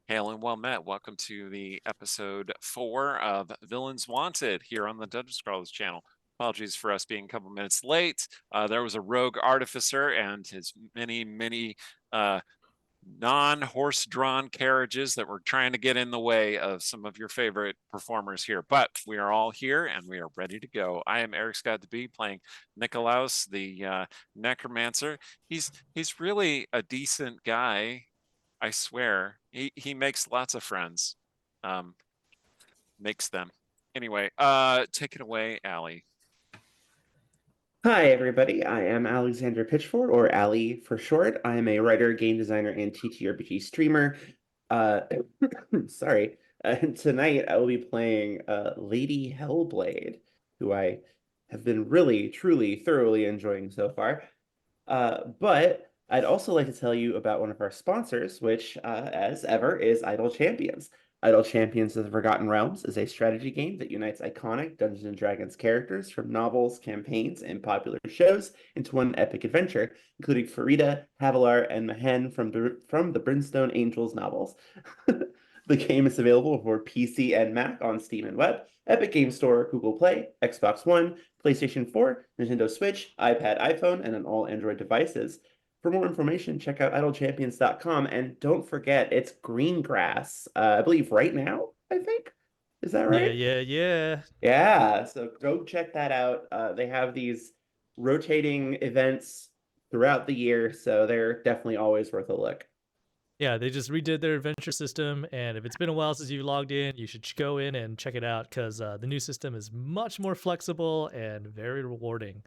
Hail and well met. Welcome to the episode 4 of Villains Wanted here on the Dungeon Scrollers channel. Apologies for us being a couple minutes late. There was a rogue artificer and his many non-horse-drawn carriages that were trying to get in the way of some of your favorite performers here. But we are all here and we are ready to go. I am Eric Scott DeB playing Nikolaus, the necromancer. He's really a decent guy. I swear, he makes lots of friends, makes them. Anyway, take it away, Allie. Hi, everybody. I am Alexander Pitchford, or Allie for short. I am a writer, game designer, and TTRPG streamer. Uh, sorry. Tonight, I will be playing Lady Hellblade, who I have been really, truly, thoroughly enjoying so far. But I'd also like to tell you about one of our sponsors, which, as ever, is Idle Champions. Idle Champions of the Forgotten Realms is a strategy game that unites iconic Dungeons and Dragons characters from novels, campaigns, and popular shows into one epic adventure, including Farida, Havilar, and Mahen from the Brimstone Angels novels. The game is available for PC and Mac on Steam and Web, Epic Game Store, Google Play, Xbox One, PlayStation 4, Nintendo Switch, iPad, iPhone, and on all Android devices. For more information, check out idlechampions.com, and don't forget it's green grass. I believe right now, I think. Is that right? Yeah. Yeah, so go check that out. They have these rotating events throughout the year, so they're definitely always worth a look. Yeah, they just redid their adventure system, and if it's been a while since you logged in, you should go in and check it out because the new system is much more flexible and very rewarding.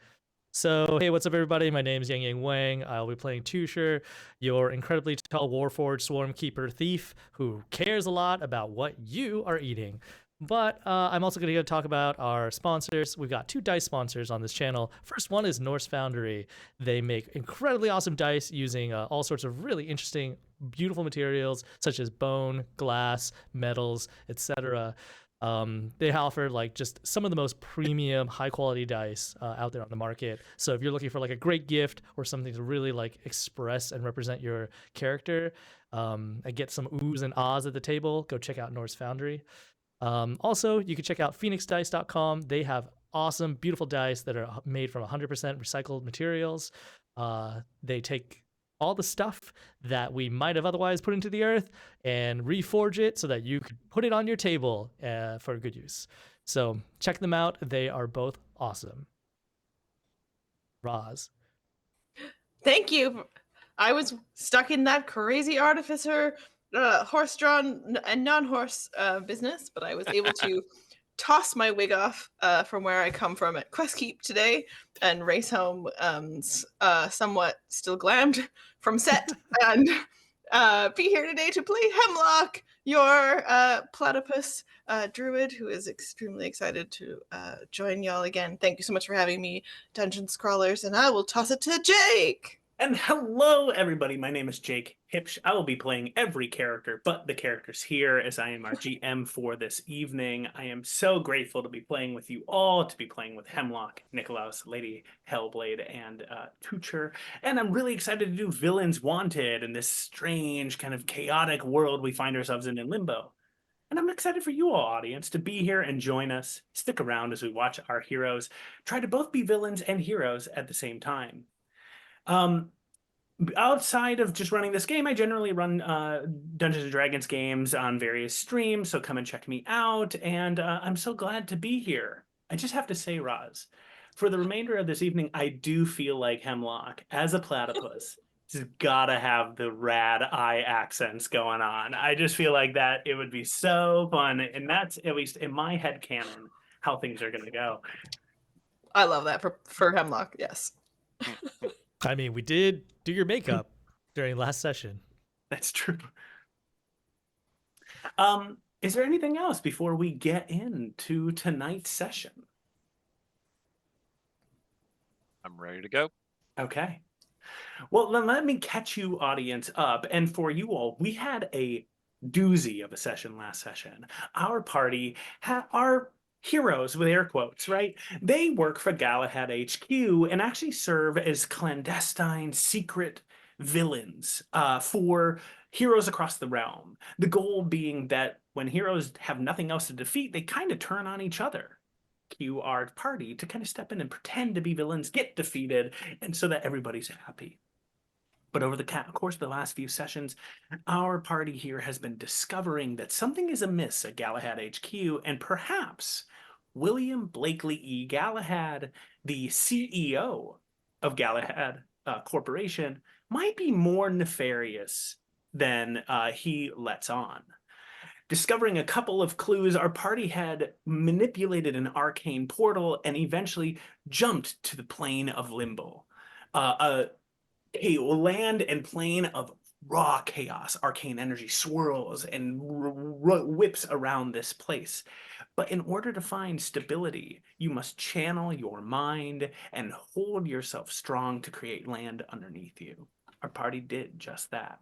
So, hey, what's up, everybody? My name is Yang Wang. I'll be playing Tusher, your incredibly tall Warforged Swarmkeeper thief who cares a lot about what you are eating. But I'm also going to talk about our sponsors. We've got 2 dice sponsors on this channel. First one is Norse Foundry. They make incredibly awesome dice using all sorts of really interesting, beautiful materials such as bone, glass, metals, etc. They offer like just some of the most premium, high quality dice out there on the market. So if you're looking for like a great gift or something to really like express and represent your character, and get some oohs and ahs at the table, go check out Norse Foundry. Also, you can check out phoenixdice.com. They have awesome, beautiful dice that are made from 100% recycled materials. They take all the stuff that we might have otherwise put into the earth and reforge it so that you could put it on your table for good use. So check them out. They are both awesome. Roz. Thank you. I was stuck in that crazy artificer, horse-drawn and non-horse business, but I was able to toss my wig off from where I come from at Questkeep today and race home somewhat still glammed from set and be here today to play Hemlock, your platypus druid who is extremely excited to join y'all again. Thank you so much for having me, Dungeon Scrollers, and I will toss it to Jake. And hello, everybody. My name is Jake Hipsch. I will be playing every character but the characters here, as I am our GM for this evening. I am so grateful to be playing with you all, to be playing with Hemlock, Nikolaus, Lady Hellblade, and Tucher. And I'm really excited to do Villains Wanted in this strange, kind of chaotic world we find ourselves in Limbo. And I'm excited for you all, audience, to be here and join us. Stick around as we watch our heroes try to both be villains and heroes at the same time. Outside of just running this game, I generally run Dungeons and Dragons games on various streams, so come and check me out, and I'm so glad to be here. I just have to say, Roz, for the remainder of this evening, I do feel like Hemlock, as a platypus, has gotta have the rad eye accents going on. I just feel like that it would be so fun, and that's, at least in my head canon, how things are gonna go. I love that for Hemlock, yes. I mean, we did do your makeup during last session. That's true. Is there anything else before we get into tonight's session? I'm ready to go. Okay. Well, then let me catch you, audience, up. And for you all, we had a doozy of a session last session. Our party our heroes, with air quotes, right? They work for Galahad HQ and actually serve as clandestine secret villains for heroes across the realm. The goal being that when heroes have nothing else to defeat, they kind of turn on each other. Cue our party to kind of step in and pretend to be villains, get defeated, and so that everybody's happy. But over the course of the last few sessions, our party here has been discovering that something is amiss at Galahad HQ, and perhaps William Blakely E. Galahad, the CEO of Galahad Corporation, might be more nefarious than he lets on. Discovering a couple of clues, our party had manipulated an arcane portal and eventually jumped to the plane of Limbo. A land and plane of raw chaos. Arcane energy swirls and whips around this place. But in order to find stability, you must channel your mind and hold yourself strong to create land underneath you. Our party did just that.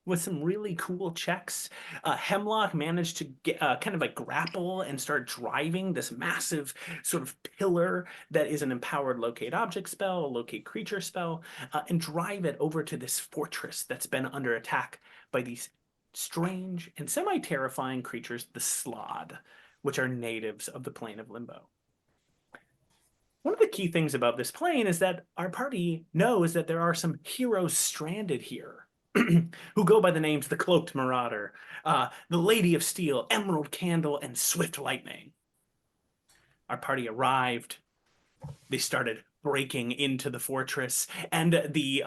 With some really cool checks, Hemlock managed to get kind of like grapple and start driving this massive sort of pillar that is an empowered locate object spell, a locate creature spell, and drive it over to this fortress that's been under attack by these strange and semi-terrifying creatures, the Slaad, which are natives of the plane of Limbo. One of the key things about this plane is that our party knows that there are some heroes stranded here who go by the names the Cloaked Marauder, the Lady of Steel, Emerald Candle, and Swift Lightning. Our party arrived. They started breaking into the fortress, and the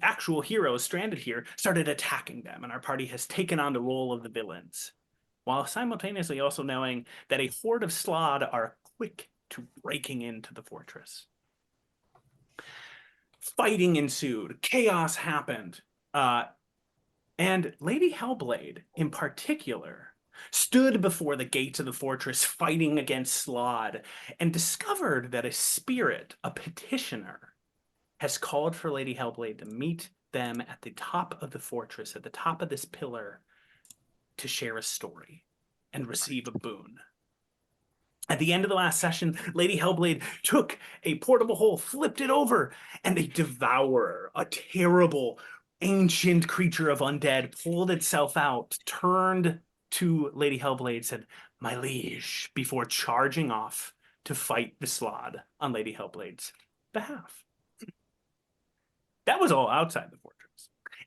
actual heroes stranded here started attacking them, and our party has taken on the role of the villains, while simultaneously also knowing that a horde of Slaad are quick to breaking into the fortress. Fighting ensued, chaos happened, and Lady Hellblade, in particular, stood before the gates of the fortress fighting against Slaad and discovered that a spirit, a petitioner, has called for Lady Hellblade to meet them at the top of the fortress, at the top of this pillar, to share a story and receive a boon. At the end of the last session, Lady Hellblade took a portable hole, flipped it over, and a devourer, a terrible ancient creature of undead, pulled itself out, turned to Lady Hellblade, said, "My liege," before charging off to fight the Slaad on Lady Hellblade's behalf. That was all outside the fortress.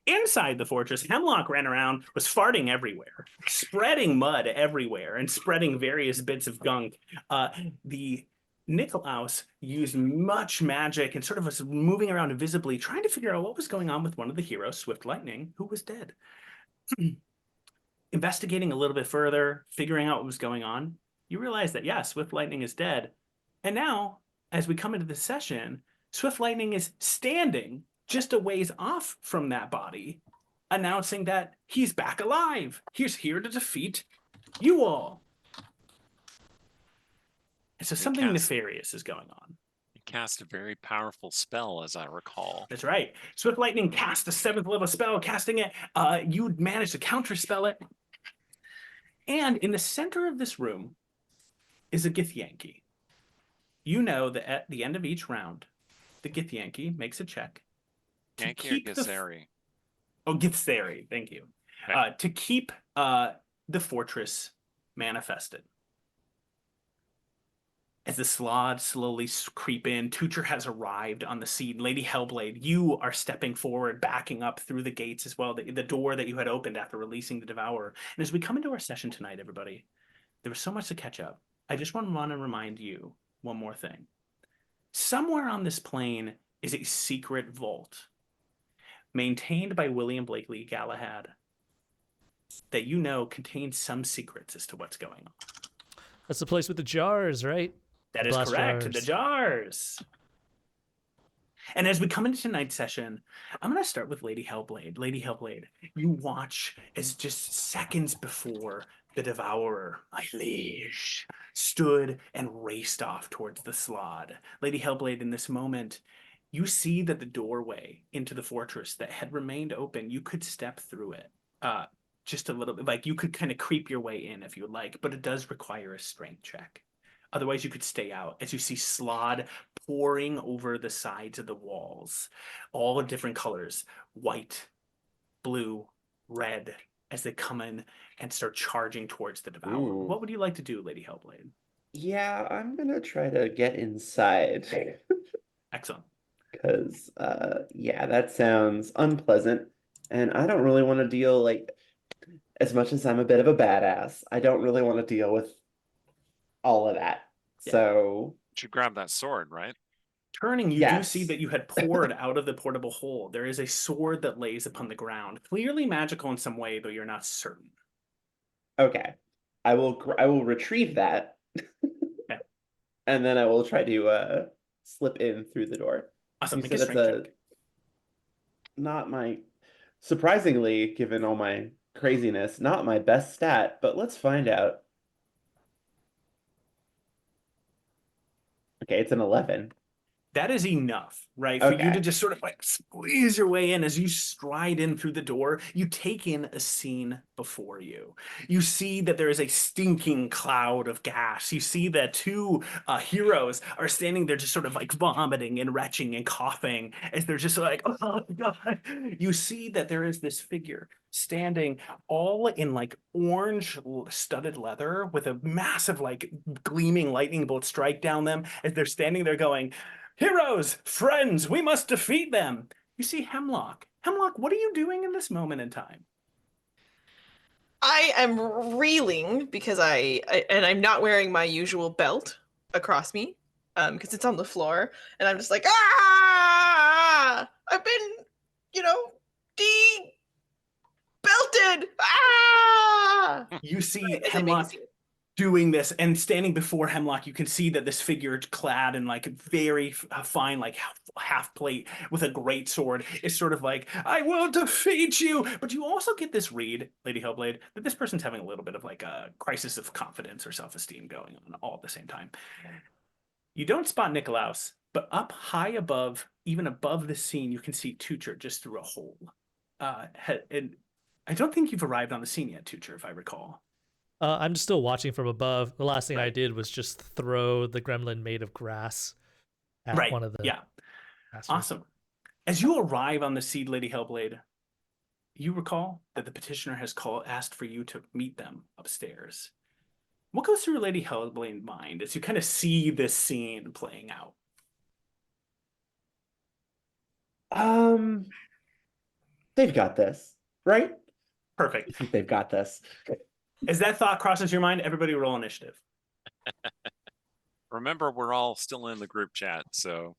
Inside the fortress, Hemlock ran around, was farting everywhere, spreading mud everywhere, and spreading various bits of gunk. The Nikolaus used much magic and sort of was moving around invisibly, trying to figure out what was going on with one of the heroes, Swift Lightning, who was dead. Investigating a little bit further, figuring out what was going on, you realize that, yeah, Swift Lightning is dead. And now, as we come into the session, Swift Lightning is standing just a ways off from that body, announcing that he's back alive. He's here to defeat you all. And so something nefarious is going on. He cast a very powerful spell, as I recall. That's right. Swift Lightning cast a 7th level spell. Casting it, you managed to counterspell it. And in the center of this room is a Githyanki. You know that at the end of each round, the Githyanki makes a check. Yankee or Githzeri? Githzeri, thank you. Okay. To keep the fortress manifested. As the Slaad slowly creep in, Tucher has arrived on the scene. Lady Hellblade, you are stepping forward, backing up through the gates as well, the door that you had opened after releasing the Devourer. And as we come into our session tonight, everybody, there was so much to catch up. I just want to remind you one more thing. Somewhere on this plane is a secret vault maintained by William Blakely Galahad that you know contains some secrets as to what's going on. That's the place with the jars, right? That is Blast correct. jars. The jars. And as we come into tonight's session, I'm going to start with Lady Hellblade. Lady Hellblade, you watch as just seconds before the Devourer, my liege, stood and raced off towards the Slaad. Lady Hellblade, in this moment, you see that the doorway into the fortress that had remained open, you could step through it just a little bit. Like, you could kind of creep your way in if you would like, but it does require a strength check. Otherwise, you could stay out as you see Slaad pouring over the sides of the walls, all in different colors, white, blue, red, as they come in and start charging towards the Devourer. Ooh. What would you like to do, Lady Hellblade? Yeah, I'm gonna try to get inside. Excellent. Because, yeah, that sounds unpleasant. And I don't really want to deal, like, as much as I'm a bit of a badass, I don't really want to deal with all of that. Yeah. So, You should grab that sword, right? Turning, you do see yes. that you had poured out of the portable hole. There is a sword that lays upon the ground, clearly magical in some way, though you're not certain. Okay. I will retrieve that. Okay. And then I will try to slip in through the door. Awesome. You Make said a it's strength check. not my, surprisingly, given all my craziness, not my best stat, but let's find out. Okay, it's an 11. That is enough, right? For you to Okay. just sort of like squeeze your way in as you stride in through the door. You take in a scene before you. You see that there is a stinking cloud of gas. You see that two heroes are standing there just sort of like vomiting and retching and coughing as they're just like, oh God. You see that there is this figure standing all in like orange studded leather with a massive like gleaming lightning bolt strike down them as they're standing there going, heroes, friends, we must defeat them. You see Hemlock. Hemlock, what are you doing in this moment in time? I am reeling because and I'm not wearing my usual belt across me, because it's on the floor, and I'm just like, ah! I've been, belted. Ah! You see As I make a Hemlock scene. doing this, and standing before Hemlock, you can see that this figure clad in like very fine like half plate with a great sword is sort of like, I will defeat you. But you also get this read, Lady Hellblade, that this person's having a little bit of like a crisis of confidence or self-esteem going on all at the same time. You don't spot Nikolaus, but up high above, even above the scene, you can see Tucher just through a hole. And I don't think you've arrived on the scene yet, Tucher, if I recall. I'm just still watching from above. The last thing I Right. did was just throw the gremlin made of grass at Right. one of the Yeah. bastards. Awesome. As you arrive on the seed, Lady Hellblade, you recall that the petitioner has asked for you to meet them upstairs. What goes through Lady Hellblade's mind as you kind of see this scene playing out? They've got this, right? Perfect. I think they've got this. As that thought crosses your mind, everybody roll initiative. Remember, we're all still in the group chat, so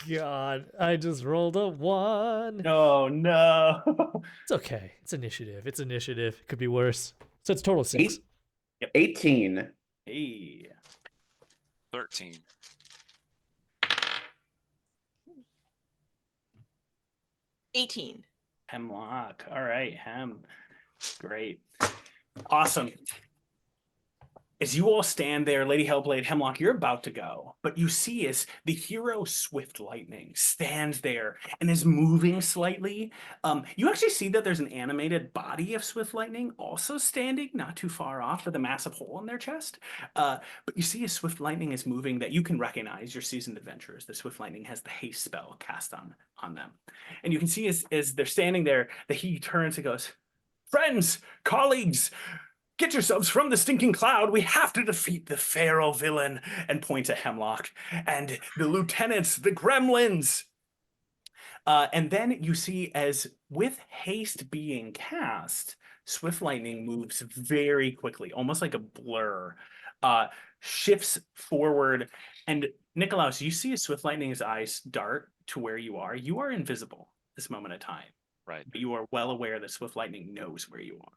God, I just rolled a 1. Oh, no. It's okay. It's initiative. It's initiative. It could be worse. So it's total 6. 18. Hey. 13. 18. Hemlock. All right, Hem. Great. Awesome. As you all stand there, Lady Hellblade, Hemlock, you're about to go, but you see as the hero Swift Lightning stands there and is moving slightly. You actually see that there's an animated body of Swift Lightning also standing not too far off with a massive hole in their chest. But you see as Swift Lightning is moving that you can recognize your seasoned adventurers. The Swift Lightning has the haste spell cast on them. And you can see as they're standing there that he turns and goes, friends, colleagues, get yourselves from the stinking cloud. We have to defeat the pharaoh villain, and point at Hemlock and the lieutenants, the gremlins. And then you see as with haste being cast, Swift Lightning moves very quickly, almost like a blur, shifts forward. And Nikolaus, you see as Swift Lightning's eyes dart to where you are. You are invisible this moment of time. Right. But you are well aware that Swift Lightning knows where you are.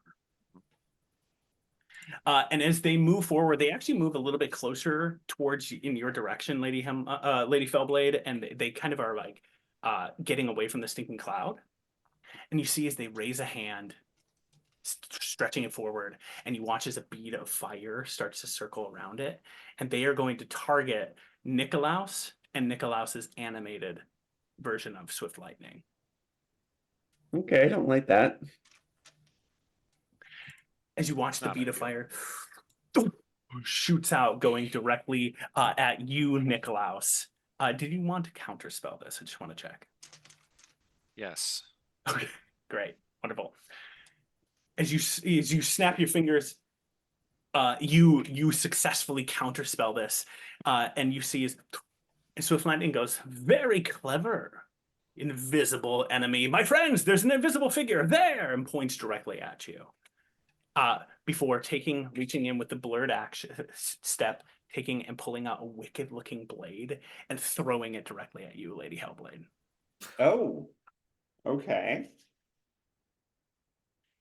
And as they move forward, they actually move a little bit closer towards in your direction, Lady Fellblade, and they kind of are like getting away from the stinking cloud. And you see as they raise a hand, stretching it forward, and you watch as a bead of fire starts to circle around it, and they are going to target Nikolaus and Nikolaus's animated version of Swift Lightning. Okay, I don't like that. As you watch the Not bead of ideal. fire shoots out, going directly at you, Nikolaus. Did you want to counterspell this? I just want to check. Yes. Okay, great, wonderful. As you snap your fingers, you successfully counterspell this, and you see as Swift Lightning goes, very clever, invisible enemy. My friends, there's an invisible figure there, and points directly at you. Before reaching in with the blurred action step, taking and pulling out a wicked-looking blade and throwing it directly at you, Lady Hellblade. Oh, okay.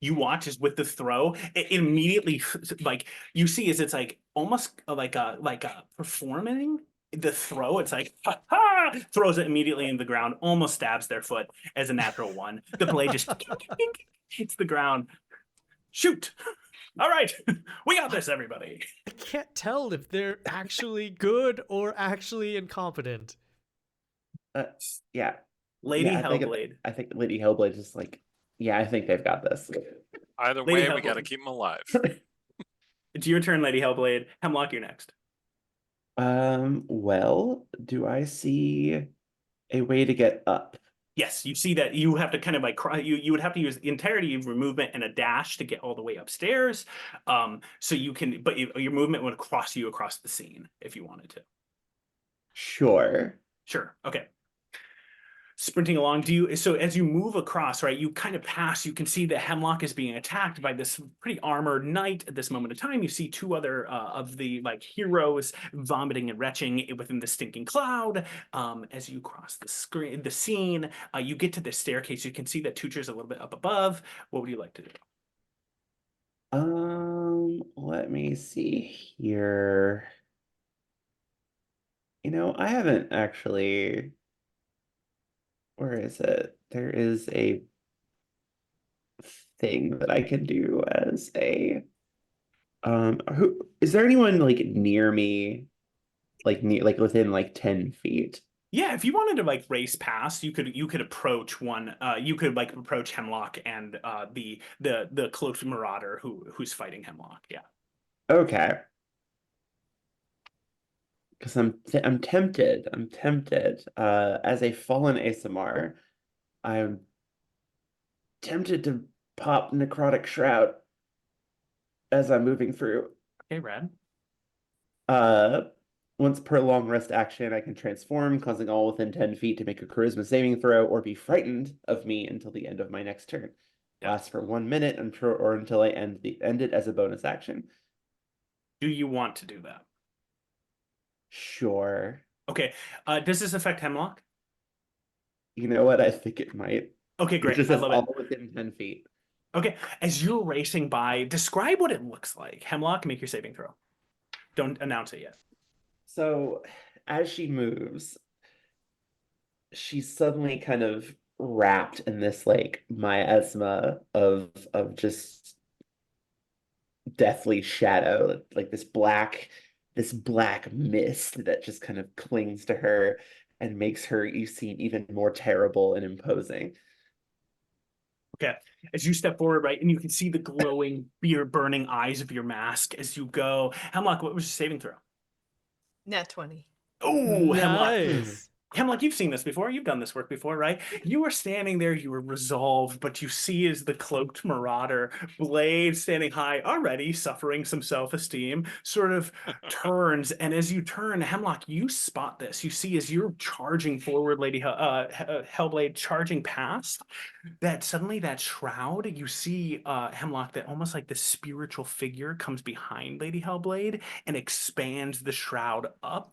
You watch as with the throw, it immediately, like, you see as it's like almost like a performing the throw. It's like ha, ha, throws it immediately in the ground, almost stabs their foot as a natural one. The blade just hits the ground. Shoot! All right, we got this, everybody. I can't tell if they're actually good or actually incompetent. Yeah. Lady Yeah, Hellblade. I think Lady Hellblade is like, yeah, I think they've got this. Either Lady way, we got to Hellblade. keep them alive. It's your turn, Lady Hellblade. Hemlock, you're next. Well, do I see a way to get up? Yes, you see that you have to kind of like you would have to use the entirety of your movement and a dash to get all the way upstairs. So you can, but your movement would cross you across the scene if you wanted to. Sure. Sure. Okay. Sprinting along, so as you move across, right, you kind of pass, you can see that Hemlock is being attacked by this pretty armored knight at this moment of time. You see two other of the like heroes vomiting and retching within the stinking cloud. As you cross the scene, you get to the staircase. You can see that Tucher's a little bit up above. What would you like to do? Let me see here. I haven't actually. Where is it? There is a thing that I can do as a who is there anyone like near me? Like within like 10 feet. Yeah, if you wanted to like race past, you could approach one. You could like approach Hemlock and the cloaked marauder who's fighting Hemlock. Yeah. Okay. Because I'm tempted. I'm tempted. As a fallen ASMR, I'm tempted to pop necrotic shroud as I'm moving through. Okay, Rad. Uh, Once per long rest action, I can transform, causing all within 10 feet to make a charisma saving throw or be frightened of me until the end of my next turn. Yeah. Lasts for 1 minute until I end it as a bonus action. Do you want to do that? Sure. Okay. Does this affect Hemlock? You know what? I think it might. Okay, It great. just I says love all it. within 10 feet. Okay, as you're racing by, describe what it looks like. Hemlock, make your saving throw. Don't announce it yet. So, as she moves, she's suddenly kind of wrapped in this like miasma of just deathly shadow, like this black mist that just kind of clings to her and makes her you seem even more terrible and imposing. Okay, as you step forward, right, and you can see the glowing, beer-burning eyes of your mask as you go. Hemlock, what was your saving throw? Nat 20. Oh, Hemlock. Nice. Hemlock, you've seen this before. You've done this work before, right? You were standing there, you were resolved, but you see as the cloaked marauder, blade standing high, already suffering some self-esteem, sort of turns. And as you turn, Hemlock, you spot this. You see as you're charging forward, Lady Hellblade charging past, that suddenly that shroud, you see Hemlock, that almost like the spiritual figure comes behind Lady Hellblade and expands the shroud up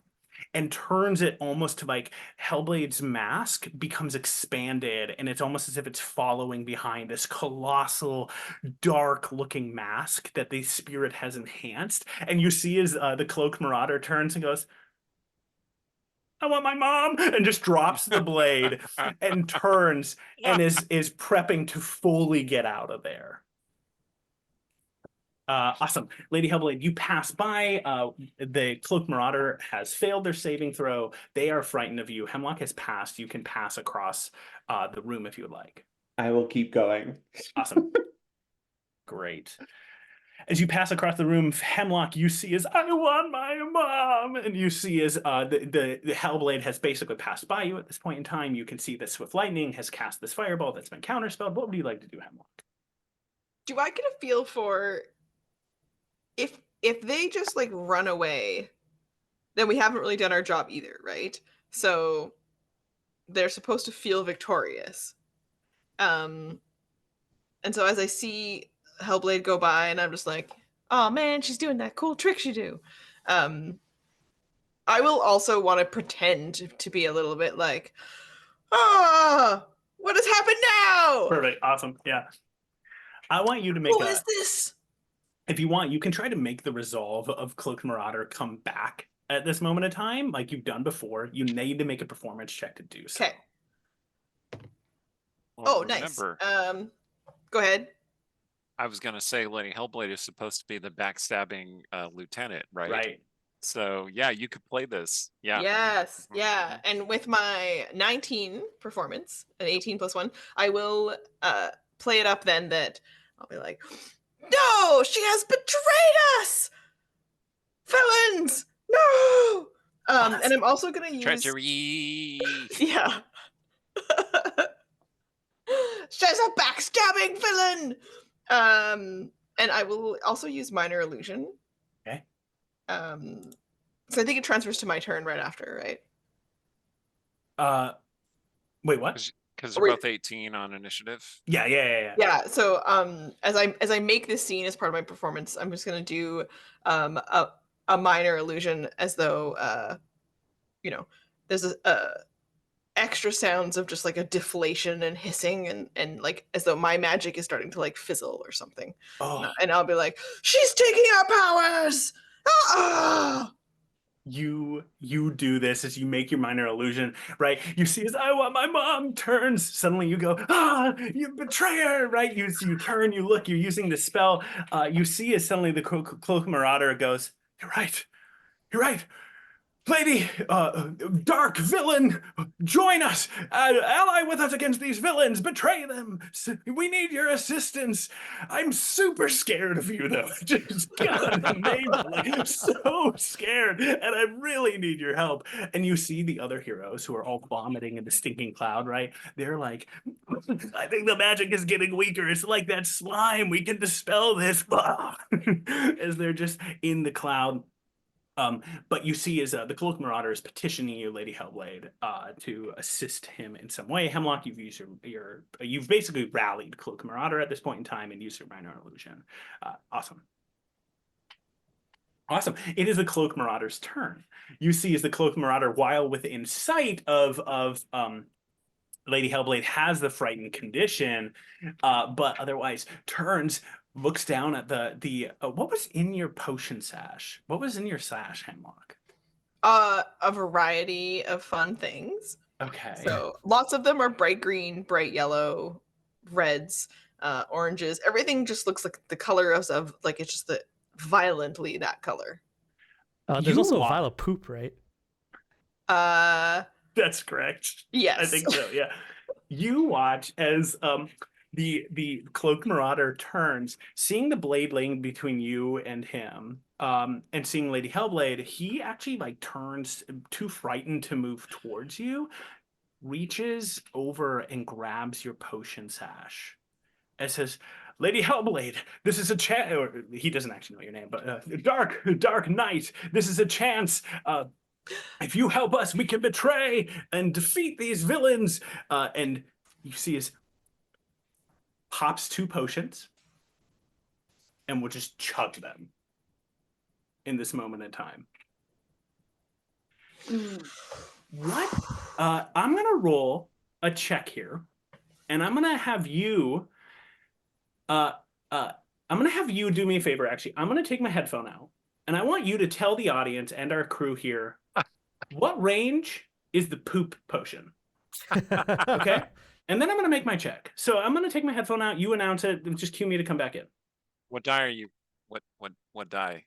and turns it almost to like Hellblade's mask becomes expanded, and it's almost as if it's following behind this colossal, dark-looking mask that the spirit has enhanced. And you see as the cloak marauder turns and goes, "I want my mom," and just drops the blade and turns and is prepping to fully get out of there. Awesome. Lady Hellblade, you pass by. The Cloak Marauder has failed their saving throw. They are frightened of you. Hemlock has passed. You can pass across the room if you would like. I will keep going. Awesome. Great. As you pass across the room, Hemlock, you see as I want my mom, and you see as the Hellblade has basically passed by you at this point in time. You can see that Swift Lightning has cast this fireball that's been counterspelled. What would you like to do, Hemlock? Do I get a feel for if they just like run away, then we haven't really done our job either, right? So they're supposed to feel victorious. And so as I see Hellblade go by, and I'm just like, oh man, she's doing that cool trick she do. I will also want to pretend to be a little bit like, ah, what has happened now? Perfect. Awesome. Yeah. I want you to make What is this? If you want, you can try to make the resolve of Cloaked Marauder come back at this moment in time, like you've done before. You need to make a performance check to do so. Okay. Well, Oh, nice. remember, Go ahead. I was going to say Lady Hellblade is supposed to be the backstabbing lieutenant, right? Right. So yeah, you could play this. Yeah. Yes, yeah. And with my 19 performance, an 18 plus 1, I will play it up then that I'll be like, no, she has betrayed us! Felons! No! And I'm also gonna use Treachery. yeah. She's a backstabbing villain! And I will also use minor illusion. Okay. So I think it transfers to my turn right after, right? Wait, what? Because you're both 18 on initiative. Yeah. Yeah. So as I make this scene as part of my performance, I'm just gonna do a minor illusion as though there's a extra sounds of just like a deflation and hissing and like as though my magic is starting to like fizzle or something. Oh, And I'll be like, she's taking our powers! Ah! you do this as you make your minor illusion, right? You see as I want my mom turns, suddenly you go, you betrayer, right? You turn, you look, you're using the spell. You see as suddenly the Cloak Marauder goes, you're right. Lady, dark villain, join us, ally with us against these villains, betray them. We need your assistance. I'm super scared of you, though. Just God, like, so scared, and I really need your help. And you see the other heroes who are all vomiting in the stinking cloud, right? They're like, I think the magic is getting weaker. It's like that slime. We can dispel this. As they're just in the cloud. But you see as the Cloak Marauder is petitioning you, Lady Hellblade, to assist him in some way. Hemlock, you've used you've basically rallied Cloak Marauder at this point in time and used your minor illusion. Awesome. It is the Cloak Marauder's turn. You see as the Cloak Marauder, while within sight of Lady Hellblade, has the frightened condition, but otherwise turns, looks down at the what was in your potion sash? What was in your sash, Hemlock? A variety of fun things. Okay. So lots of them are bright green, bright yellow, reds, oranges. Everything just looks like the color of like it's just violently that color. There's also a vial of poop, right? That's correct. Yes. I think so, yeah. You watch as the Cloak Marauder turns, seeing the blade laying between you and him, and seeing Lady Hellblade, he actually like turns, too frightened to move towards you, reaches over and grabs your potion sash and says, Lady Hellblade, this is a chance, or he doesn't actually know your name, but dark knight, this is a chance. If you help us, we can betray and defeat these villains. And you see his pops 2 potions and will just chug them in this moment in time. What? I'm going to roll a check here, and I'm going to have you do me a favor, actually. I'm going to take my headphone out, and I want you to tell the audience and our crew here what range is the poop potion. Okay? And then I'm going to make my check. So I'm going to take my headphone out. You announce it. And just cue me to come back in. What die are you? What die?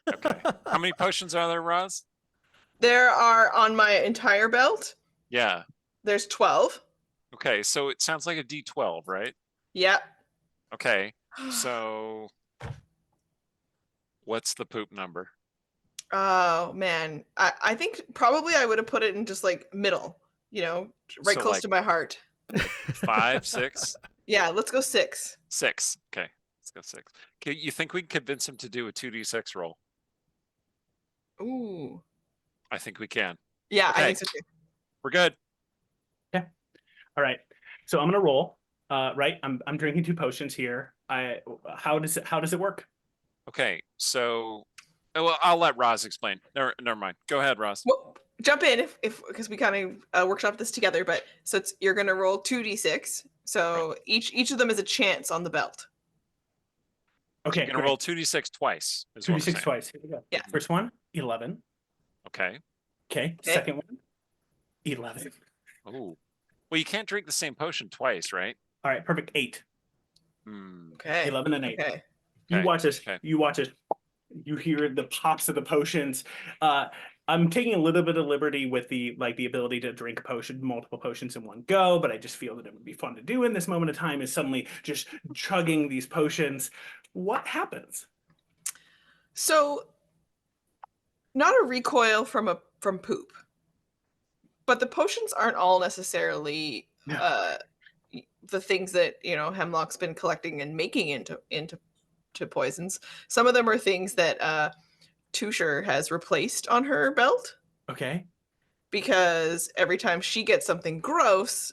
Okay. How many potions are there, Roz? There are on my entire belt. Yeah. There's 12. Okay, so it sounds like a D12, right? Yeah. Okay. So What's the poop number? Oh man, I think probably I would have put it in just like middle, right So, close like, to my heart. 5, 6, Yeah, let's go 6. 6. Okay, let's go 6. Okay, you think we can convince him to do a 2d6 roll? Ooh. I think we can. Yeah, I Okay. think so too. We're good. All right. So I'm gonna roll. Right. I'm drinking 2 potions here. How does it work? Okay, so well, I'll let Roz explain. Never mind. Go ahead, Roz. Well, jump in if because we kind of workshop this together. But so you're gonna roll 2d6. So each of them is a chance on the belt. So Okay, you're gonna roll 2d6 twice. Is what I'm 2d6 saying. twice. Here we go. Yeah. First one, 11. Okay. Okay. Second one, 11. Oh, well, you can't drink the same potion twice, right? All right, perfect. 8. Hmm. Okay. 11 and 8. Okay. You Okay, watch this. okay. You watch it. You hear the pops of the potions. I'm taking a little bit of liberty with the ability to drink multiple potions in one go, but I just feel that it would be fun to do in this moment of time. Is suddenly just chugging these potions. What happens? So not a recoil from poop, but the potions aren't all necessarily No. the things that Hemlock's been collecting and making into poisons. Some of them are things that Tusher has replaced on her belt Okay. because every time she gets something gross,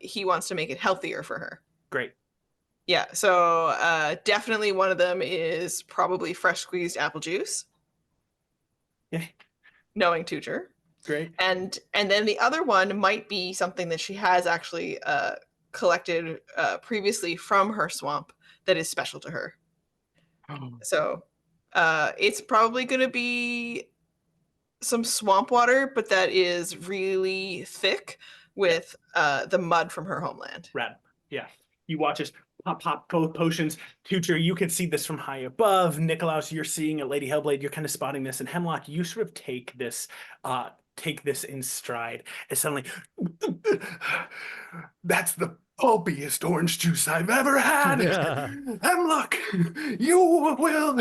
he wants to make it healthier for her. Great. Yeah, so definitely one of them is probably fresh squeezed apple juice. Yeah. Knowing Tutor. Great. And then the other one might be something that she has actually collected previously from her swamp that is special to her. So it's probably going to be some swamp water, but that is really thick with the mud from her homeland. Rad. Yeah. You watch us pop potions. Tutor, you can see this from high above. Nikolaus, you're seeing it. Lady Hellblade, you're kind of spotting this. And Hemlock, you sort of take this in stride. It's suddenly, that's the pulpiest orange juice I've ever had. Yeah. Hemlock, you will,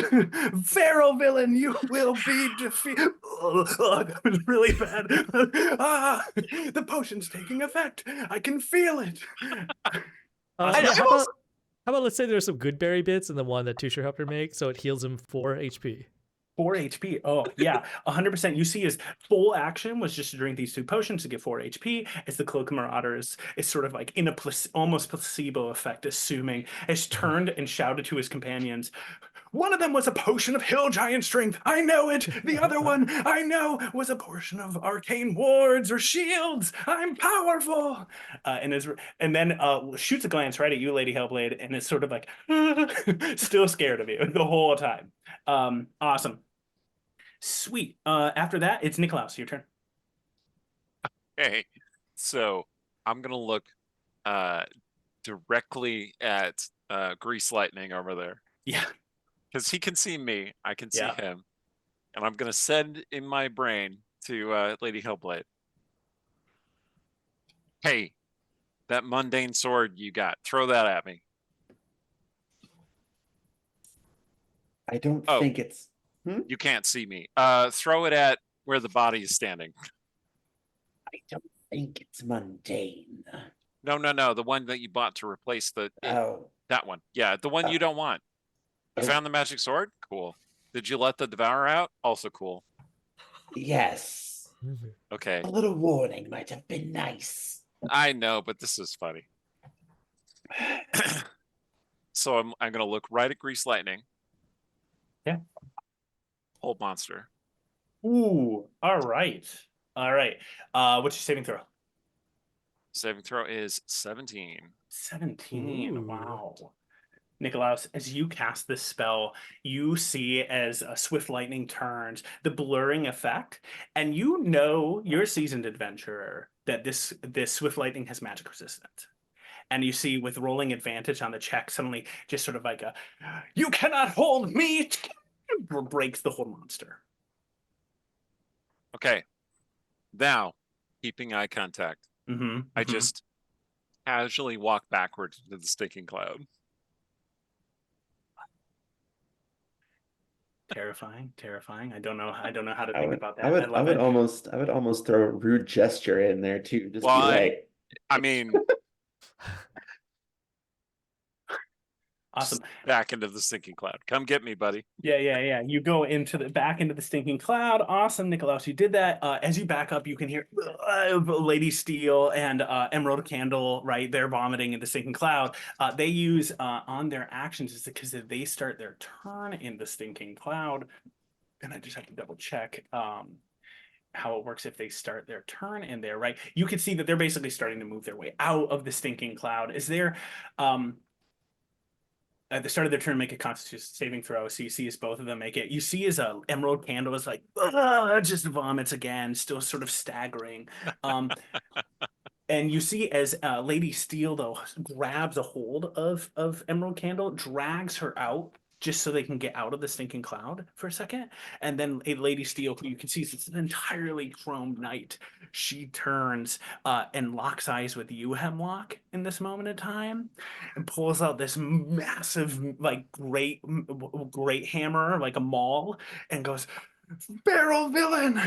feral villain, you will be defeated. Oh, that was really bad. The potion's taking effect. I can feel it. Yeah, how about let's say there's some good berry bits in the one that Tusher helped her make, so it heals him 4 HP. 4 HP. Oh, yeah. 100%. You see his full action was just to drink these 2 potions to get 4 HP. As the Cloak Marauder is sort of like in a almost placebo effect, assuming, has turned and shouted to his companions, one of them was a potion of hill giant strength. I know it. The other one, I know, was a portion of arcane wards or shields. I'm powerful. And then shoots a glance right at you, Lady Hellblade, and is sort of like still scared of you the whole time. Awesome. Sweet. After that, it's Nikolaus. Your turn. Okay, so I'm gonna look directly at Grease Lightning over there. Yeah. Because he can see me, I can see Yeah. him, and I'm gonna send in my brain to Lady Hellblade. Hey, that mundane sword you got, throw that at me. I don't Oh. think it's. You can't see me. Throw it at where the body is standing. I don't think it's mundane. No. The one that you bought to replace Oh. that one. Yeah, the one you don't want. You found the magic sword? Cool. Did you let the devourer out? Also cool. Yes. Okay. A little warning might have been nice. I know, but this is funny. So I'm gonna look right at Grease Lightning. Yeah. Hold monster. Ooh. All right. What's your saving throw? Saving throw is 17. 17. Ooh. Wow. Nikolaus, as you cast this spell, you see as a swift lightning turns, the blurring effect, and you know, you're a seasoned adventurer, that this swift lightning has magic resistance. And you see with rolling advantage on the check, suddenly just sort of like a, you cannot hold me, breaks the whole monster. Okay. Now, keeping eye contact, I just casually walk backwards into the stinking cloud. Terrifying, terrifying. I don't know how to I think would, about that. I would, I I love would it. almost throw a rude gesture in there too. Just Well, be like, I mean, Awesome. back into the sinking cloud. Come get me, buddy. Yeah. You go back into the stinking cloud. Awesome, Nicolaus, you did that. As you back up, you can hear Lady Steel and Emerald Candle, right? They're vomiting in the stinking cloud. They use on their actions is because they start their turn in the stinking cloud. And I just have to double check how it works if they start their turn in there, right? You can see that they're basically starting to move their way out of the stinking cloud. Is there at the start of their turn, make a Constitution saving throw. So you see as both of them make it. You see as Emerald Candle is like, just vomits again, still sort of staggering. And you see as Lady Steel, though, grabs a hold of Emerald Candle, drags her out just so they can get out of the stinking cloud for a second. And then a Lady Steel, who you can see is an entirely chrome knight, she turns and locks eyes with you, Hemlock, in this moment in time, and pulls out this massive, like, great hammer, like a maul, and goes, barrel villain,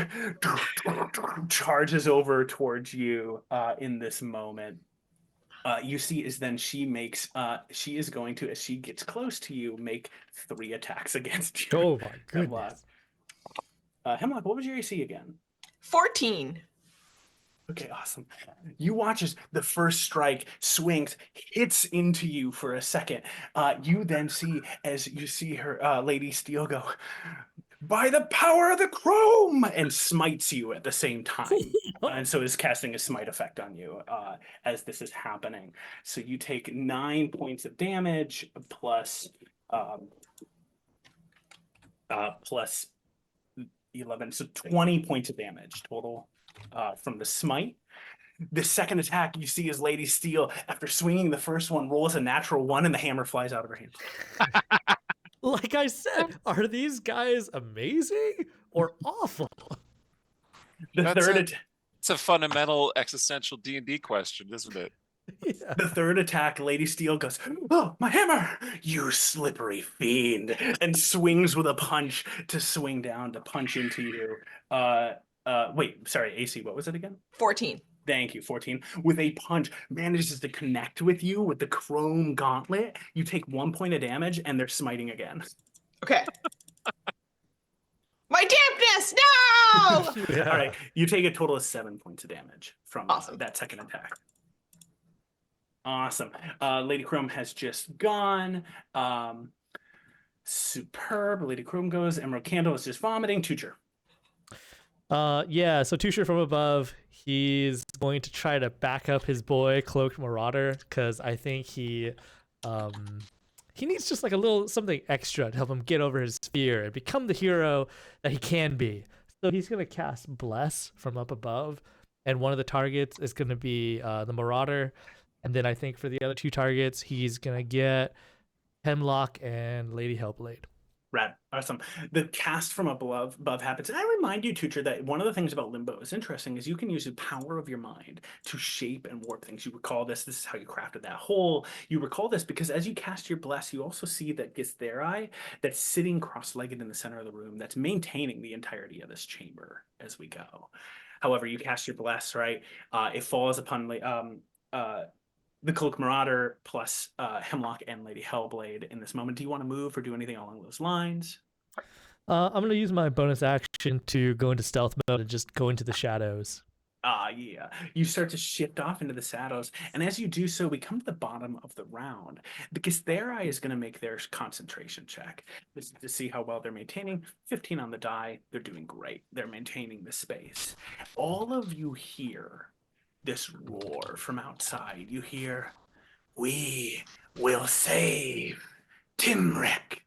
charges over towards you in this moment. You see is then she makes she is going to, as she gets close to you, make 3 attacks against you. Oh my Hemlock. goodness. Hemlock, what was your AC again? 14. Okay, awesome. You watch as the first strike swings, hits into you for a second. You then see as you see her, Lady Steel, go, by the power of the chrome, and smites you at the same time. And so is casting a smite effect on you as this is happening. So you take 9 points of damage plus plus 11, so 20 points of damage total from the smite. The second attack you see is Lady Steel, after swinging the first one, rolls a natural 1 and the hammer flies out of her hand. Like I said, are these guys amazing or awful? It's a fundamental existential D&D question, isn't it? Yeah. The third attack, Lady Steel goes, oh, my hammer, you slippery fiend, and swings with a punch to swing down to punch into you. Wait, sorry, AC, what was it again? 14. Thank you, 14. With a punch, manages to connect with you with the chrome gauntlet. You take 1 point of damage, and they're smiting again. Okay. My dampness! No! Yeah. All right, you take a total of 7 points of damage from Awesome. that second attack. Awesome. Lady Chrome has just gone. Superb. Lady Chrome goes. Emerald Candle is just vomiting. Tutor. Yeah, so Tusher from above, he's going to try to back up his boy Cloaked Marauder, because I think he needs just like a little something extra to help him get over his fear and become the hero that he can be. So he's gonna cast Bless from up above, and one of the targets is gonna be the Marauder, and then I think for the other 2 targets, he's gonna get Hemlock and Lady Hellblade. Rad. Awesome. The cast from above happens. And I remind you, Tutor, that one of the things about Limbo is interesting is you can use the power of your mind to shape and warp things. You recall this. This is how you crafted that hole. You recall this because as you cast your Bless, you also see that Githzerai that's sitting cross-legged in the center of the room that's maintaining the entirety of this chamber as we go. However, you cast your Bless, right? It falls upon the Cloak Marauder plus Hemlock and Lady Hellblade in this moment. Do you want to move or do anything along those lines? I'm gonna use my bonus action to go into stealth mode and just go into the shadows. Yeah. You start to shift off into the shadows, and as you do so, we come to the bottom of the round. Because their eye is going to make their concentration check. This is to see how well they're maintaining. 15 on the die. They're doing great. They're maintaining the space. All of you hear this roar from outside. You hear, we will save Timric.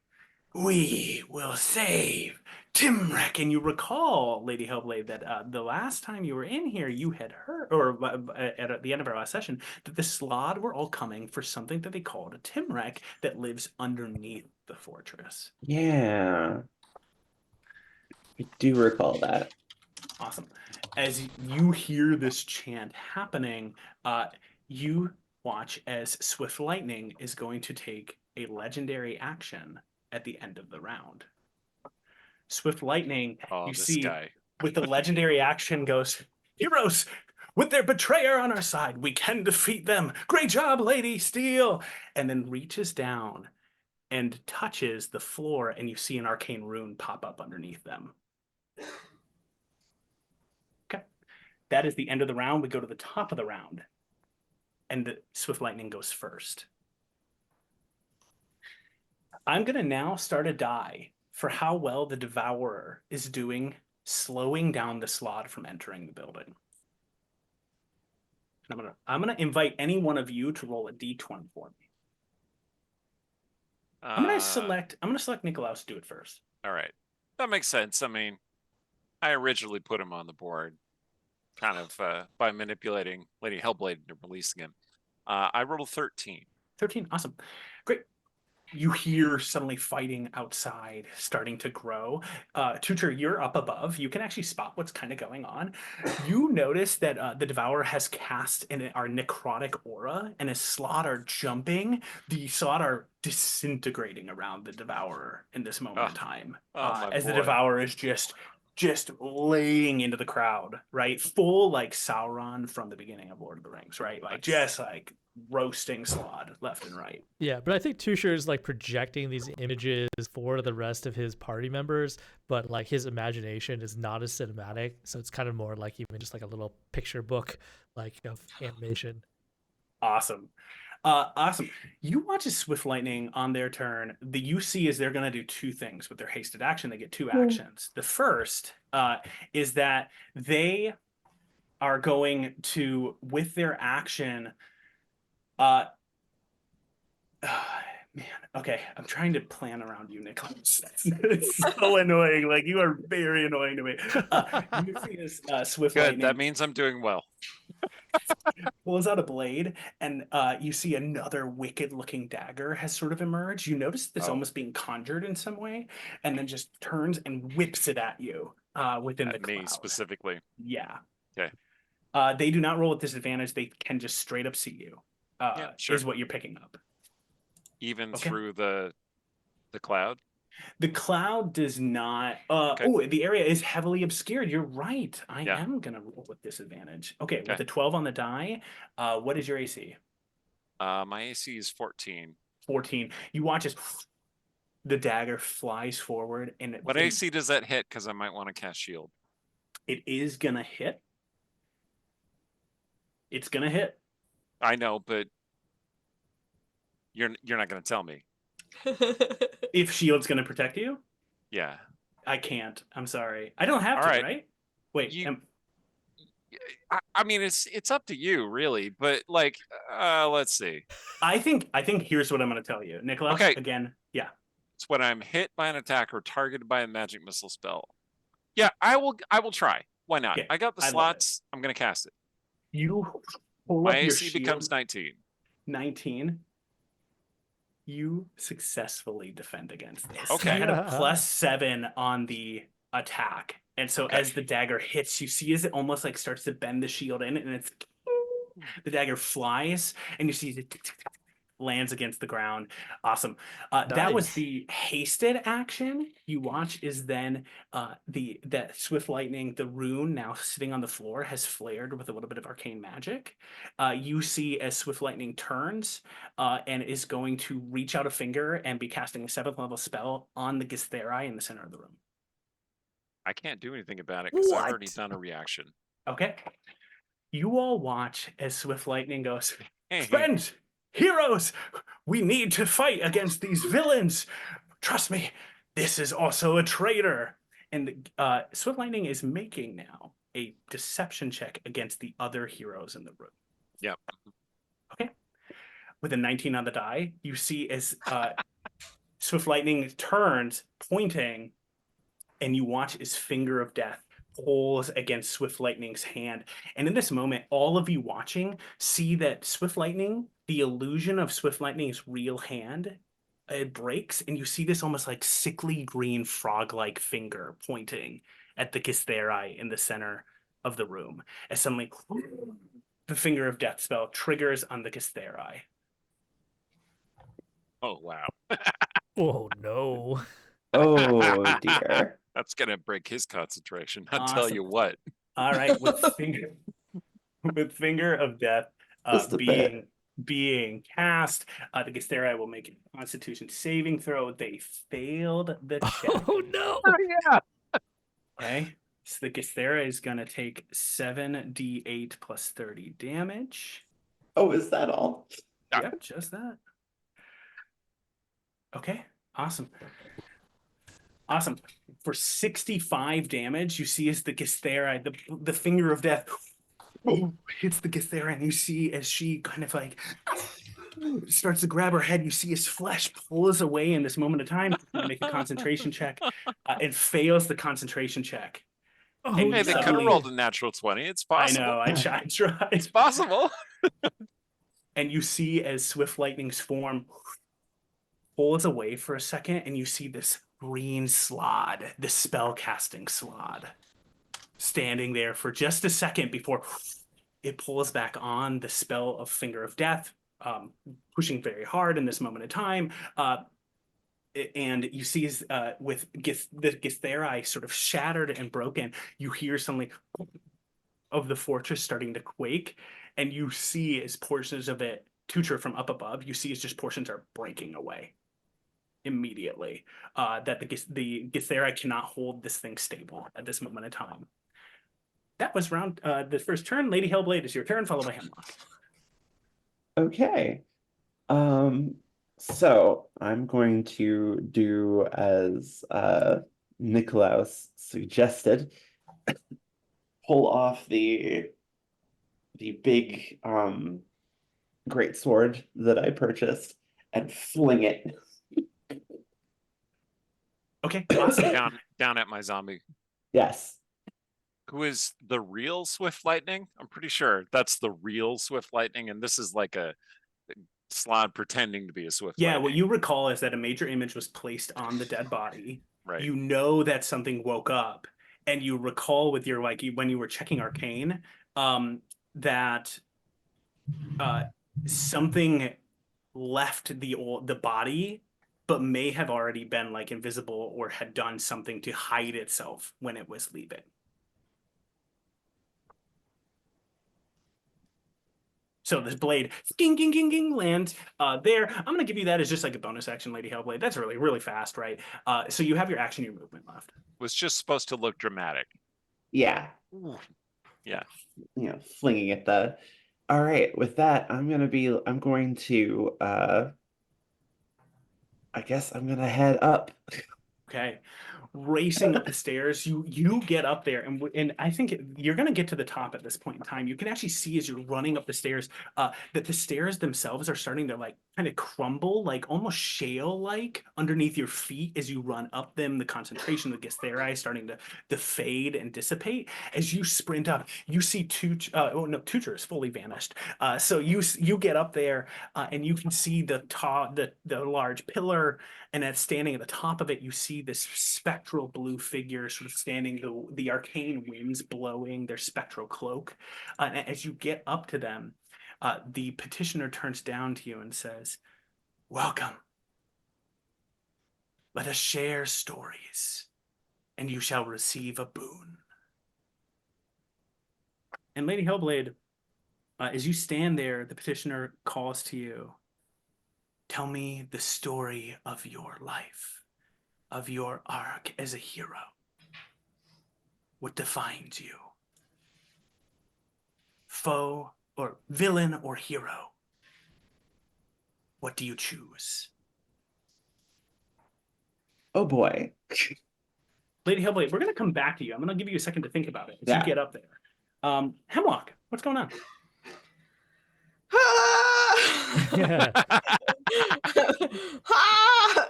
We will save Timric. And you recall, Lady Hellblade, that the last time you were in here, you had heard, or at the end of our last session, that the Slaad were all coming for something that they called a Timric that lives underneath the fortress. yeah, I do recall that. Awesome. As you hear this chant happening, you watch as Swift Lightning is going to take a legendary action at the end of the round. Swift Lightning, Oh, you this see, guy. with the legendary action goes, heroes, with their betrayer on our side, we can defeat them. Great job, Lady Steel. And then reaches down and touches the floor, and you see an arcane rune pop up underneath them. Okay. That is the end of the round. We go to the top of the round. And the Swift Lightning goes first. I'm going to now start a die for how well the Devourer is doing, slowing down the Slaad from entering the building. And I'm gonna invite any one of you to roll a d20 for me. I'm gonna select Nikolaus to do it first. All right. That makes sense. I mean, I originally put him on the board kind of by manipulating Lady Hellblade into releasing him. I rolled a 13. 13, awesome. Great. You hear suddenly fighting outside starting to grow. Tutor, you're up above. You can actually spot what's kind of going on. You notice that the Devourer has cast our necrotic aura, and as Slaad are jumping, the Slaad are disintegrating around the Devourer in this moment in time. As the Devourer is just laying into the crowd, right? Full like Sauron from the beginning of Lord of the Rings, right? Like just like roasting Slaad left and right. Yeah, but I think Tusher is like projecting these images for the rest of his party members, but like his imagination is not as cinematic, so it's kind of more like even just like a little picture book like of animation. Awesome. Awesome. You watch a Swift Lightning on their turn. The UC is they're going to do two things with their hasted action. They get two actions. The first is that they are going to, with their action, man, okay, I'm trying to plan around you, Nicholas. It's so annoying. Like, you are very annoying to me. You see this Swift Lightning. Good, that means I'm doing well. Pulls out a blade, and you see another wicked-looking dagger has sort of emerged. You notice it's almost being conjured in some way, and then just turns and whips it at you within the cloud. Me specifically. Yeah. Okay. They do not roll at disadvantage. They can just straight up see you. Yeah, sure. Is what you're picking up. Even through the cloud? The cloud does not. Oh, the area is heavily obscured. You're right. I am gonna roll with disadvantage. Okay, with a 12 on the die. What is your AC? My AC is 14. 14. You watch as the dagger flies forward, and what AC does that hit? Because I might want to cast shield. It is gonna hit. It's gonna hit. I know, but you're not gonna tell me. If shield's gonna protect you? Yeah. I can't. I'm sorry. I don't have to, right? Wait. I mean, it's up to you, really. But like, let's see. I think here's what I'm gonna tell you, Nicholas. Okay. Again, yeah. It's when I'm hit by an attack or targeted by a magic missile spell. Yeah, I will try. Why not? Okay. I got the slots. I'm gonna cast it. You pull My up your AC shield. becomes 19. 19. You successfully defend against this. Okay. You had a +7 on the attack. And so as the dagger hits, you see as it almost like starts to bend the shield in, and it's the dagger flies, and you see it lands against the ground. Awesome. That was the hasted action. You watch is then that Swift Lightning, the rune now sitting on the floor, has flared with a little bit of arcane magic. You see as Swift Lightning turns and is going to reach out a finger and be casting a 7th level spell on the Gistheri in the center of the room. I can't do anything about it because I've already done a reaction. Okay. You all watch as Swift Lightning goes, Hey. friends, heroes, we need to fight against these villains. Trust me, this is also a traitor. And Swift Lightning is making now a deception check against the other heroes in the room. Yep. Okay. With a 19 on the die, you see as Swift Lightning turns, pointing, and you watch his finger of death pulls against Swift Lightning's hand. And in this moment, all of you watching see that Swift Lightning, the illusion of Swift Lightning's real hand, it breaks, and you see this almost like sickly green frog-like finger pointing at the Gistheri in the center of the room. As suddenly, the finger of death spell triggers on the Gistheri. Oh, wow. Oh, no. Oh, dear. That's gonna break his concentration. I'll tell Awesome. you what. All right, with finger of death Just a bit. being cast, the Githeri will make a Constitution saving throw. They failed the check. Oh no! Oh yeah. Okay, so the Githeri is gonna take 7d8 plus 30 damage. Oh, is that all? Yeah. Yep, just that. Okay, awesome. Awesome. For 65 damage, you see as the Githeri, the finger of death hits the Githeri, and you see as she kind of like starts to grab her head, you see his flesh pulls away in this moment of time. Make a concentration check. It fails the concentration check. Oh, And Hey, they could have suddenly- rolled a natural 20. It's I possible. know, I tried. It's possible. And you see as Swift Lightning's form pulls away for a second, and you see this green Slaad, this spell casting Slaad, standing there for just a second before it pulls back on the spell of Finger of Death, pushing very hard in this moment of time. And you see with the Githeri sort of shattered and broken, you hear something of the fortress starting to quake, and you see as portions of it, Tutor from up above, you see as just portions are breaking away immediately. That the Githeri cannot hold this thing stable at this moment in time. That was round the first turn. Lady Hellblade, is your turn, followed by Hemlock. Okay. So I'm going to do as Nikolaus suggested. Pull off the big great sword that I purchased and fling it. Okay, awesome. Down at my zombie. Yes. Who is the real Swift Lightning? I'm pretty sure that's the real Swift Lightning, and this is like a Slaad pretending to be a Swift Yeah, Lightning. what you recall is that a major image was placed on the dead body. Right. You know that something woke up, and you recall with your when you were checking Arcane, that something left the body, but may have already been like invisible or had done something to hide itself when it was leaving. So this blade, ging, ging, ging, ging, lands there. I'm going to give you that as just like a bonus action, Lady Hellblade. That's really, really fast, right? So you have your action, your movement left. Was just supposed to look dramatic. Yeah. Ooh. Yeah. You know, flinging at the. All right, with that, I'm going to I guess I'm going to head up. Okay, racing up the stairs, you get up there, and I think you're gonna get to the top at this point in time. You can actually see as you're running up the stairs that the stairs themselves are starting to like kind of crumble, like almost shale-like underneath your feet as you run up them. The concentration of the Githeri starting to fade and dissipate. As you sprint up, you see Tutor is fully vanished. So you get up there and you can see the large pillar, and standing at the top of it, you see this spectral blue figure sort of standing, the arcane winds blowing their spectral cloak. And as you get up to them, the petitioner turns down to you and says, "Welcome. Let us share stories, and you shall receive a boon." And Lady Hellblade, as you stand there, the petitioner calls to you, "Tell me the story of your life, of your arc as a hero. What defines you? Foe or villain or hero? What do you choose?" Oh boy. Lady Hellblade, we're going to come back to you. I'm going to give you a second to think about it as you Yeah. get up there. Hemlock, what's going on?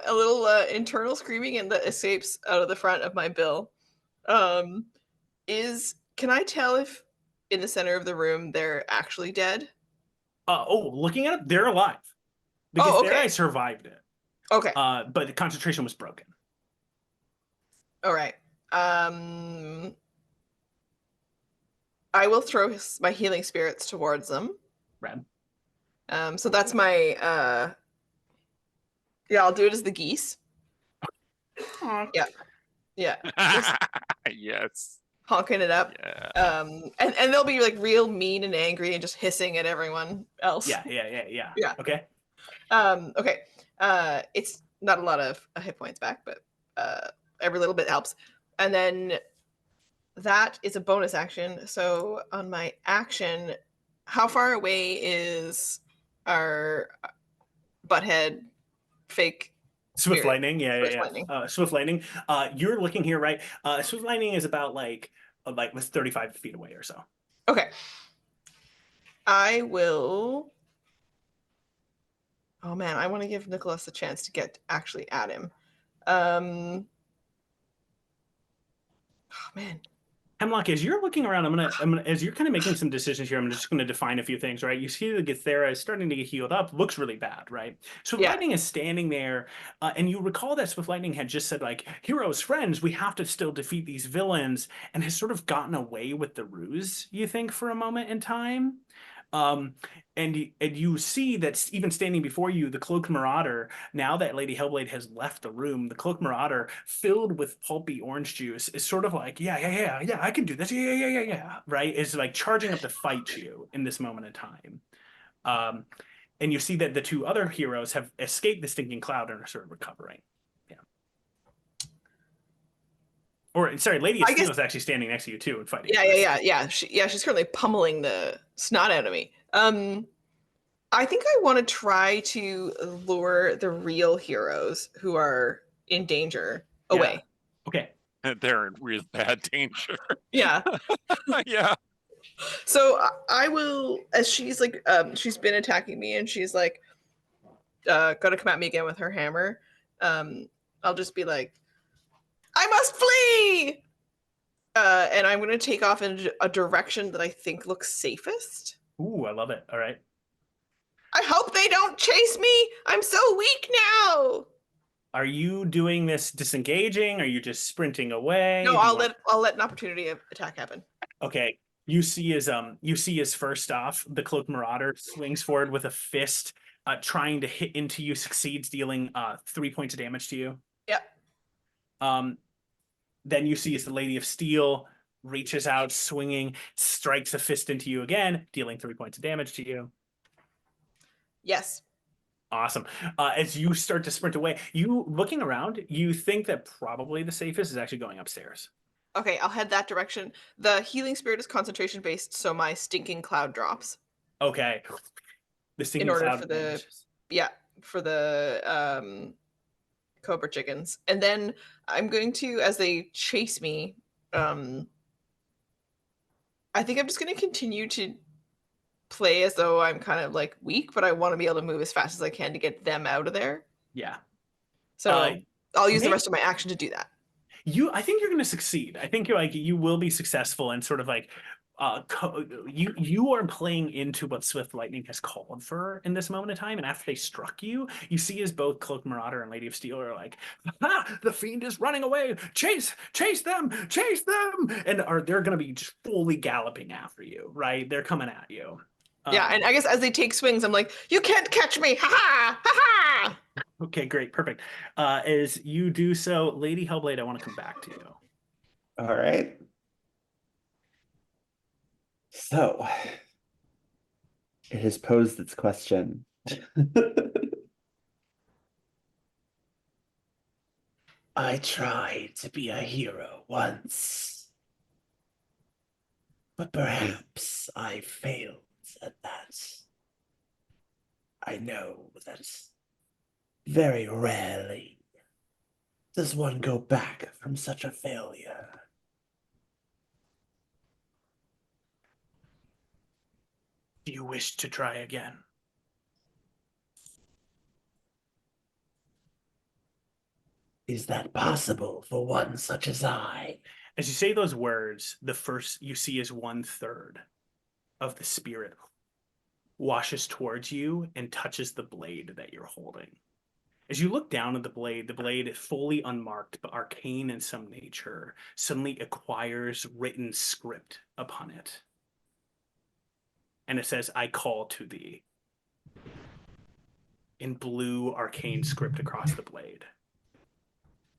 A little internal screaming and that escapes out of the front of my bill. Can I tell if in the center of the room they're actually dead? Looking at it, they're alive. The Oh, Githeri okay. survived it. Okay. But the concentration was broken. All right. I will throw my healing spirits towards them. Rad. So that's my yeah, I'll do it as the geese. Aw. Yeah. Yeah, just Yes. honking it up. Yeah. And they'll be like real mean and angry and just hissing at everyone else. Yeah. Yeah. Okay. Okay. It's not a lot of hit points back, but every little bit helps. And then that is a bonus action. So on my action, how far away is our butthead fake Swift spirit? lightning, Swift lightning. Swift lightning. You're looking here, right? Swift lightning is about like 35 feet away or so. Okay. I will. Oh man, I want to give Nicholas a chance to get actually at him. Oh man. Hemlock, as you're looking around, I'm gonna, as you're kind of making some decisions here, I'm just gonna define a few things, right? You see the Githera is starting to get healed up, looks really bad, right? Swift Yeah. Lightning is standing there, and you recall that Swift Lightning had just said, like, heroes, friends, we have to still defeat these villains, and has sort of gotten away with the ruse, you think, for a moment in time. And you see that even standing before you, the Cloaked Marauder, now that Lady Hellblade has left the room, the Cloaked Marauder, filled with pulpy orange juice, is sort of like, yeah, I can do this, yeah, right? Is like charging up to fight you in this moment in time. And you see that the two other heroes have escaped the stinking cloud and are sort of recovering. Yeah. Or sorry, Lady of Steel is actually standing next to you too and fighting. Yeah. She's currently pummeling the snot out of me. I think I want to try to lure the real heroes who are in danger away. Okay. They're in real bad danger. Yeah. Yeah. So I will, as she's like, she's been attacking me, and she's like, gonna come at me again with her hammer. I'll just be like, I must flee. And I'm gonna take off in a direction that I think looks safest. Ooh, I love it. All right. I hope they don't chase me. I'm so weak now. Are you doing this disengaging? Are you just sprinting away? No, I'll let an opportunity of attack happen. Okay. You see as first off, the Cloaked Marauder swings forward with a fist, trying to hit into you, succeeds, dealing 3 points of damage to you. Yep. Then you see as the Lady of Steel reaches out, swinging, strikes a fist into you again, dealing 3 points of damage to you. Yes. Awesome. As you start to sprint away, you looking around, you think that probably the safest is actually going upstairs. Okay, I'll head that direction. The healing spirit is concentration based, so my stinking cloud drops. Okay. The stinking In order cloud for the vanishes. for the cobra chickens. And then I'm going to, as they chase me, I think I'm just going to continue to play as though I'm kind of like weak, but I want to be able to move as fast as I can to get them out of there. Yeah. So I'll use the rest of my action to do that. I think you're going to succeed. I think you will be successful and sort of like you are playing into what Swift Lightning has called for in this moment in time. And after they struck you, you see as both Cloaked Marauder and Lady of Steel are like, the fiend is running away. Chase them. And they're going to be just fully galloping after you, right? They're coming at you. Yeah, and I guess as they take swings, I'm like, you can't catch me! Ha ha! Ha ha! Okay, great, perfect. As you do so, Lady Hellblade, I want to come back to you. All right. So, it has posed its question. I tried to be a hero once, but perhaps I failed at that. I know that very rarely does one go back from such a failure. Do you wish to try again? Is that possible for one such as I? As you say those words, the first you see is 1/3 of the spirit washes towards you and touches the blade that you're holding. As you look down at the blade fully unmarked but arcane in some nature, suddenly acquires written script upon it. And it says, I call to thee. In blue arcane script across the blade.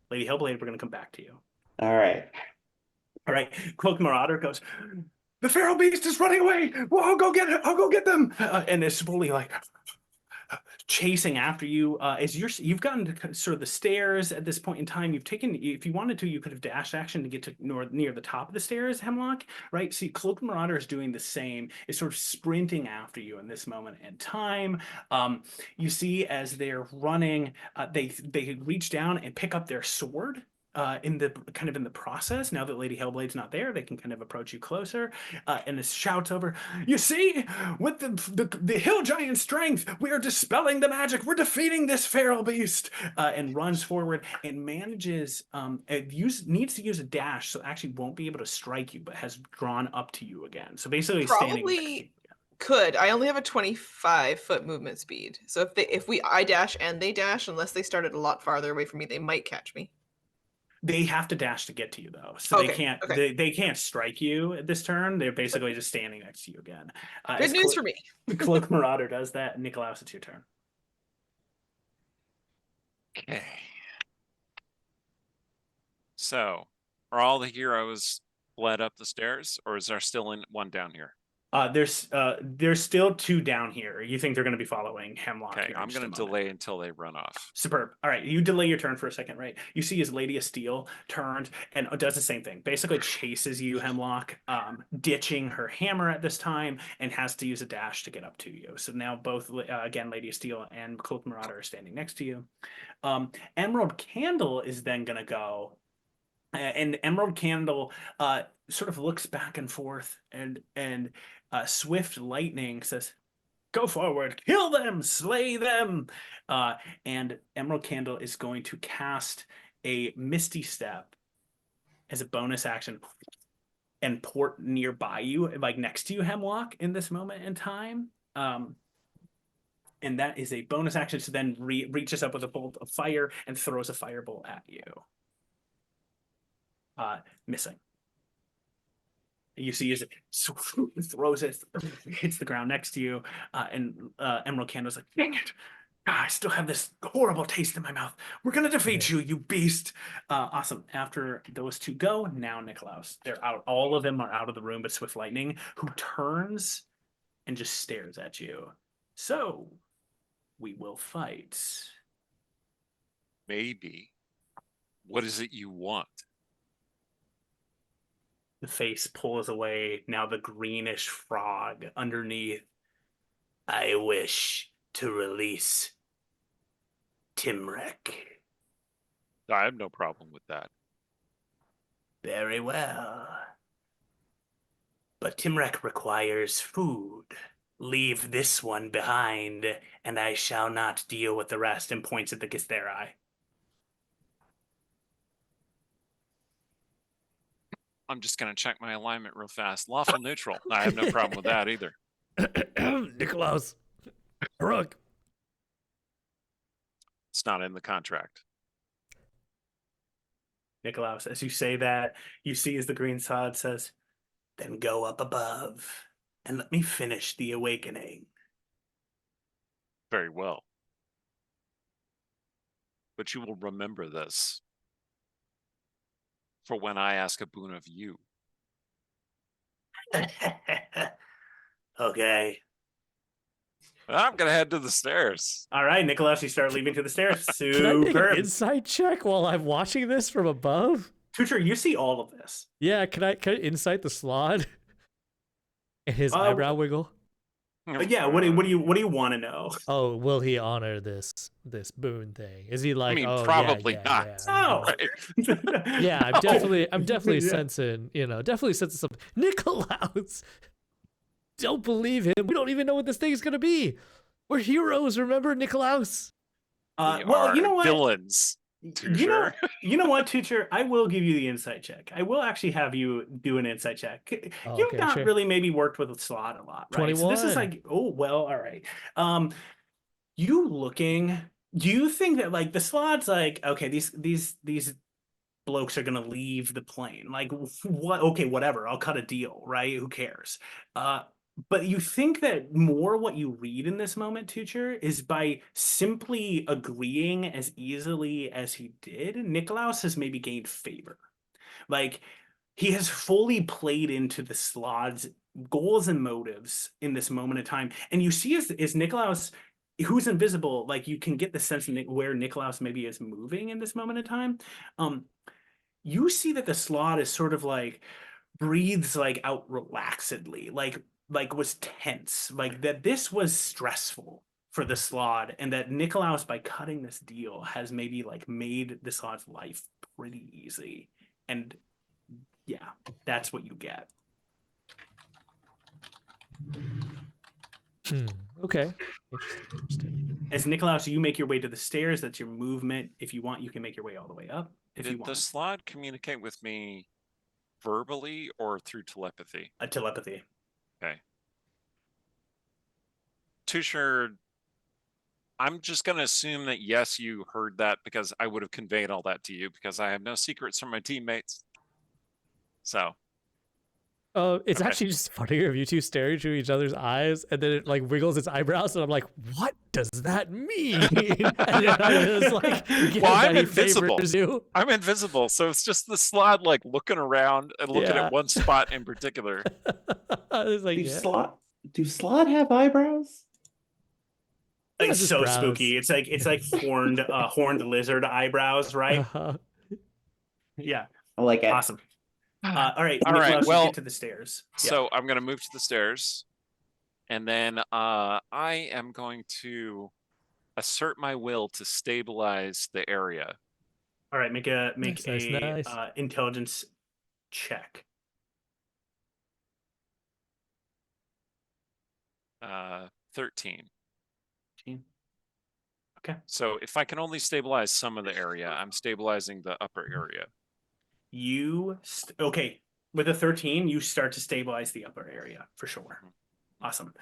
Lady Hellblade, we're going to come back to you. All right. All right, Cloak Marauder goes, the feral beast is running away. Well, I'll go get it. I'll go get them. And it's fully like chasing after you. As you've gotten to sort of the stairs at this point in time. You've taken, if you wanted to, you could have dashed action to get to near the top of the stairs, Hemlock. Right. See, Cloak Marauder is doing the same. Is sort of sprinting after you in this moment in time. You see as they're running, they reach down and pick up their sword. In the process, now that Lady Hellblade's not there, they can kind of approach you closer, and this shouts over, you see, with the hill giant strength, we are dispelling the magic, we're defeating this feral beast, and runs forward and manages, needs to use a dash, so actually won't be able to strike you, but has drawn up to you again. So basically standing next to you. Could. I only have a 25-foot movement speed. So if I dash and they dash, unless they started a lot farther away from me, they might catch me. They have to dash to get to you though, so Okay, they can't. okay. They can't strike you at this turn. They're basically just standing next to you again. Good news for me. Cloak Marauder does that. Nikolaus, it's your turn. Okay. So, are all the heroes fled up the stairs, or is there still one down here? There's still two down here. You think they're going to be following Hemlock? Okay, I'm going to delay until they run off. Superb. All right, you delay your turn for a second, right? You see as Lady of Steel turned and does the same thing. Basically chases you, Hemlock, ditching her hammer at this time, and has to use a dash to get up to you. So now both, again, Lady of Steel and Cloak Marauder are standing next to you. Emerald Candle is then going to go, and Emerald Candle sort of looks back and forth, and Swift Lightning says, go forward, kill them, slay them. And Emerald Candle is going to cast a Misty Step as a bonus action and port nearby you, like next to you, Hemlock, in this moment in time. And that is a bonus action to then reaches up with a bolt of fire and throws a firebolt at you. Missing. You see as it throws it, hits the ground next to you, and Emerald Candle's like, dang it, I still have this horrible taste in my mouth. We're going to defeat you, you beast. Awesome. After those two go, now Nikolaus. They're out. All of them are out of the room, but Swift Lightning, who turns and just stares at you. So, we will fight. Maybe. What is it you want? The face pulls away, now the greenish frog underneath. I wish to release Timrek. I have no problem with that. Very well. But Timrek requires food. Leave this one behind, and I shall not deal with the rest, and points at the Githeri. I'm just going to check my alignment real fast. Lawful neutral. I have no problem with that either. Nikolaus. Rook. It's not in the contract. Nikolaus, as you say that, you see as the green sod says, then go up above and let me finish the awakening. Very well. But you will remember this for when I ask a boon of you. Okay. I'm going to head to the stairs. All right, Nikolaus, you start leaving to the stairs. Can I make an Superb. insight check while I'm watching this from above? Tutor, you see all of this. Yeah, can I insight the Slaad? And his eyebrow wiggle? Yeah, what do you want to know? Oh, will he honor this boon thing? Is he like, I mean, oh, probably yeah, not. yeah, Oh. yeah, I'm definitely Yeah. sensing, definitely sensing something. Nikolaus, don't believe him. We don't even know what this thing is gonna be. We're heroes, remember, Nikolaus? We Well, you know are what? villains. You know what, teacher? I will give you the insight check. I will actually have you do an insight check. Oh, You've okay, not sure. really maybe worked with Slaad a lot, right? So this is 21. like, oh well, all right. You looking? Do you think that like the Slaad's like, okay, these blokes are gonna leave the plane? Like, what? Okay, whatever. I'll cut a deal, right? Who cares? But you think that more what you read in this moment, teacher, is by simply agreeing as easily as he did, Nikolaus has maybe gained favor. Like, he has fully played into the Slaad's goals and motives in this moment of time. And you see is Nikolaus, who's invisible, like you can get the sense of where Nikolaus maybe is moving in this moment of time. You see that the Slaad is sort of like breathes like out relaxedly, like was tense, like that this was stressful for the Slaad, and that Nikolaus, by cutting this deal, has maybe like made the Slaad's life pretty easy. And yeah, that's what you get. Okay. Interesting. As Nikolaus, you make your way to the stairs. That's your movement. If you want, you can make your way all the way up. If you Did the want. Slaad communicate with me verbally or through telepathy? A telepathy. Okay. Tusher, I'm just going to assume that yes, you heard that because I would have conveyed all that to you because I have no secrets from my teammates. So. It's Okay. actually just funnier if you two stare into each other's eyes and then it like wiggles its eyebrows and I'm like, what does that mean? And then I just like, well, I'm he invisible. favors you. I'm invisible, so it's just the Slaad like looking around and looking Yeah. at one spot in particular. It's like, Do Slaad have eyebrows? Like, Yeah, it's just so brows. spooky. It's like horned lizard eyebrows, right? Yeah. I like it. Awesome. All right, All right, Nikolaus, well, you get to the stairs. So I'm going to move to the stairs, and then I am going to assert my will to stabilize the area. All right, make a Nice. intelligence check. 13. Okay. So if I can only stabilize some of the area, I'm stabilizing the upper area. Okay, with a 13, you start to stabilize the upper area for sure. Awesome.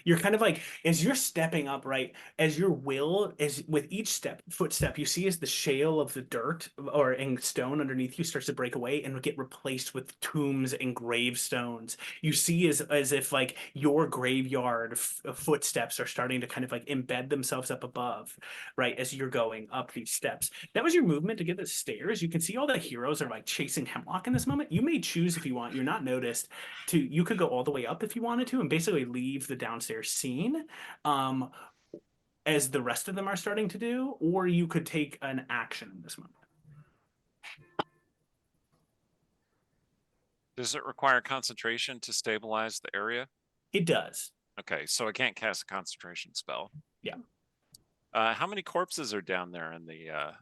You're kind of like, as you're stepping up, right, as your will is with each footstep, you see as the shale of the dirt and stone underneath you starts to break away and get replaced with tombs and gravestones. You see as if like your graveyard footsteps are starting to kind of like embed themselves up above, right, as you're going up these steps. That was your movement to get the stairs. You can see all the heroes are like chasing Hemlock in this moment. You may choose, if you want, you're not noticed, you could go all the way up if you wanted to and basically leave the downstairs scene as the rest of them are starting to do, or you could take an action in this moment. Does it require concentration to stabilize the area? It does. Okay, so I can't cast a concentration spell. Yeah. How many corpses are down there in the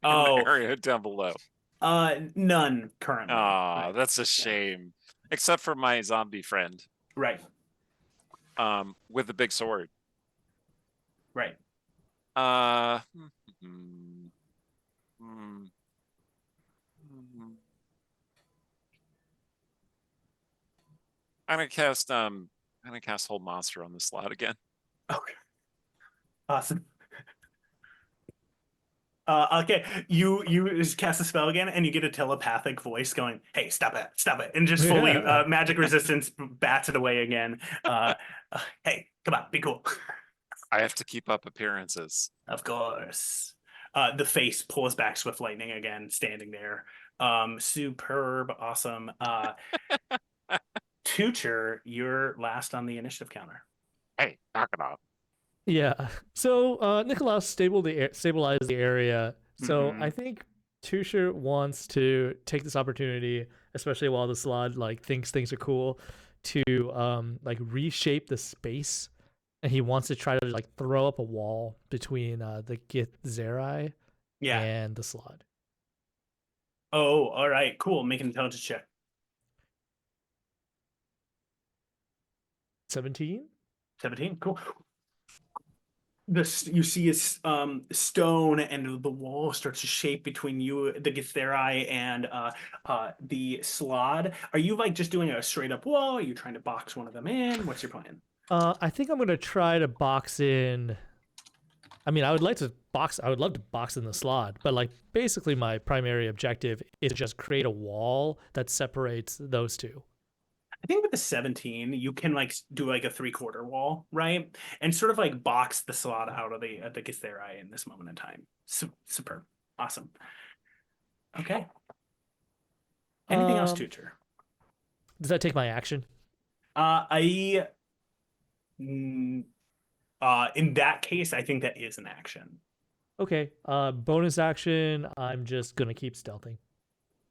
area down below? None currently. Right. That's a shame. Except for my zombie friend. Right. With the big sword. Right. I'm gonna cast Hold Monster on the slot again. Okay. Awesome. Okay, you just cast a spell again, and you get a telepathic voice going, "Hey, stop it!" And just fully magic resistance bats it away again. Hey, come on, be cool. I have to keep up appearances. Of course. The face pulls back Swift Lightning again, standing there. Superb, awesome. Tutor, you're last on the initiative counter. Hey, knock it off. Yeah. So Nikolaus stabilized the area. So I think Tusher wants to take this opportunity, especially while the Slaad like thinks things are cool, to like reshape the space, and he wants to try to like throw up a wall between the Githzerai and the Slaad. Oh, all right, cool. Make an intelligence check. 17, cool. You see a stone, and the wall starts to shape between you, the Githzerai, and the Slaad. Are you like just doing a straight up wall? Are you trying to box one of them in? What's your plan? I think I'm gonna try to box in. I mean, I would love to box in the Slaad, but like basically my primary objective is to just create a wall that separates those two. I think with the 17, you can like do like a 3/4 wall, right? And sort of like box the Slaad out of the Githzerai in this moment in time. Superb. Awesome. Okay. Anything else, Um, Tutor? Does that take my action? In that case, I think that is an action. Okay. Bonus action. I'm just gonna keep stealthing.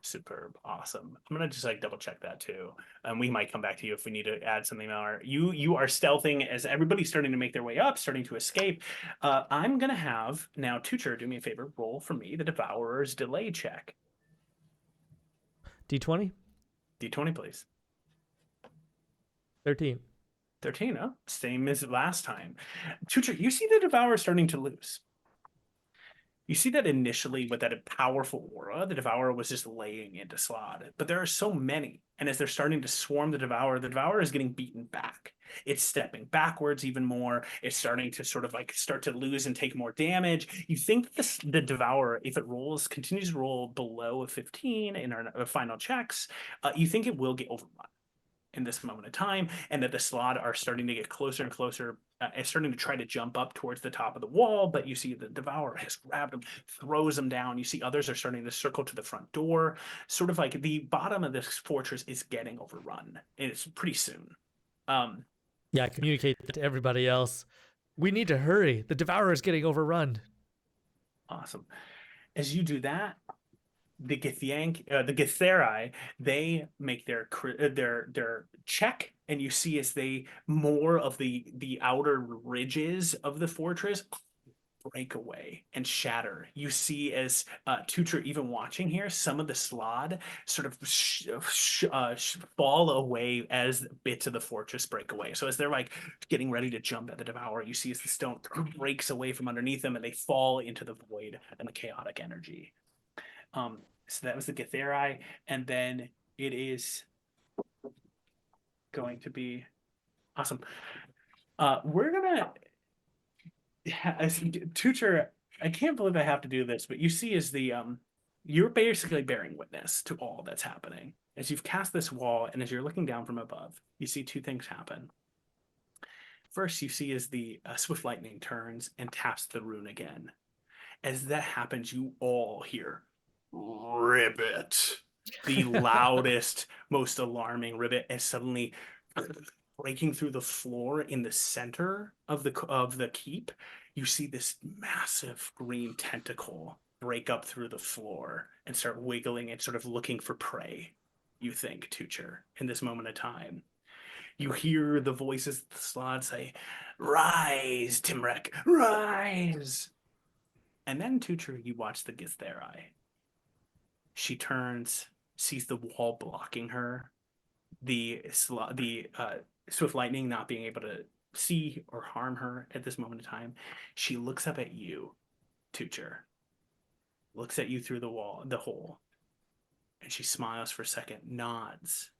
Superb. Awesome. I'm gonna just like double check that too. And we might come back to you if we need to add something more. You are stealthing as everybody's starting to make their way up, starting to escape. I'm gonna have now Tutor do me a favor, roll for me the Devourer's delay check. D20. D20, please. 13. 13, oh, same as last time. Tutor, you see the Devourer starting to lose. You see that initially with that powerful aura, the Devourer was just laying into Slaad. But there are so many. And as they're starting to swarm the Devourer is getting beaten back. It's stepping backwards even more. It's starting to sort of like start to lose and take more damage. You think the Devourer, if it continues to roll below a 15 in our final checks, you think it will get overrun in this moment of time, and that the Slaad are starting to get closer and closer, and starting to try to jump up towards the top of the wall, but you see the Devourer has grabbed him, throws him down. You see others are starting to circle to the front door. Sort of like the bottom of this fortress is getting overrun, and it's pretty soon. Yeah, communicate that to everybody else. We need to hurry. The Devourer is getting overrun. Awesome. As you do that, the Githeri, they make their check, and you see as they more of the outer ridges of the fortress break away and shatter. You see as Tutor even watching here, some of the Slaad sort of fall away as bits of the fortress break away. So as they're like getting ready to jump at the Devourer, you see as the stone breaks away from underneath them and they fall into the void and the chaotic energy. So that was the Githeri, and then it is going to be awesome. We're gonna Tutor. I can't believe I have to do this, but you see, as the you're basically bearing witness to all that's happening as you've cast this wall, and as you're looking down from above, you see two things happen. First, you see as the swift lightning turns and taps the rune again. As that happens, you all hear ribbit, the loudest, most alarming ribbit, as suddenly breaking through the floor in the center of the keep, you see this massive green tentacle break up through the floor and start wiggling and sort of looking for prey. You think, Tutor, in this moment of time. You hear the voices of the Slaad say, "Rise, Timrek, rise!" And then, Tutor, you watch the Githeri. She turns, sees the wall blocking her, the swift lightning not being able to see or harm her at this moment in time. She looks up at you, Tutor, looks at you through the hole, and she smiles for a second, nods,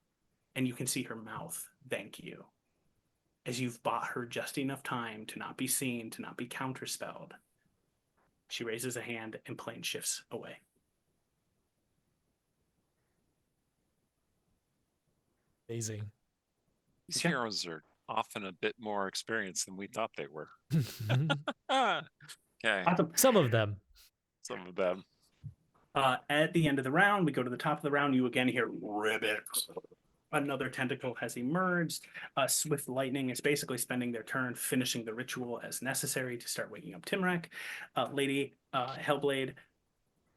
and you can see her mouth thank you, as you've bought her just enough time to not be seen, to not be counterspelled. She raises a hand and plane shifts away. Amazing. These Okay. heroes are often a bit more experienced than we thought they were. Okay, Awesome. Some of them. some of them. At the end of the round, we go to the top of the round. You again hear ribbit. Another tentacle has emerged. Swift lightning is basically spending their turn finishing the ritual as necessary to start waking up Timrek. Lady Hellblade,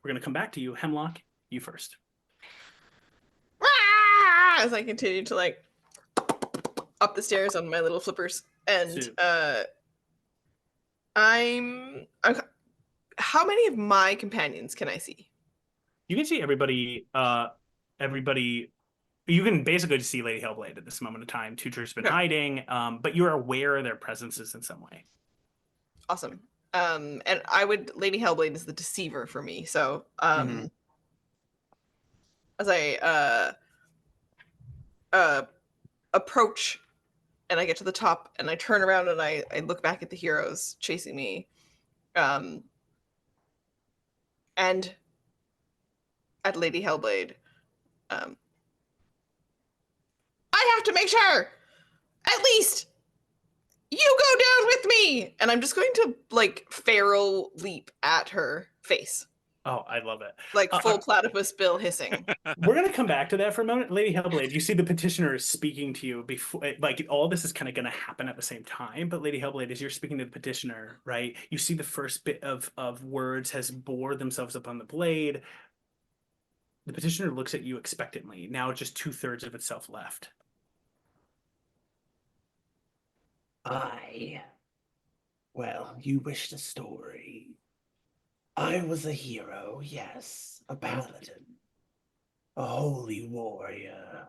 we're going to come back to you. Hemlock, you first. As I continue to like up the stairs on my little flippers, and I'm how many of my companions can I see? You can see everybody. You can basically just see Lady Hellblade at this moment of time. Tutor's been hiding, but you're aware of their presences in some way. Awesome. And Lady Hellblade is the deceiver for me. So as I approach and I get to the top and I turn around and I look back at the heroes chasing me, and at Lady Hellblade, I have to make sure at least you go down with me, and I'm just going to like feral leap at her face. Oh, I love it. Like full platypus bill hissing. We're going to come back to that for a moment. Lady Hellblade, you see the petitioner is speaking to you before, like all this is kind of going to happen at the same time. But Lady Hellblade, as you're speaking to the petitioner, right, you see the first bit of words has bored themselves upon the blade. The petitioner looks at you expectantly. Now just 2/3 of itself left. Well, you wished a story. I was a hero, yes, a paladin, a holy warrior.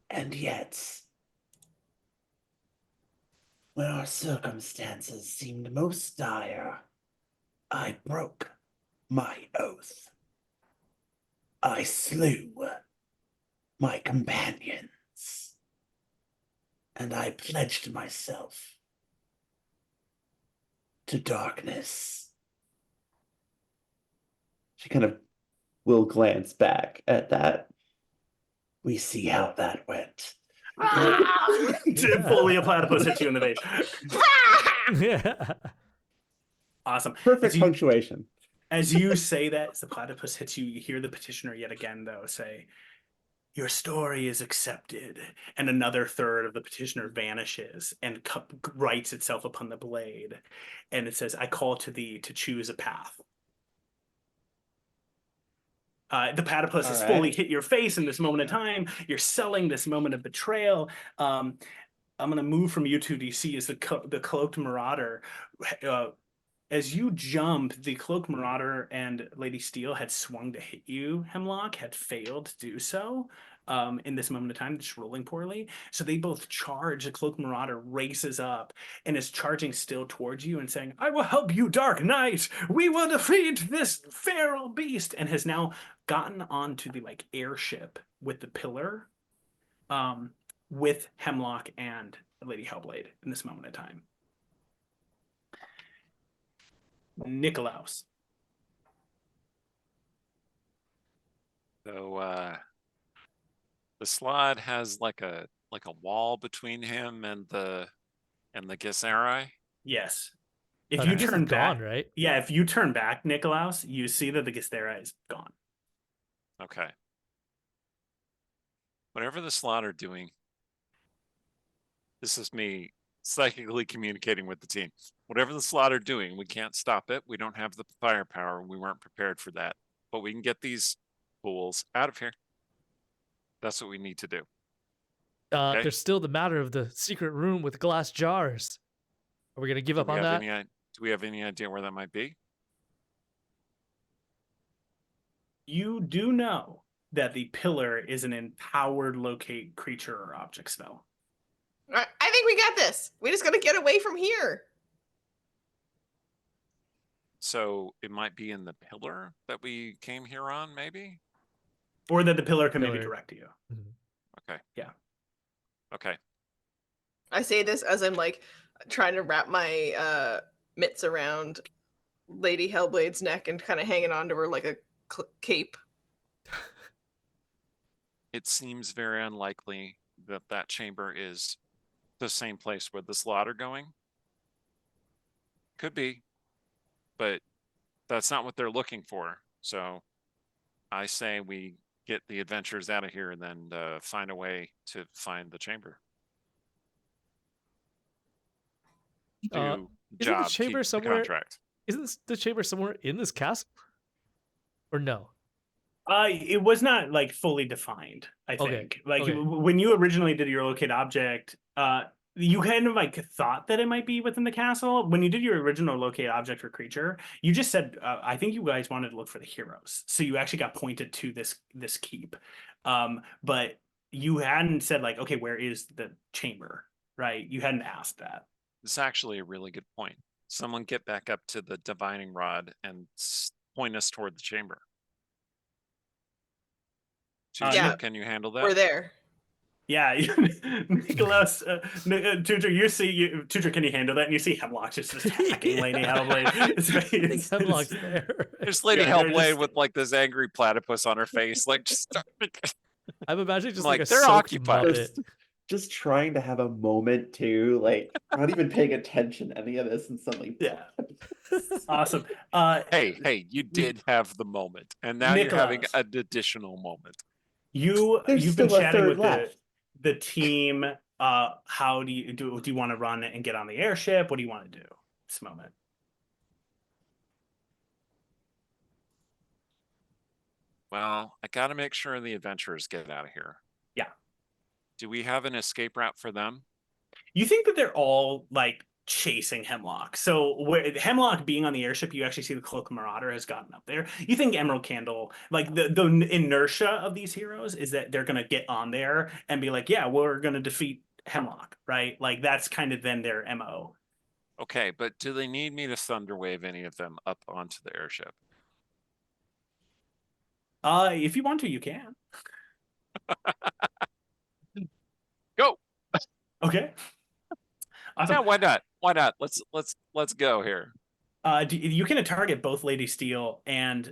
And yet, when our circumstances seemed most dire, I broke my oath. I slew my companions, and I pledged myself to darkness. She kind of will glance back at that. We see how that went. Fully a platypus hits you in the face. Yeah. Awesome. Perfect punctuation. As you say that, as the platypus hits you, you hear the petitioner yet again, though, say, "Your story is accepted." And another third of the petitioner vanishes and writes itself upon the blade. And it says, "I call to thee to choose a path." The platypus has fully hit your face in this moment of time. You're selling this moment of betrayal. I'm going to move from you to DC as the cloaked marauder. As you jump, the cloaked marauder and Lady Steel had swung to hit you, Hemlock, had failed to do so in this moment of time, just rolling poorly. So they both charge. The cloaked marauder races up and is charging still towards you and saying, "I will help you, Dark Knight. We will defeat this feral beast," and has now gotten onto the airship with the pillar with Hemlock and Lady Hellblade in this moment of time. Nikolaus. So the Slaad has like a wall between him and the Githzerai. Yes. If I you guess turn it's back, gone, right? yeah, if you turn back, Nikolaus, you see that the Githzerai is gone. Okay. Whatever the Slaad are doing, this is me psychically communicating with the team. Whatever the Slaad are doing, we can't stop it. We don't have the firepower. We weren't prepared for that. But we can get these fools out of here. That's what we need to do. Okay? There's still the matter of the secret room with glass jars. Are we gonna give up on that? Do we have any idea where that might be? You do know that the pillar is an empowered locate creature or object spell. I think we got this. We just gotta get away from here. So it might be in the pillar that we came here on, maybe? Or that the pillar can maybe direct you. Okay. Yeah. Okay. I say this as I'm trying to wrap my mitts around Lady Hellblade's neck and kind of hanging onto her like a cape. It seems very unlikely that that chamber is the same place where the Slaad are going. Could be, but that's not what they're looking for. So I say we get the adventurers out of here and then find a way to find the chamber. Do job, the chamber keep somewhere? the contract. Isn't the chamber somewhere in this castle? Or no? It was not fully defined, I think. When you originally did your locate object, you kind of thought that it might be within the castle. When you did your original locate object or creature, you just said, I think you guys wanted to look for the heroes. So you actually got pointed to this keep. But you hadn't said okay, where is the chamber, right? You hadn't asked that. It's actually a really good point. Someone get back up to the divining rod and point us toward the chamber. Yeah. Can you handle that? We're there. Yeah, Nikolaus, Tutor, Tutor, can you handle that? And you see Hemlock just attacking Lady Hellblade. Hemlock's there. There's Lady Hellblade with this angry platypus on her face. Just I'm imagining just like a they're soaked occupied. Muppet. just trying to have a moment too, like not even paying attention to any of this, and suddenly Yeah. Awesome. Hey, you did have the moment, and now you're having Nicholas, an additional moment. There's you've been still a chatting third with left. the team. How do you want to run and get on the airship? What do you want to do this moment? Well, I got to make sure the adventurers get out of here. Yeah. Do we have an escape route for them? You think that they're all like chasing Hemlock. So where Hemlock being on the airship, you actually see the Cloak Marauder has gotten up there. You think Emerald Candle, like the inertia of these heroes is that they're gonna get on there and be like, yeah, we're gonna defeat Hemlock, right? Like that's kind of then their MO. Okay, but do they need me to thunderwave any of them up onto the airship? If you want to, you can. Go. Okay. Awesome. Yeah, why not? Why not? Let's go here. You can target both Lady Steel and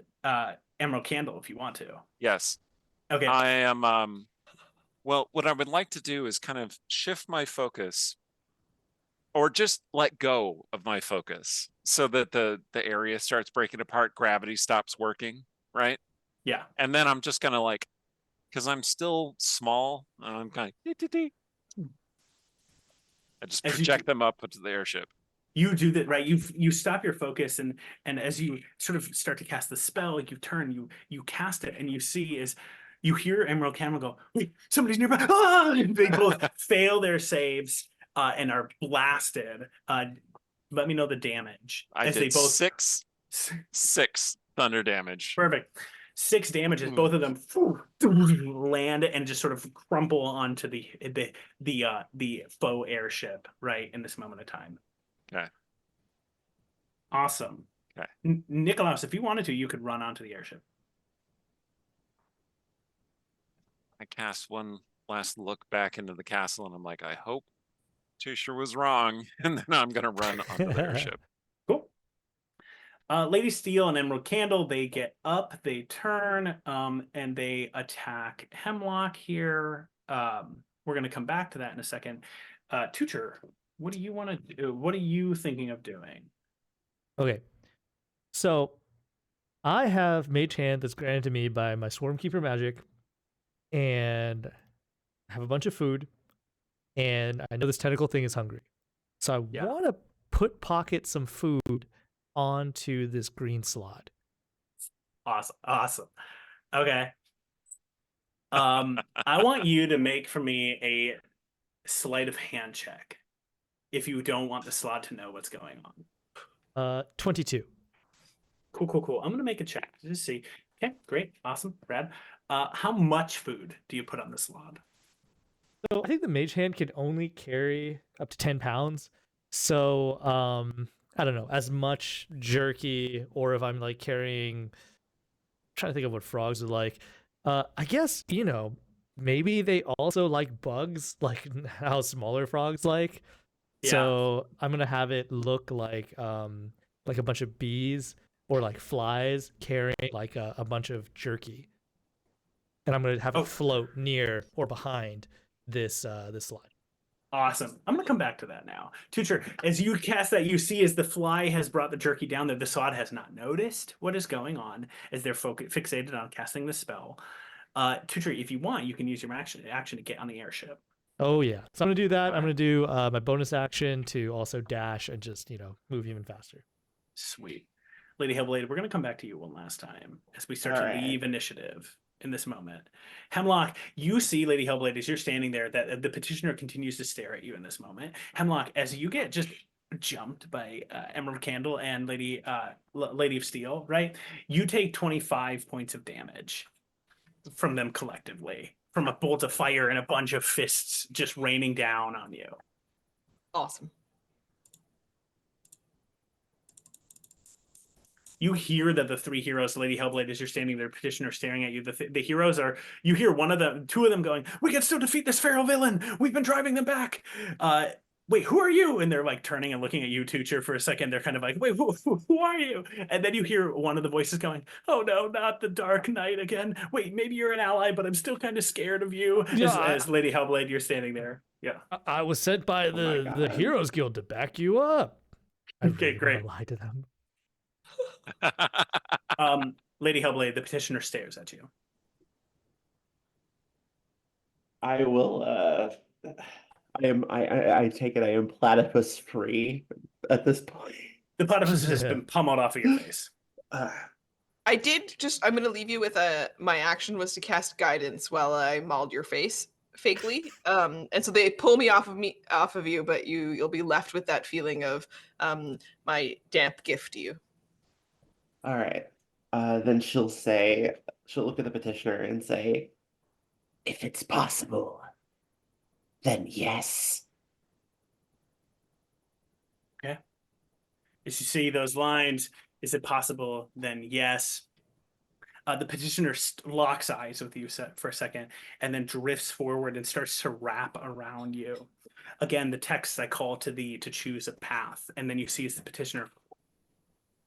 Emerald Candle if you want to. Yes. Okay. I am well, what I would like to do is kind of shift my focus or just let go of my focus so that the area starts breaking apart, gravity stops working, right? Yeah. And then I'm just gonna like, because I'm still small, I'm kind of I just project them up into the airship. You do that, right? You stop your focus, and as you sort of start to cast the spell, you turn, you cast it, and you see is you hear Emerald Candle go, wait, somebody's nearby. Ah! And they both fail their saves and are blasted. Let me know the damage. I as did they both six thunder damage. Perfect. 6 damage as both of them land and just sort of crumple onto the faux airship right in this moment of time. Okay. Awesome. Okay. Nicholas, if you wanted to, you could run onto the airship. I cast one last look back into the castle, and I'm like, I hope Tusher was wrong, and then I'm gonna run onto the airship. Cool. Lady Steel and Emerald Candle, they get up, they turn, and they attack Hemlock here. We're going to come back to that in a second. Tutor, what do you want to do? What are you thinking of doing? Okay. So I have Mage Hand that's granted to me by my Swarmkeeper magic, and I have a bunch of food, and I know this tentacle thing is hungry. So I want to pocket some food onto this green Slaad. Awesome. Okay. I want you to make for me a sleight of hand check if you don't want the Slaad to know what's going on. 22. Cool. I'm gonna make a check to see. Okay, great, awesome, rad. How much food do you put on the Slaad? So I think the Mage Hand can only carry up to 10 pounds. So I don't know, as much jerky, or if I'm like carrying, I'm trying to think of what frogs are like. I guess, maybe they also like bugs, like how smaller frogs like. Yeah. So I'm gonna have it look like a bunch of bees or like flies carrying like a bunch of jerky, and I'm gonna have it float near or behind this slide. Awesome. I'm gonna come back to that now. Tutor, as you cast that, you see as the fly has brought the jerky down there, the Slaad has not noticed what is going on as they're fixated on casting the spell. Tutor, if you want, you can use your action to get on the airship. Oh yeah, so I'm gonna do that. I'm gonna do my bonus action to also dash and just move even faster. Sweet. Lady Hellblade, we're gonna come back to you one last time as we start to leave initiative in this moment. Hemlock, you see Lady Hellblade as you're standing there that the petitioner continues to stare at you in this moment. Hemlock, as you get just jumped by Emerald Candle and Lady of Steel, right? You take 25 points of damage from them collectively, from a bolt of fire and a bunch of fists just raining down on you. Awesome. You hear that the 3 heroes, Lady Hellblade, as you're standing there, petitioner staring at you. The heroes are, you hear 2 of them going, we can still defeat this feral villain. We've been driving them back. wait, who are you? And they're like turning and looking at you, Tucher, for a second. They're kind of like, wait, who are you? And then you hear one of the voices going, oh no, not the Dark Knight again. Wait, maybe you're an ally, but I'm still kind of scared of you. Yeah, As Lady Hellblade, you're standing there. Yeah. I was sent by Oh my the God. Heroes Guild to back you up. I Okay, really great. want to lie to them. Lady Hellblade, the petitioner stares at you. I will. I take it I am platypus free at this point. The platypus has just been pummeled off of your face. I did just. I'm gonna leave you with my action was to cast guidance while I mauled your face fakely. And so they pull me off of you, but you'll be left with that feeling of my damp gift to you. All right. Then she'll look at the petitioner and say, if it's possible, then yes. Okay. As you see those lines, is it possible? Then yes. The petitioner locks eyes with you for a second and then drifts forward and starts to wrap around you. Again, the text I call to thee to choose a path. And then you see as the petitioner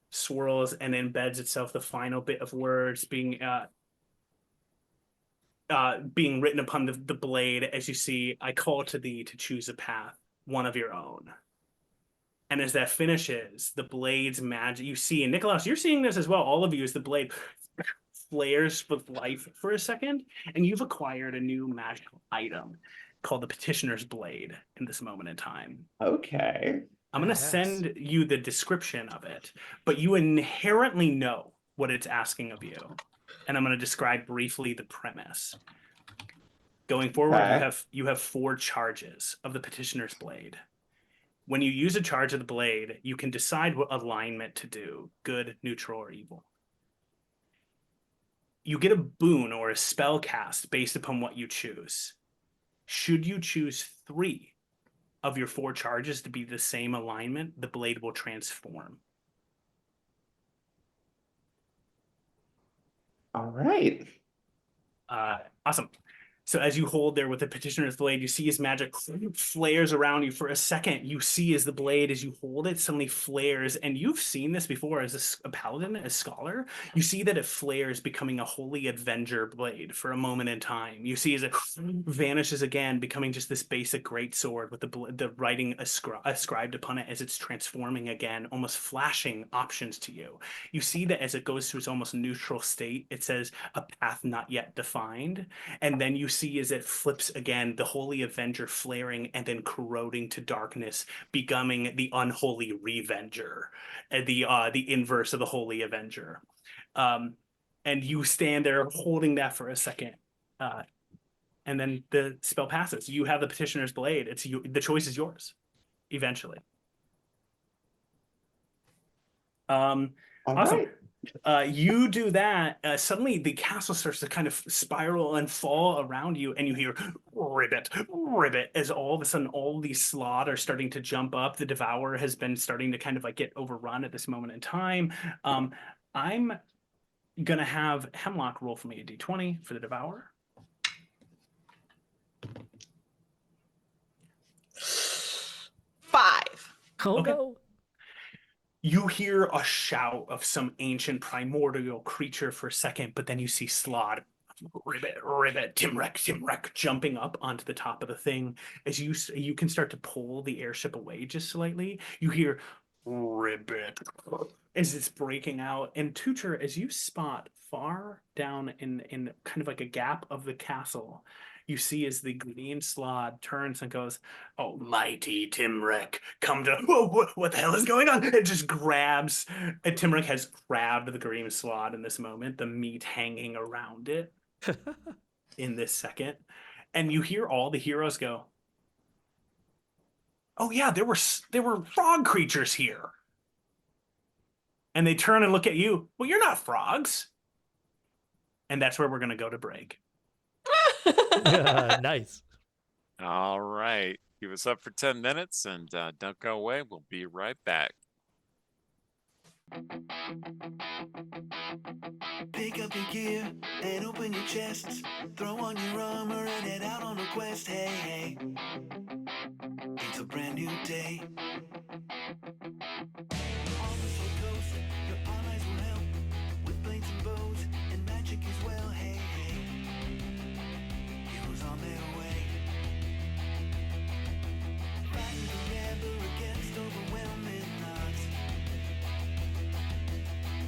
swirls and embeds itself, the final bit of words being written upon the blade. As you see, I call to thee to choose a path, one of your own. And as that finishes, the blade's magic, you see, and Nicholas, you're seeing this as well, all of you, as the blade flares with life for a second, and you've acquired a new magical item called the Petitioner's Blade in this moment in time. Okay. I'm going to send you the description of it, but you inherently know what it's asking of you. And I'm going to describe briefly the premise. Going forward, you have 4 charges of the Petitioner's Blade. When you use a charge of the blade, you can decide what alignment to do, good, neutral, or evil. You get a boon or a spell cast based upon what you choose. Should you choose 3 of your 4 charges to be the same alignment, the blade will transform. All right. Awesome. So as you hold there with the Petitioner's Blade, you see his magic flares around you for a second. You see as the blade, as you hold it, suddenly flares. And you've seen this before as a paladin, as a scholar. You see that it flares, becoming a holy Avenger blade for a moment in time. You see as it vanishes again, becoming just this basic greatsword with the writing ascribed upon it as it's transforming again, almost flashing options to you. You see that as it goes to its almost neutral state, it says a path not yet defined. And then you see as it flips again, the Holy Avenger flaring and then corroding to darkness, becoming the Unholy Revenger, the inverse of the Holy Avenger. And you stand there holding that for a second. And then the spell passes. You have the Petitioner's Blade. The choice is yours, eventually. Awesome. Right. You do that, suddenly the castle starts to kind of spiral and fall around you, and you hear ribbit, ribbit, as all of a sudden all these Slaad are starting to jump up. The Devourer has been starting to kind of like get overrun at this moment in time. I'm gonna have Hemlock roll for me a d20 for the Devourer. 5. Oh Okay. no. You hear a shout of some ancient primordial creature for a second, but then you see Slaad, ribbit, ribbit, Timrek, Timrek, jumping up onto the top of the thing. As you can start to pull the airship away just slightly, you hear ribbit as it's breaking out. And Tucher, as you spot far down in kind of like a gap of the castle, you see as the green Slaad turns and goes, "Oh, mighty Timrek, come to..." Whoa, what the hell is going on? It just grabs. Timrek has grabbed the green Slaad in this moment, the meat hanging around it in this second. And you hear all the heroes go, "Oh yeah, there were frog creatures here." And they turn and look at you. "Well, you're not frogs." And that's where we're going to go to break. Nice. All right. Keep us up for 10 minutes and don't go away. We'll be right back. Pick up your gear and open your chests. Throw on your armor and head out on a quest. Hey, hey. It's a brand new new day. On the slow coast, your allies will help with blades and bows and magic as well. Hey, hey, heroes on their way. Fighting forever against overwhelming odds.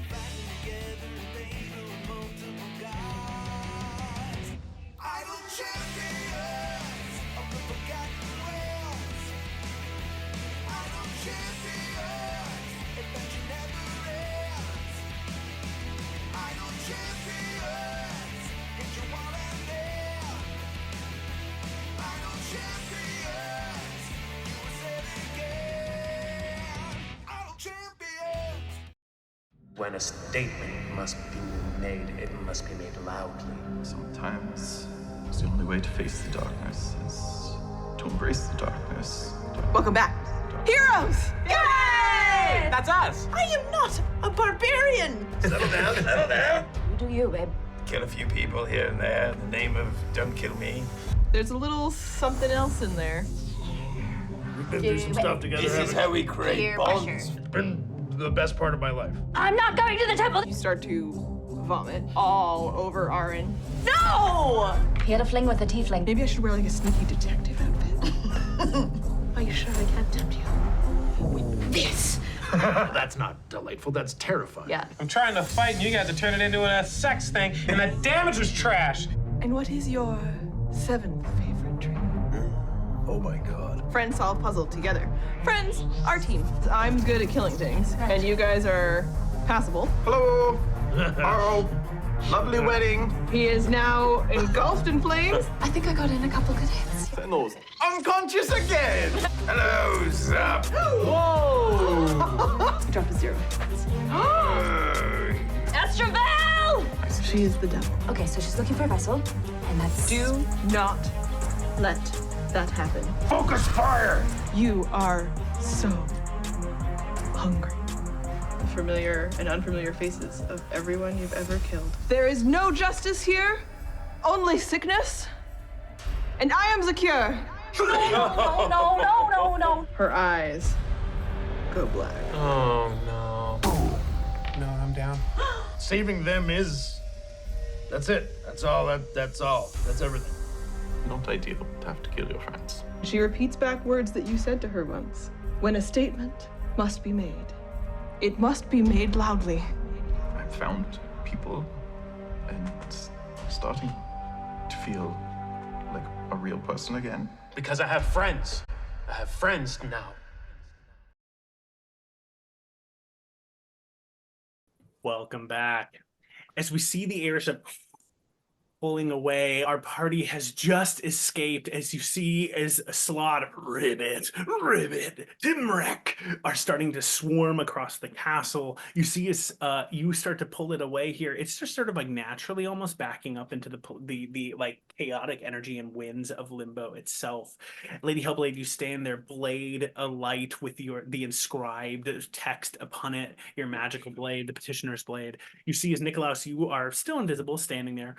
Fighting together in favor of multiple gods. Idle champions of the forgotten realms. Idle champions, adventure never ends. Idle champions, get your wall and nail. Idle champions, you will say it again. Idle champions. When a statement must be made, it must be made loudly. Sometimes the only way to face the darkness is to embrace the darkness. Welcome back. Heroes! Yay! That's us! I am not a barbarian! Settle down, settle down. You do you, babe. Kill a few people here and there in the name of don't kill me. There's a little something else in there. We've been through some stuff together. This is haven't how we? we create Peer bonds. pressure. It's been the best part of my life. I'm not going to the temple. You start to vomit all over Aaron. No! He had a fling with a tiefling. Maybe I should wear like a sneaky detective outfit. Are you sure I can't tempt you? With this. That's not delightful. That's terrifying. Yeah. I'm trying to fight and you guys are turning it into a sex thing, and that damage was trash. And what is your 7th favorite trait? Oh my god. Friends solve puzzle together. Friends, our team. I'm good at killing things, and you guys are passable. Hello. Hello. Lovely wedding. He is now engulfed in flames. I think I got in a couple good hits. Fennels. Unconscious again. Hello, Zap. Whoa! Drop a 0. Estravel! She is the devil. Okay, so she's looking for a vessel, and that's... Do not let that happen. Focus fire. You are so hungry. The familiar and unfamiliar faces of everyone you've ever killed. There is no justice here, only sickness. And I am the cure. No. Her eyes go black. Oh no. No, I'm down. Saving them is. That's it. That's all. That's all. That's everything. Not ideal to have to kill your friends. She repeats back words that you said to her once. When a statement must be made, it must be made loudly. I've found people and starting to feel like a real person again. Because I have friends. I have friends now. Welcome back. As we see the airship pulling away, our party has just escaped. As you see, as Slaad, Ribbit, Dimrek are starting to swarm across the castle. You see as you start to pull it away here, it's just sort of like naturally almost backing up into the like chaotic energy and winds of Limbo itself. Lady Hellblade, you stand there, blade alight with the inscribed text upon it, your magical blade, the petitioner's blade. You see as Nikolaus, you are still invisible, standing there.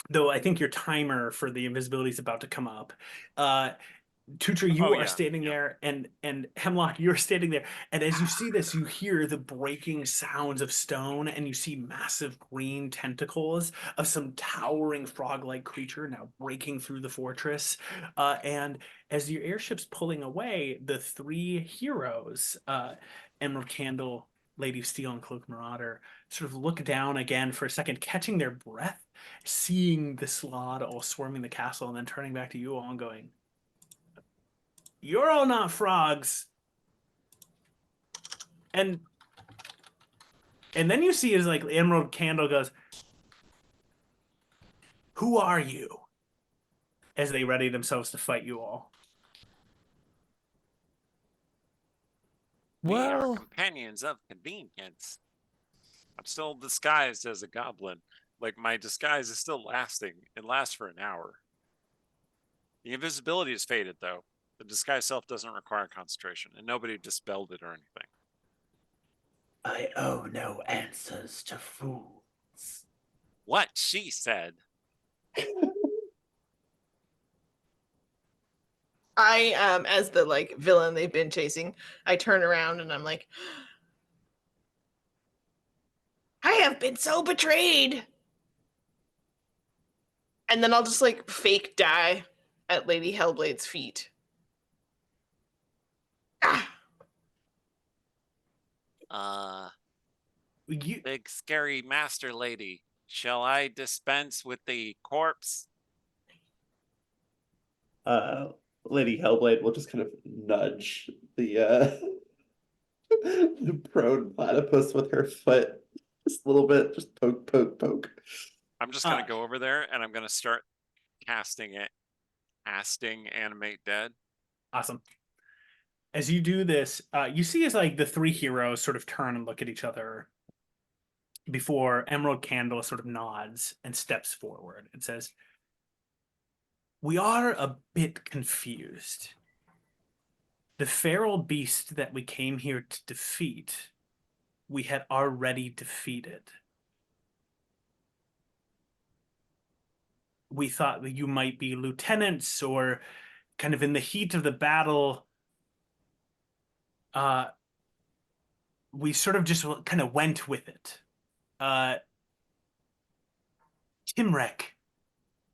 Though I think your timer for the invisibility is about to come up. Tutra, you are standing there, and Hemlock, you're standing there. And as you see this, you hear the breaking sounds of stone, and you see massive green tentacles of some towering frog-like creature now breaking through the fortress. And as your airship's pulling away, the 3 heroes, Emerald Candle, Lady of Steel, and Cloak Marauder, sort of look down again for a second, catching their breath, seeing the Slaad all swarming the castle, and then turning back to you all and going, "You're all not frogs." And then you see as like Emerald Candle goes, "Who are you?" as they ready themselves to fight you all. We are Well, companions of convenience. I'm still disguised as a goblin. Like, my disguise is still lasting. It lasts for an hour. The invisibility is faded, though. The disguise self doesn't require concentration, and nobody dispelled it or anything. I owe no answers to fools. What she said. I as the like villain they've been chasing, I turn around and I'm like, I have been so betrayed. And then I'll just like fake die at Lady Hellblade's feet. Ah! Big scary master lady, shall I dispense with the corpse? Lady Hellblade will just kind of nudge the the prone platypus with her foot just a little bit, just poke, poke, poke. I'm just gonna go over there and I'm gonna start casting animate dead. Awesome. As you do this, you see as like the three heroes sort of turn and look at each other before Emerald Candle sort of nods and steps forward and says, "We are a bit confused. The feral beast that we came here to defeat, we had already defeated. We thought that you might be lieutenants or kind of in the heat of the battle. We sort of just kind of went with it. Timrek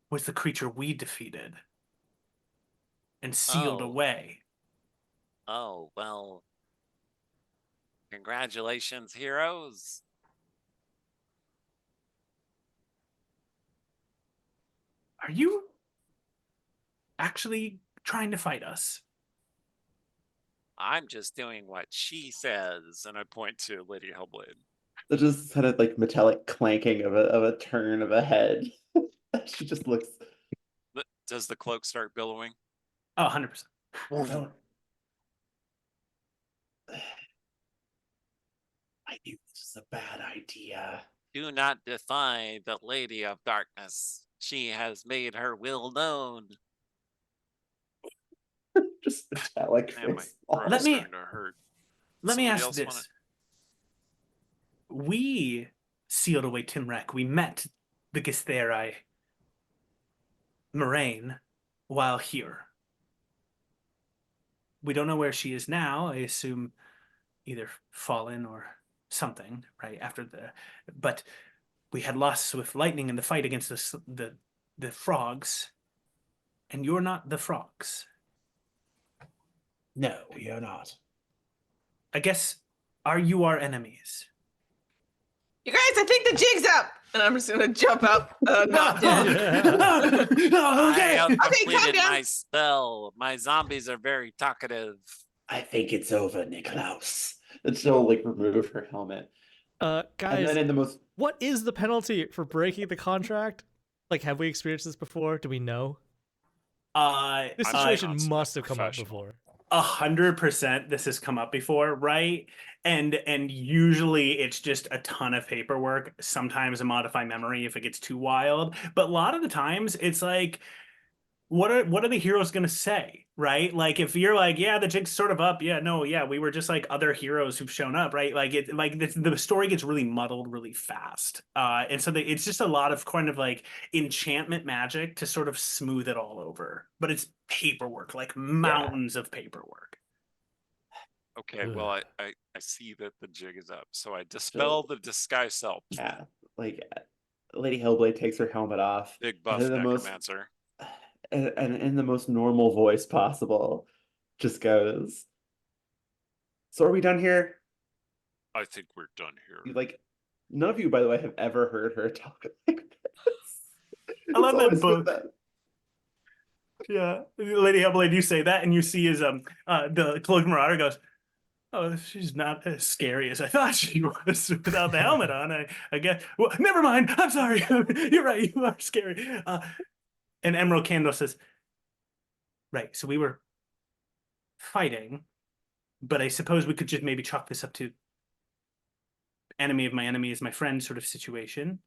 was the creature we defeated and sealed away." Oh, well, congratulations, heroes. Are you actually trying to fight us? I'm just doing what she says, and I point to Lady Hellblade. There's just kind of like metallic clanking of a turn of a head. She just looks. Does the cloak start billowing? Oh, 100%. Don't. I knew this was a bad idea. Do not defy the Lady of Darkness. She has made her will known. Just metallic Man, my face. throat is starting to hurt. Let me Somebody ask else this. We sealed away Timrek. We met the Githeri Moraine while here. We don't know where she is now. I assume either fallen or something, right? But we had lost with lightning in the fight against the frogs, and you're not the frogs. No, you're not. I guess, are you our enemies? You guys, I think the jig's up! And I'm just gonna jump up. Not dead. I have Okay, completed calm my down. spell. My zombies are very talkative. I think it's over, Niklaus. And she'll like remove her helmet. And Guys, then in the most what is the penalty for breaking the contract? Like, have we experienced this before? Do we know? This I'm situation not must have come up professional. before. 100% this has come up before, right? And usually it's just a ton of paperwork, sometimes a modify memory if it gets too wild, but a lot of the times it's like, what are the heroes gonna say, right? Like if you're like, yeah, the jig's sort of up, yeah, no, yeah, we were just like other heroes who've shown up, right? Like the story gets really muddled really fast, and so it's just a lot of kind of like enchantment magic to sort of smooth it all over, but it's paperwork, like mountains of paperwork. Okay, well, I see that the jig is up, so I dispel the disguise self. yeah, like Lady Hellblade takes her helmet off. Big buff and in the most necromancer. and in the most normal voice possible, just goes, "So are we done here?" I think we're done here. Like, none of you, by the way, have ever heard her talk like this. I love It's that always book. with Yeah, Lady Hellblade, you say that, and you see as the Cloaked Marauder goes, "Oh, she's not as scary as I thought she was without the helmet on. I guess. Well, never mind. I'm sorry. You're right. You are scary." And Emerald Candle says, "Right. So we were fighting, but I suppose we could just maybe chalk this up to enemy of my enemy is my friend sort of situation.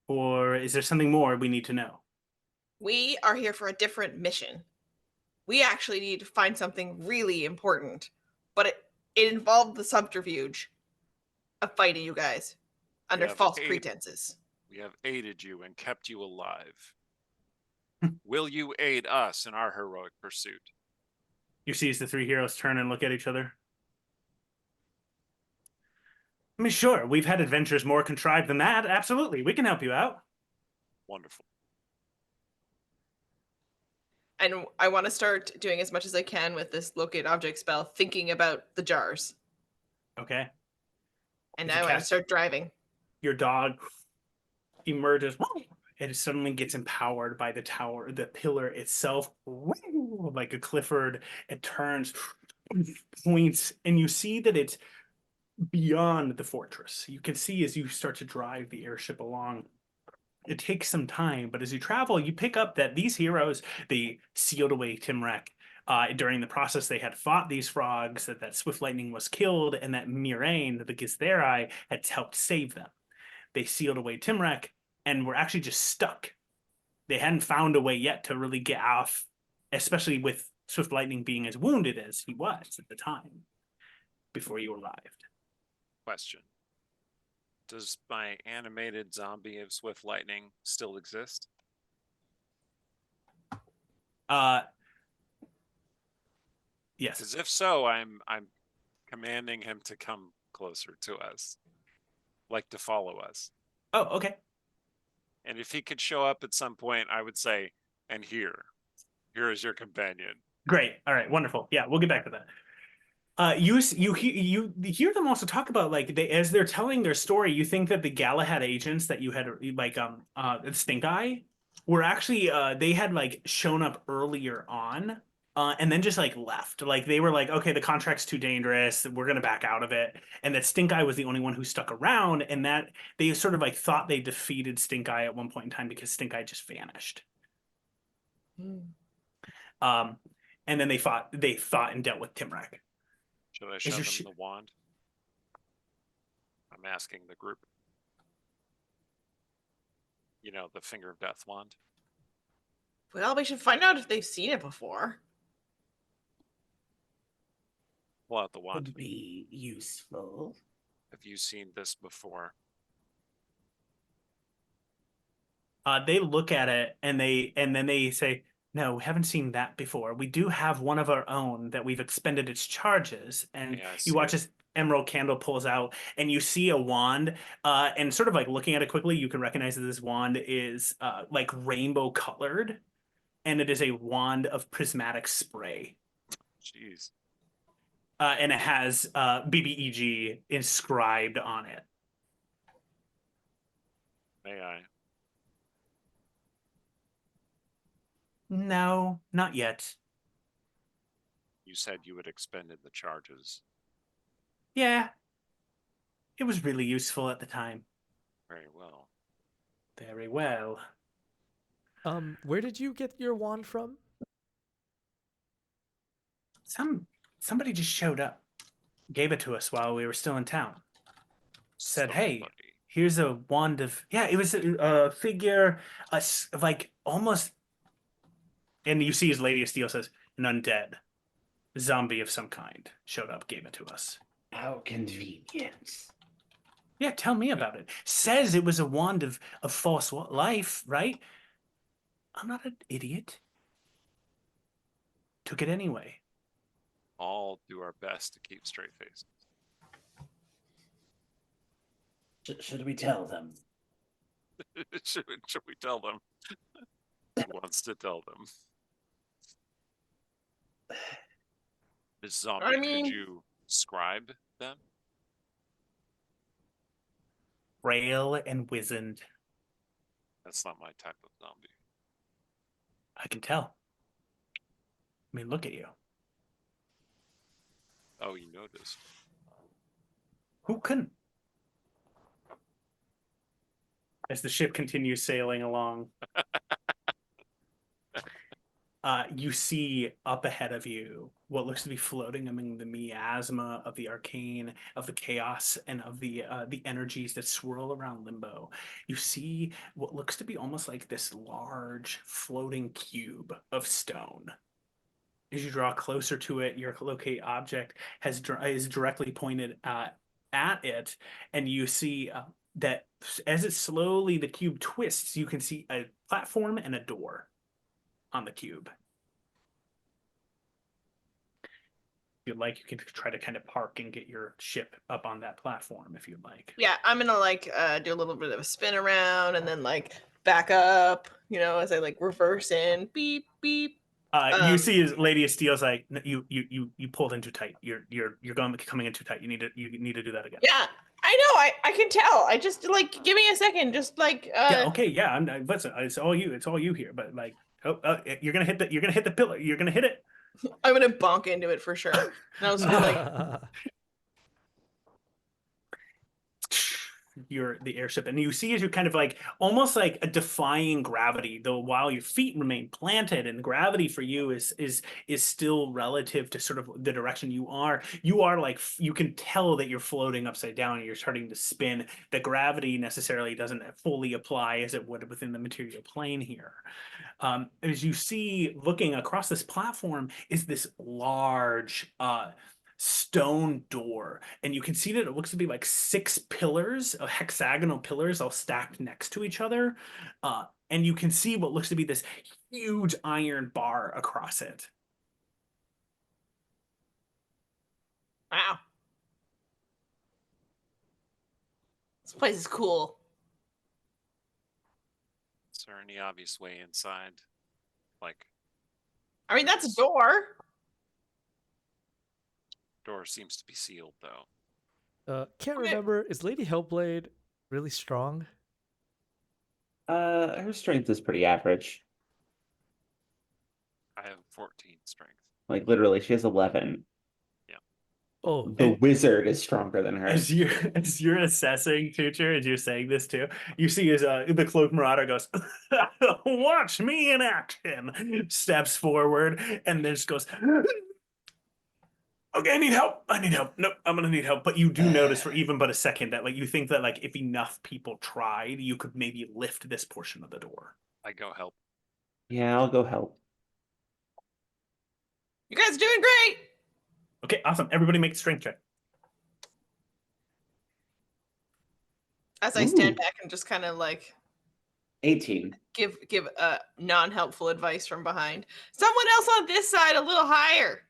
Or is there something more we need to know?" We are here for a different mission. We actually need to find something really important, but it involved the subterfuge of fighting you guys under false pretenses. We have aided you and kept you alive. Will you aid us in our heroic pursuit? You see as the three heroes turn and look at each other. I mean, sure, we've had adventures more contrived than that. Absolutely, we can help you out. Wonderful. And I want to start doing as much as I can with this locate object spell, thinking about the jars. Okay. And If you now I want to cast- start driving. Your dog emerges. It suddenly gets empowered by the tower, the pillar itself, like a Clifford. It turns, points, and you see that it's beyond the fortress. You can see as you start to drive the airship along. It takes some time, but as you travel, you pick up that these heroes, they sealed away Timrek. During the process, they had fought these frogs, that Swift Lightning was killed, and that Mirain, the Githzerai, had helped save them. They sealed away Timrek and were actually just stuck. They hadn't found a way yet to really get off, especially with Swift Lightning being as wounded as he was at the time before you arrived. Question. Does my animated zombie of Swift Lightning still exist? Yes. Because if so, I'm commanding him to come closer to us, like to follow us. Oh, okay. And if he could show up at some point, I would say, and here is your companion. Great. All right. Wonderful. Yeah, we'll get back to that. You hear them also talk about, like, they, as they're telling their story, you think that the Galahad agents that you had, like, Stink Eye, were actually they had like shown up earlier on, and then just like left. Like, they were like, okay, the contract's too dangerous, we're gonna back out of it. And that Stink Eye was the only one who stuck around, and that they sort of like thought they defeated Stink Eye at one point in time because Stink Eye just vanished. And then they thought and dealt with Timrek. Should I show your them the wand? I'm asking the group. You know, the Finger of Death wand. Well, we should find out if they've seen it before. Pull out the wand. Would be useful. Have you seen this before? They look at it and then they say, no, we haven't seen that before. We do have one of our own that we've expended its charges. And Yeah, I you watch see. this emerald candle pulls out, and you see a wand. And sort of like looking at it quickly, you can recognize that this wand is like rainbow colored, and it is a wand of prismatic spray. Jeez. And it has BBEG inscribed on it. May I? No, not yet. You said you had expended the charges. Yeah. It was really useful at the time. Very well. Very well. Where did you get your wand from? Somebody just showed up, gave it to us while we were still in town. Said, hey, Somebody. here's a wand of, yeah, it was a figure, like almost, and you see his Lady of Steel says, an undead zombie of some kind showed up, gave it to us. How convenient. Yeah, tell me about it. Says it was a wand of false life, right? I'm not an idiot. Took it anyway. All do our best to keep straight faces. Should we tell them? should we tell them? Who wants to tell them? This zombie, I mean- could you scribe them? Frail and wizened. That's not my type of zombie. I can tell. I mean, look at you. Oh, you noticed. Who couldn't? As the ship continues sailing along, you see up ahead of you what looks to be floating among the miasma of the arcane, of the chaos, and of the energies that swirl around Limbo. You see what looks to be almost like this large floating cube of stone. As you draw closer to it, your locate object is directly pointed at it, and you see that as it slowly, the cube twists, you can see a platform and a door. on the cube. If you'd like, you can try to kind of park and get your ship up on that platform if you'd like. Yeah, I'm gonna like do a little bit of a spin around and then like back up, you know, as I like reverse in, beep beep. You see, as Lady of Steel's like, you pulled in too tight. You're coming in too tight. You need to do that again. Yeah, I know. I can tell. I just like give me a second. Just like Yeah. Okay. Yeah. Listen, it's all you. It's all you here. But like, you're gonna hit the pillar. You're gonna hit it. I'm gonna bonk into it for sure. And I was gonna like the airship, and you see as you kind of like almost like a defying gravity, though while your feet remain planted, and gravity for you is still relative to sort of the direction you are like, you can tell that you're floating upside down and you're starting to spin. The gravity necessarily doesn't fully apply as it would within the material plane here. As you see, looking across this platform is this large stone door, and you can see that it looks to be like 6 pillars, hexagonal pillars, all stacked next to each other, and you can see what looks to be this huge iron bar across it. wow. This place is cool. Is there any obvious way inside? Like, I mean, that's a door. door seems to be sealed though. Can't Okay. remember. Is Lady Hellblade really strong? Her strength is pretty average. I have 14 strength. Like literally, she has 11. Oh, The wizard is stronger than her. As you're assessing, teacher, as you're saying this too, you see as the cloak marauder goes, "Watch me in action!" Steps forward and then just goes, "Okay, I need help. Nope, I'm gonna need help." But you do notice for even but a second that like you think that like if enough people tried, you could maybe lift this portion of the door. I go help. Yeah, I'll go help. You guys are doing great. Okay, awesome. Everybody make a strength check. As I stand Ooh. back and just kind of like 18. give non-helpful advice from behind. Someone else on this side a little higher.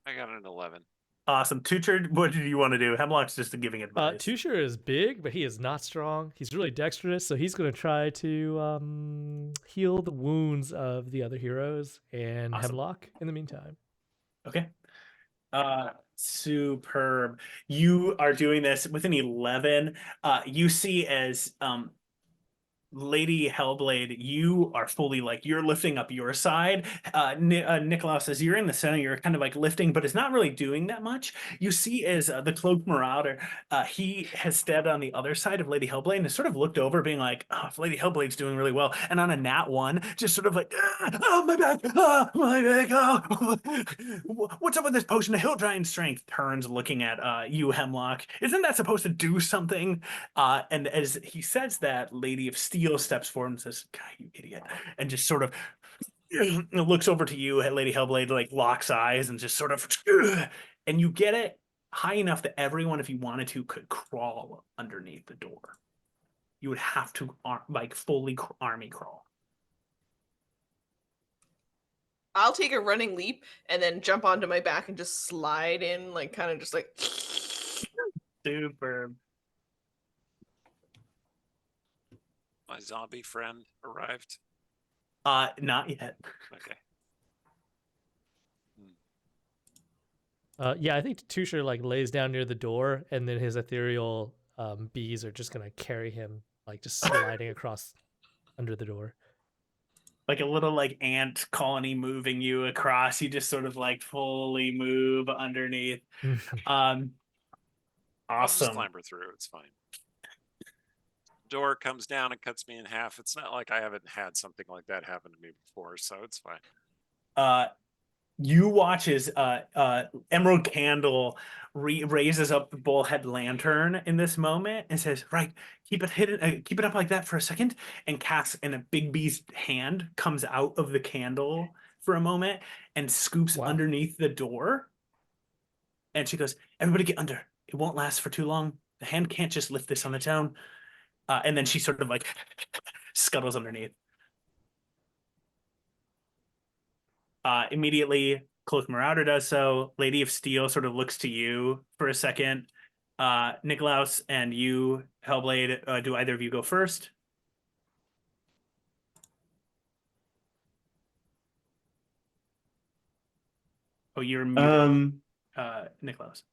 I got an 11. Awesome. Tutor, what do you want to do? Hemlock's just giving advice. Tusher is big, but he is not strong. He's really dexterous, so he's going to try to heal the wounds of the other heroes and Awesome. Hemlock in the meantime. Okay. Superb. You are doing this with an 11. You see as Lady Hellblade, you are fully like you're lifting up your side. Nicholas, as you're in the center, you're kind of like lifting, but it's not really doing that much. You see as the cloaked marauder, he has stepped on the other side of Lady Hellblade and has sort of looked over, being like, "Oh, if Lady Hellblade's doing really well," and on a nat 1, just sort of like, "Oh my back, oh my back, oh." What's up with this potion of hill giant strength? Turns looking at you, Hemlock. Isn't that supposed to do something? And as he says that, Lady of Steel steps forward and says, "God, you idiot," and just sort of looks over to you, Lady Hellblade, like locks eyes and just sort of, and you get it high enough that everyone, if you wanted to, could crawl underneath the door. You would have to like fully army crawl. I'll take a running leap and then jump onto my back and just slide in, like kind of just like. Super. My zombie friend arrived. Not yet. Okay. Yeah, I think Tusher like lays down near the door, and then his ethereal bees are just gonna carry him, like just sliding across under the door. Like a little like ant colony moving you across. You just sort of like fully move underneath. I'll just Awesome. clamber through. It's fine. Door comes down and cuts me in half. It's not like I haven't had something like that happen to me before, so it's fine. You watch as Emerald Candle raises up the bullhead lantern in this moment and says, "Right, keep it hidden, keep it up like that for a second," and casts, and a big bee's hand comes out of the candle for a moment and scoops underneath the door. And she goes, "Everybody get under. It won't last for too long. The hand can't just lift this on its own." And then she sort of like scuttles underneath. Immediately, Cloak Marauder does so. Lady of Steel sort of looks to you for a second. Nikolaus and you, Hellblade, do either of you go first? Oh, you're muted, Nikolaus.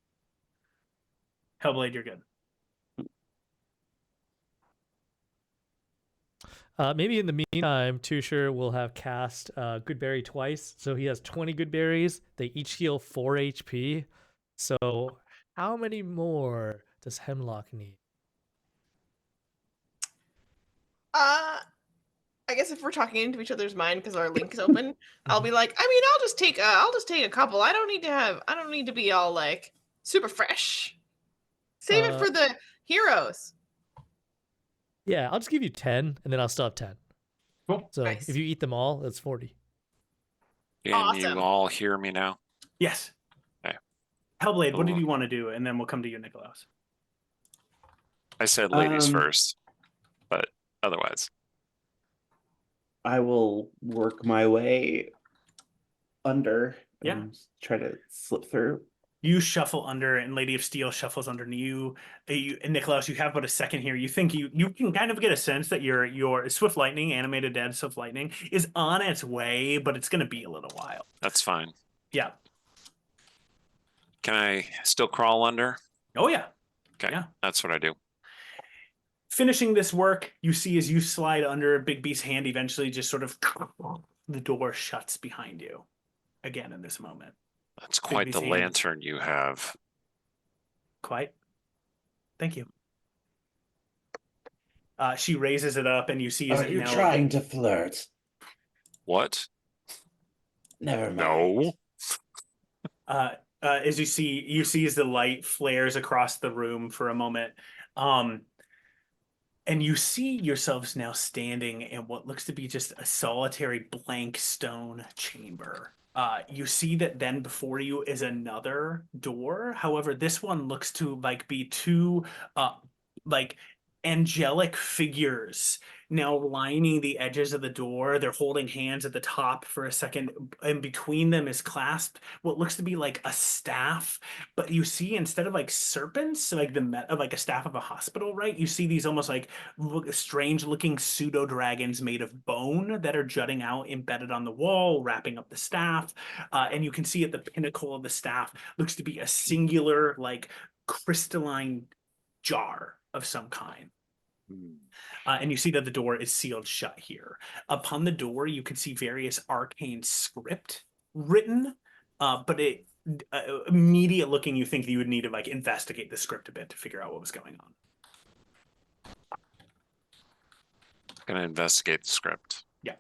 Hellblade, you're good. Maybe in the meantime, Tusher will have cast Good Berry twice. So he has 20 Good Berries. They each heal 4 HP. So how many more does Hemlock need? I guess if we're talking into each other's mind because our link is open, I'll be like, I mean, I'll just take a couple. I don't need to be all like super fresh. Save it for the heroes. Yeah, I'll just give you 10, and then I'll still have 10. Cool. So Nice. if you eat them all, that's 40. Can Awesome. you all hear me now? Yes. Okay. Hellblade, what did Cool. you want to do? And then we'll come to you, Nikolaus. I said ladies first, but otherwise. I will work my way under and try to slip through. You shuffle under, and Lady of Steel shuffles under you. And Nikolaus, you have about a second here. You think you can kind of get a sense that your Swift Lightning, animated dead Swift Lightning, is on its way, but it's going to be a little while. That's fine. Yeah. Can I still crawl under? Oh, yeah. Okay. Yeah. That's what I do. Finishing this work, you see as you slide under Big B's hand, eventually just sort of the door shuts behind you again in this moment. That's quite the lantern you have. Quite. Thank you. She raises it up, and you see. Are you trying to flirt? What? Never mind. No. As you see as the light flares across the room for a moment, and you see yourselves now standing in what looks to be just a solitary blank stone chamber. You see that then before you is another door. However, this one looks to be two angelic figures now lining the edges of the door. They're holding hands at the top for a second, and between them is clasped what looks to be like a staff. But you see, instead of serpents, like a staff of a hospital, right? You see these almost strange looking pseudo dragons made of bone that are jutting out, embedded on the wall, wrapping up the staff. And you can see at the pinnacle of the staff looks to be a singular crystalline jar of some kind. And you see that the door is sealed shut here. Upon the door, you can see various arcane script written, but immediate looking, you think that you would need to investigate the script a bit to figure out what was going on. Gonna investigate the script. Yeah.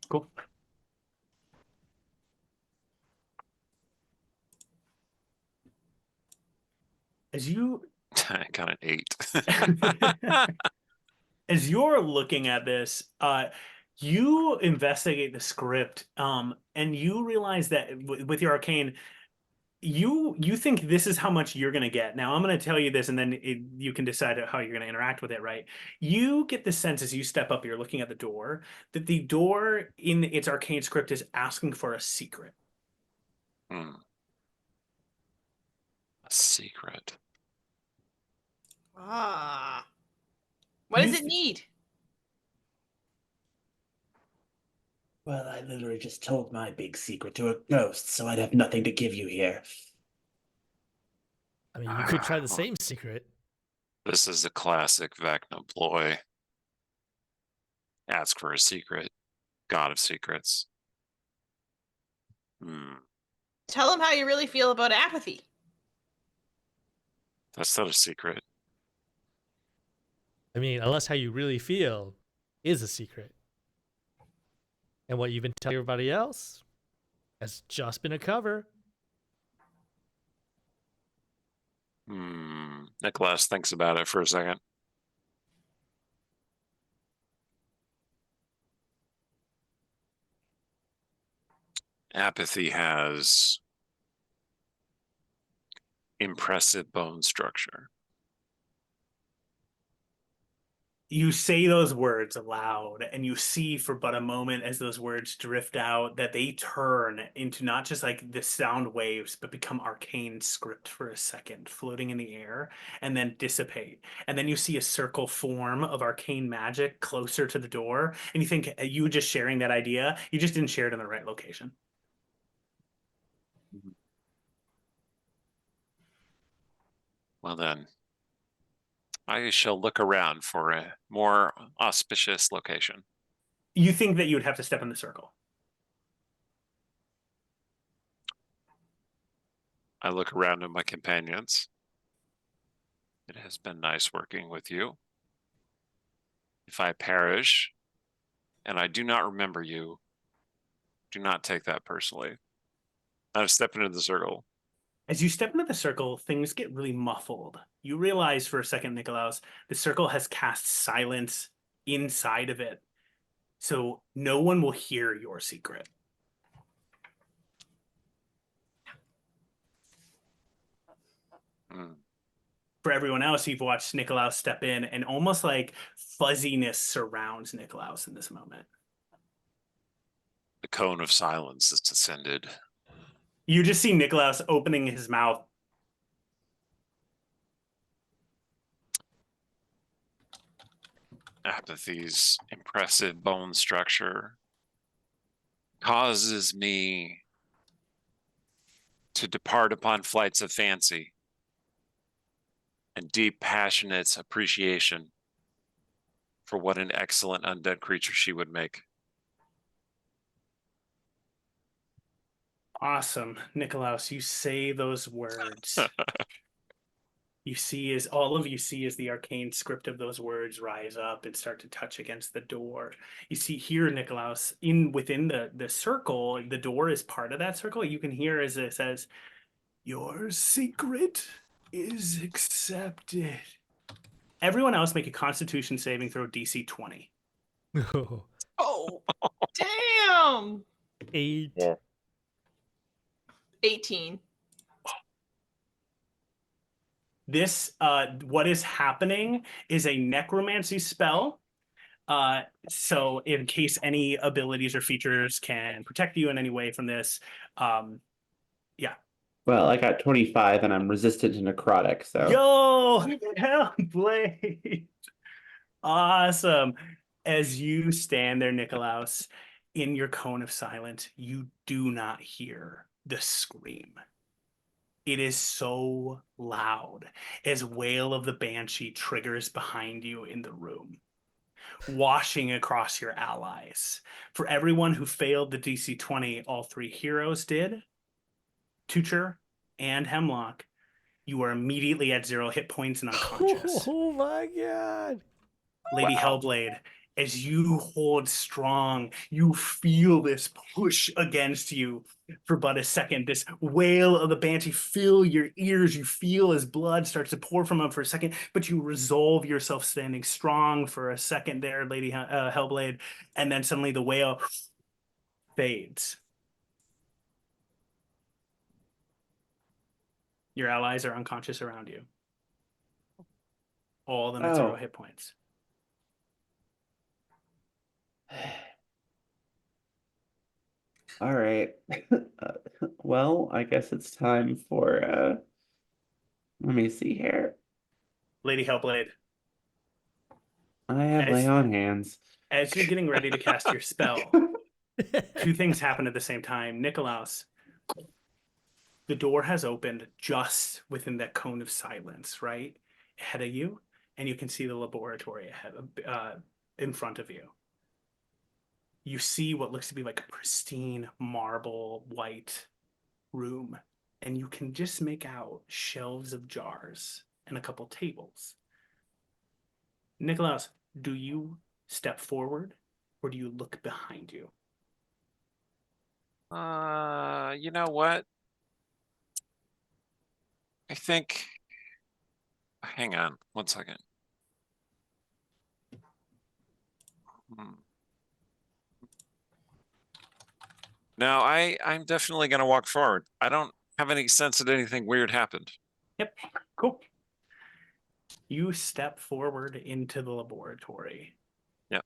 Cool. As you I got an 8. As you're looking at this, you investigate the script, and you realize that with your arcane, you think this is how much you're going to get. Now, I'm going to tell you this, and then you can decide how you're going to interact with it, right? You get the sense as you step up, you're looking at the door, that the door in its arcane script is asking for a secret. A secret. What does it need? Well, I literally just told my big secret to a ghost, so I'd have nothing to give you here. I mean, you could try the same secret. This is a classic Vecna ploy. Ask for a secret. God of secrets. Tell them how you really feel about apathy. That's not a secret. I mean, unless how you really feel is a secret. And what you've been telling everybody else has just been a cover. Nicholas thinks about it for a second. Apathy has impressive bone structure. You say those words aloud, and you see for but a moment as those words drift out that they turn into not just like the sound waves, but become arcane script for a second, floating in the air, and then dissipate. And then you see a circle form of arcane magic closer to the door, and you think you just sharing that idea, you just didn't share it in the right location. Well then, I shall look around for a more auspicious location. You think that you would have to step in the circle. I look around at my companions. It has been nice working with you. If I perish, and I do not remember you, do not take that personally. I step into the circle. As you step into the circle, things get really muffled. You realize for a second, Nikolaus, the circle has cast silence inside of it. So no one will hear your secret. Mm. For everyone else, you've watched Nikolaus step in, and almost like fuzziness surrounds Nikolaus in this moment. The cone of silence is descended. You just see Nikolaus opening his mouth. Apathy's impressive bone structure causes me to depart upon flights of fancy and deep, passionate appreciation for what an excellent undead creature she would make. Awesome. Nikolaus, you say those words. You see as all of you see as the arcane script of those words rise up and start to touch against the door. You see here, Nikolaus, within the circle, the door is part of that circle. You can hear as it says, "Your secret is accepted." Everyone else make a Constitution saving throw DC 20. Oh, damn. 8. 18. This, what is happening is a necromancy spell. So in case any abilities or features can protect you in any way from this, yeah. Well, I got 25 and I'm resistant to necrotic, so. Yo, Hellblade. Awesome. As you stand there, Nikolaus, in your cone of silence, you do not hear the scream. It is so loud as Wail of the Banshee triggers behind you in the room, washing across your allies. For everyone who failed the DC 20, all three heroes did, Tucher and Hemlock, you are immediately at 0 hit points and unconscious. Oh my god. Lady Hellblade, as you hold strong, you feel this push against you for but a second. This wail of the Banshee fill your ears. You feel as blood starts to pour from them for a second, but you resolve yourself standing strong for a second there, Lady Hellblade, and then suddenly the wail fades. Your allies are unconscious around you. All of them at 0 hit points. All right. Well, I guess it's time for let me see here. Lady Hellblade, I have lay on hands. as you're getting ready to cast your spell, two things happen at the same time. Nikolaus, the door has opened just within that cone of silence, right ahead of you, and you can see the laboratory ahead of, in front of you. You see what looks to be like a pristine marble white room, and you can just make out shelves of jars and a couple tables. Nikolaus, do you step forward or do you look behind you? You know what? I think. Hang on 1 second. No, I'm definitely going to walk forward. I don't have any sense that anything weird happened. Yep, cool. You step forward into the laboratory. Yep.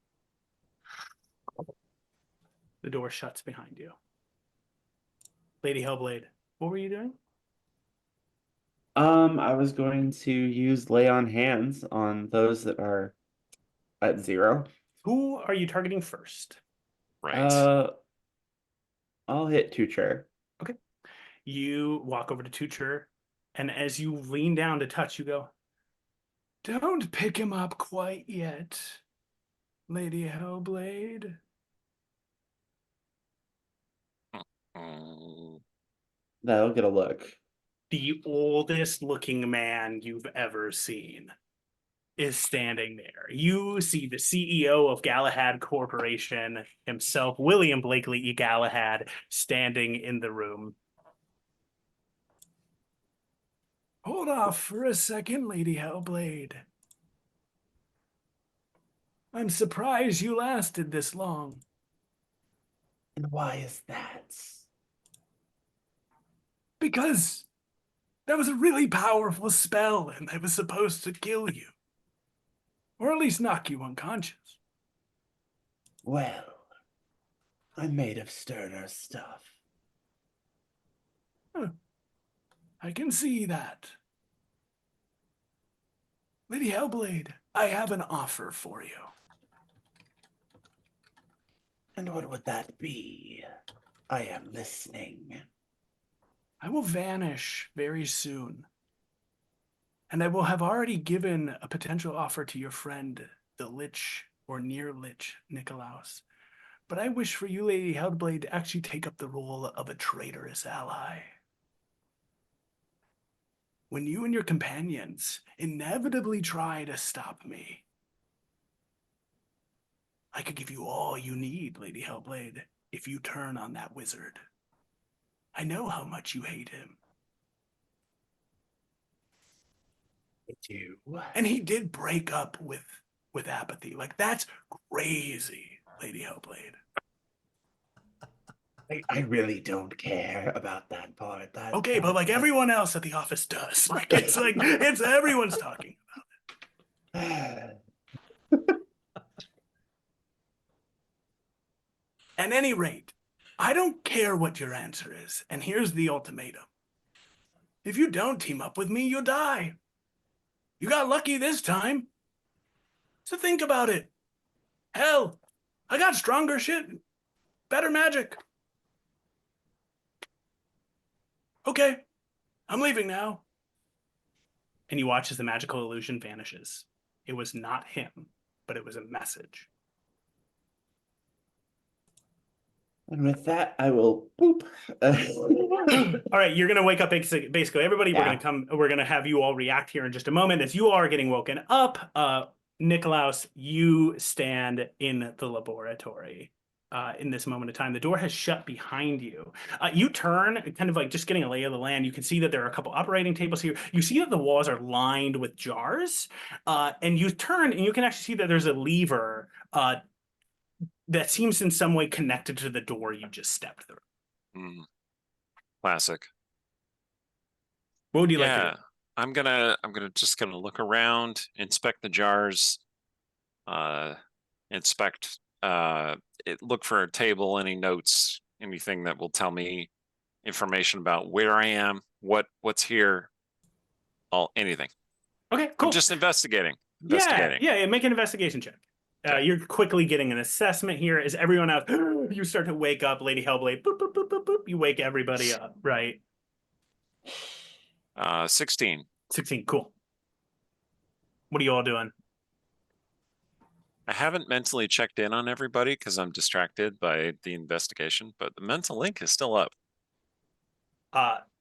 The door shuts behind you. Lady Hellblade, what were you doing? I was going to use lay on hands on those that are at 0. Who are you targeting first? Right. I'll hit Tucher. Okay. You walk over to Tucher, and as you lean down to touch, you go, "Don't pick him up quite yet, Lady Hellblade." Mm, That'll get a look. The oldest looking man you've ever seen is standing there. You see the CEO of Galahad Corporation himself, William Blakely E. Galahad, standing in the room. "Hold off for a second, Lady Hellblade. I'm surprised you lasted this long." And why is that? "Because that was a really powerful spell, and it was supposed to kill you. Or at least knock you unconscious." Well, I'm made of sterner stuff. I can see that. Lady Hellblade, I have an offer for you. And what would that be? I am listening. I will vanish very soon. And I will have already given a potential offer to your friend, the Lich or near Lich Nikolaus. But I wish for you, Lady Hellblade, to actually take up the role of a traitorous ally. When you and your companions inevitably try to stop me, I could give you all you need, Lady Hellblade, if you turn on that wizard. I know how much you hate him. I do. And he did break up with apathy. Like, that's crazy, Lady Hellblade. I really don't care about that part. Okay, but like everyone else at the office does. It's everyone's talking about it. At any rate, I don't care what your answer is. And here's the ultimatum. If you don't team up with me, you'll die. You got lucky this time. So think about it. Hell, I got stronger shit. Better magic. Okay, I'm leaving now. And you watch as the magical illusion vanishes. It was not him, but it was a message. And with that, I will boop. All right, you're gonna wake up basically everybody. Yeah. We're gonna have you all react here in just a moment as you are getting woken up. Nikolaus, you stand in the laboratory. In this moment of time, the door has shut behind you. You turn, kind of like just getting a lay of the land. You can see that there are a couple operating tables here. You see that the walls are lined with jars, and you turn and you can actually see that there's a lever that seems in some way connected to the door you just stepped through. Classic. What would you like to do? I'm gonna just look around, inspect the jars, look for a table, any notes, anything that will tell me information about where I am, what's here, anything. Okay, cool. I'm just investigating. Yeah, make an investigation check. You're quickly getting an assessment here as everyone else, you start to wake up, Lady Hellblade, boop, boop, boop, boop, boop. You wake everybody up, right? 16. 16, cool. What are you all doing? I haven't mentally checked in on everybody because I'm distracted by the investigation, but the mental link is still up.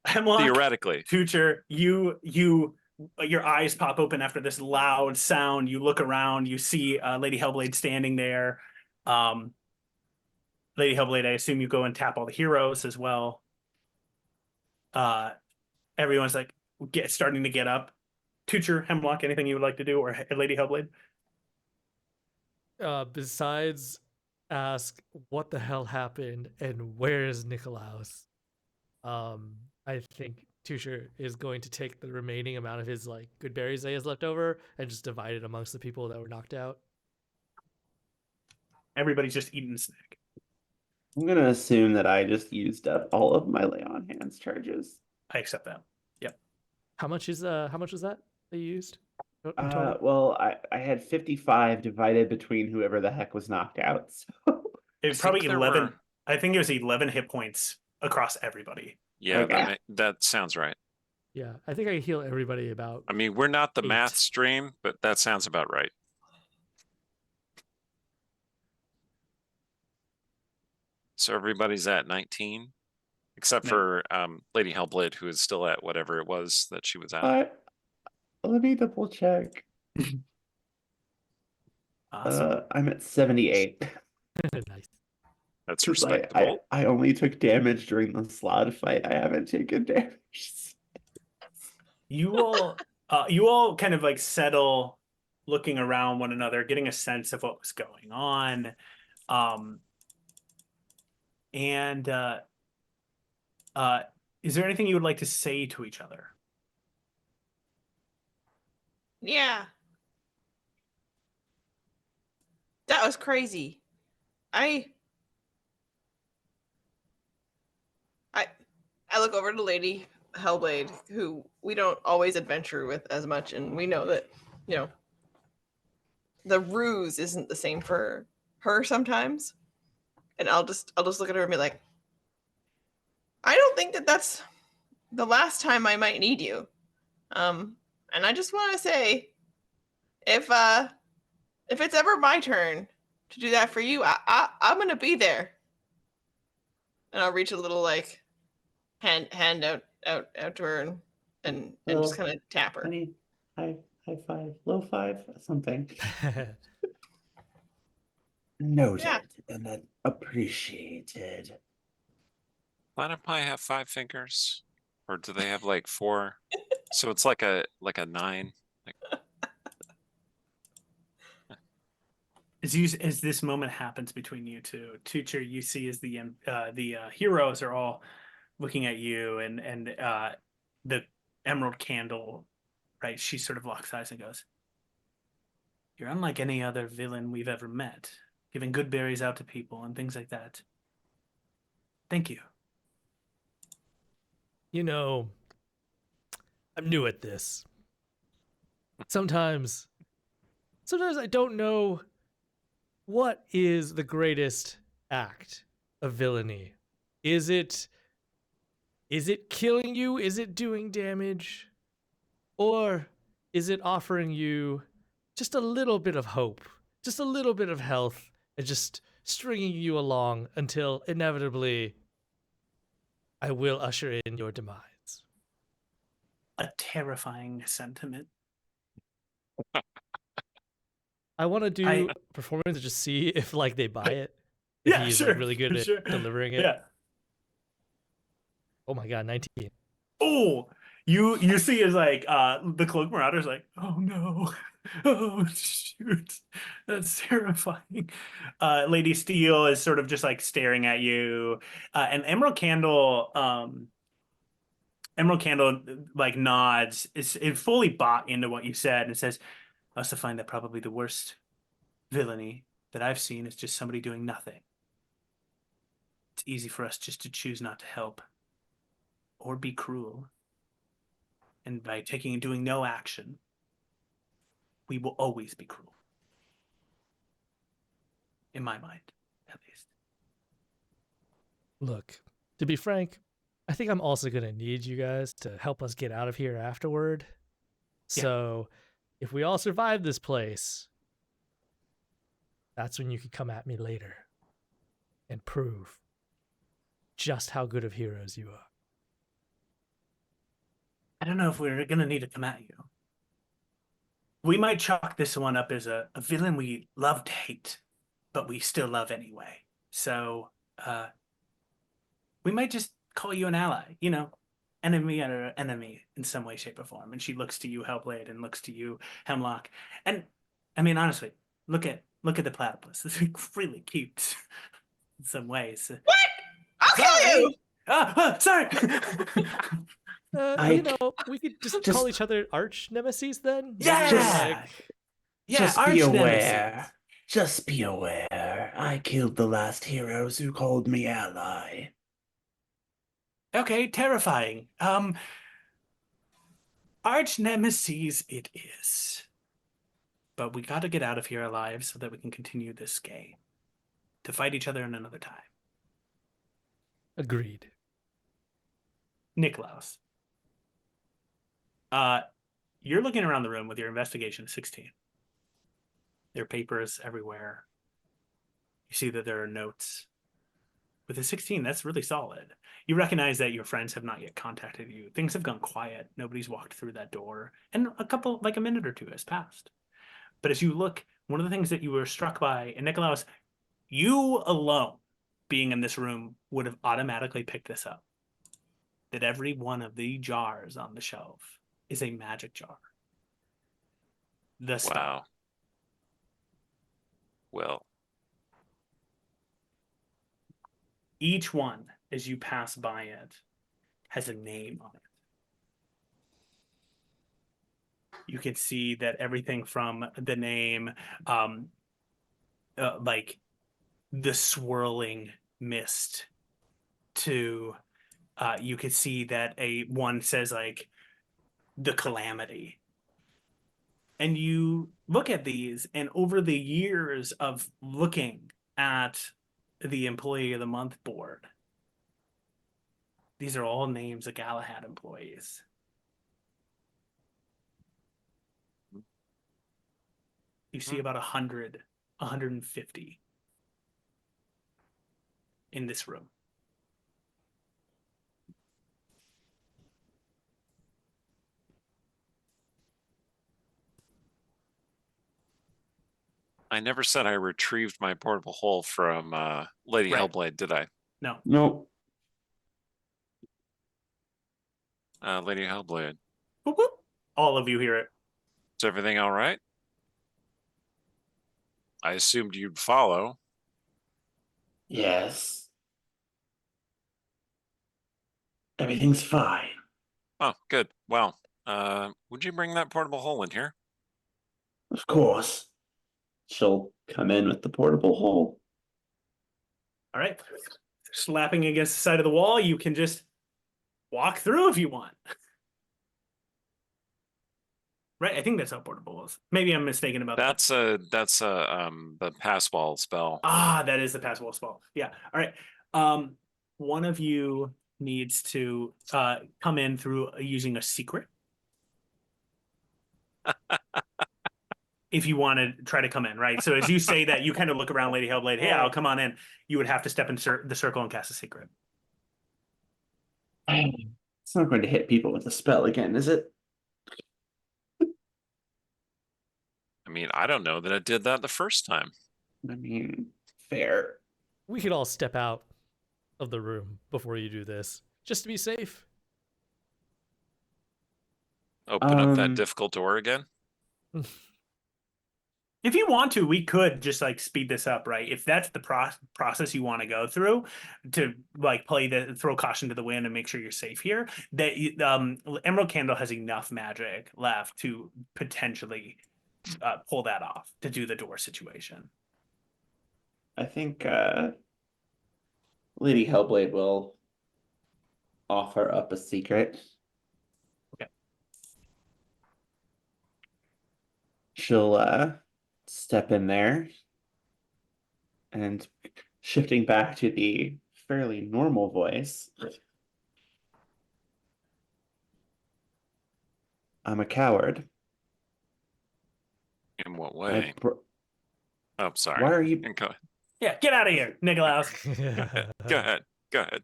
Hemlock, theoretically. Tucher, your eyes pop open after this loud sound. You look around, you see Lady Hellblade standing there. Lady Hellblade, I assume you go and tap all the heroes as well. Everyone's like starting to get up. Tucher, Hemlock, anything you would like to do, or Lady Hellblade? Besides ask what the hell happened and where is Nikolaus? I think Tusher is going to take the remaining amount of his like good berries that he has left over and just divide it amongst the people that were knocked out. Everybody's just eating a snack. I'm gonna assume that I just used up all of my lay on hands charges. I accept that. Yep. How much was that you used in total? Well, I had 55 divided between whoever the heck was knocked out. So It was probably think there 11. were- I think it was 11 hit points across everybody. Yeah, Okay. that sounds right. Yeah, I think I heal everybody about. I mean, we're not the 8. math stream, but that sounds about right. So everybody's at 19, except for Lady Hellblade, who is still at whatever it was that she was at. let me double check. Awesome. I'm at 78. Nice. That's 'Cause respectable. I only took damage during the Slaad fight. I haven't taken damage. You all kind of like settle, looking around one another, getting a sense of what was going on. And is there anything you would like to say to each other? Yeah. That was crazy. I look over to Lady Hellblade, who we don't always adventure with as much, and we know that, you know, the ruse isn't the same for her sometimes. And I'll just look at her and be like, I don't think that that's the last time I might need you. And I just want to say, if it's ever my turn to do that for you, I'm gonna be there. And I'll reach a little like hand out to her and just kind of tap her. Honey, high five, low five, something. Noted and then appreciated. Planet Pie have 5 fingers, or do they have like 4? So it's like a 9. As this moment happens between you two, Teacher, you see as the heroes are all looking at you, and the Emerald Candle, right? She sort of locks eyes and goes, "You're unlike any other villain we've ever met, giving good berries out to people and things like that. Thank you." You know, I'm new at this. Sometimes I don't know what is the greatest act of villainy. Is it killing you? Is it doing damage? Or is it offering you just a little bit of hope, just a little bit of health, and just stringing you along until inevitably I will usher in your demise? A terrifying sentiment. I want to do performance to just see if like they buy it. If Yeah, he's sure, like really good at delivering it. Yeah. Oh my god, 19. Oh, you see as like the Cloak Marauder's like, oh no, oh shoot, that's terrifying. Lady Steel is sort of just like staring at you, and Emerald Candle like nods. It fully bought into what you said and says, I also find that probably the worst villainy that I've seen is just somebody doing nothing. It's easy for us just to choose not to help or be cruel. And by taking and doing no action, we will always be cruel. In my mind, at least. Look, to be frank, I think I'm also going to need you guys to help us get out of here afterward. Yeah. So if we all survive this place, that's when you could come at me later and prove just how good of heroes you are. I don't know if we're going to need to come at you. We might chalk this one up as a villain we love to hate, but we still love anyway. So we might just call you an ally, you know, enemy or enemy in some way, shape, or form. And she looks to you, Hellblade, and looks to you, Hemlock. And I mean, honestly, look at the platypus. It's really cute in some ways. What? I'll kill you! Sorry. We could just call each other arch nemesis then. Yeah! Yeah, Just be arch aware. nemesis. Just be aware. I killed the last heroes who called me ally. Okay, terrifying. Arch nemesis it is. But we gotta get out of here alive so that we can continue this game. To fight each other in another time. Agreed. Niklaus. You're looking around the room with your investigation 16. There are papers everywhere. You see that there are notes. With a 16, that's really solid. You recognize that your friends have not yet contacted you. Things have gone quiet. Nobody's walked through that door. And a minute or two has passed. But as you look, one of the things that you were struck by, and Niklaus, you alone being in this room would have automatically picked this up. That every one of the jars on the shelf is a magic jar. The spell. Wow. Well, Each one, as you pass by it, has a name on it. You can see that everything from the name, like the swirling mist, to you could see that one says like the calamity. And you look at these, and over the years of looking at the Employee of the Month board, these are all names of Galahad employees. You see about 100, 150 in this room. I never said I retrieved my portable hole from Lady Right. Hellblade, did I? No. Nope. Lady Hellblade, Whoop, whoop. All of you hear it. is everything all right? I assumed you'd follow. Yes. Everything's fine. Oh, good. Well, would you bring that portable hole in here? Of course. She'll come in with the portable hole. All right. Slapping against the side of the wall, you can just walk through if you want. Right? I think that's how portable is. Maybe I'm mistaken about that. That's the pass wall spell. Ah, that is the pass wall spell. Yeah. All right. One of you needs to come in through using a secret. If you want to try to come in, right? So as you say that, you kind of look around Lady Hellblade. Hey, I'll come on in. You would have to step in the circle and cast a secret. It's not going to hit people with a spell again, is it? I mean, I don't know that it did that the first time. I mean, fair. We could all step out of the room before you do this, just to be safe. Open up that difficult door again. If you want to, we could just like speed this up, right? If that's the process you want to go through to like throw caution to the wind and make sure you're safe here, that Emerald Candle has enough magic left to potentially pull that off to do the door situation. I think Lady Hellblade will offer up a secret. Okay. She'll step in there and shifting back to the fairly normal voice. I'm a coward. In what way? Oh, sorry. Why are you? Go Yeah, get out of here, Niklaus. ahead. Go ahead.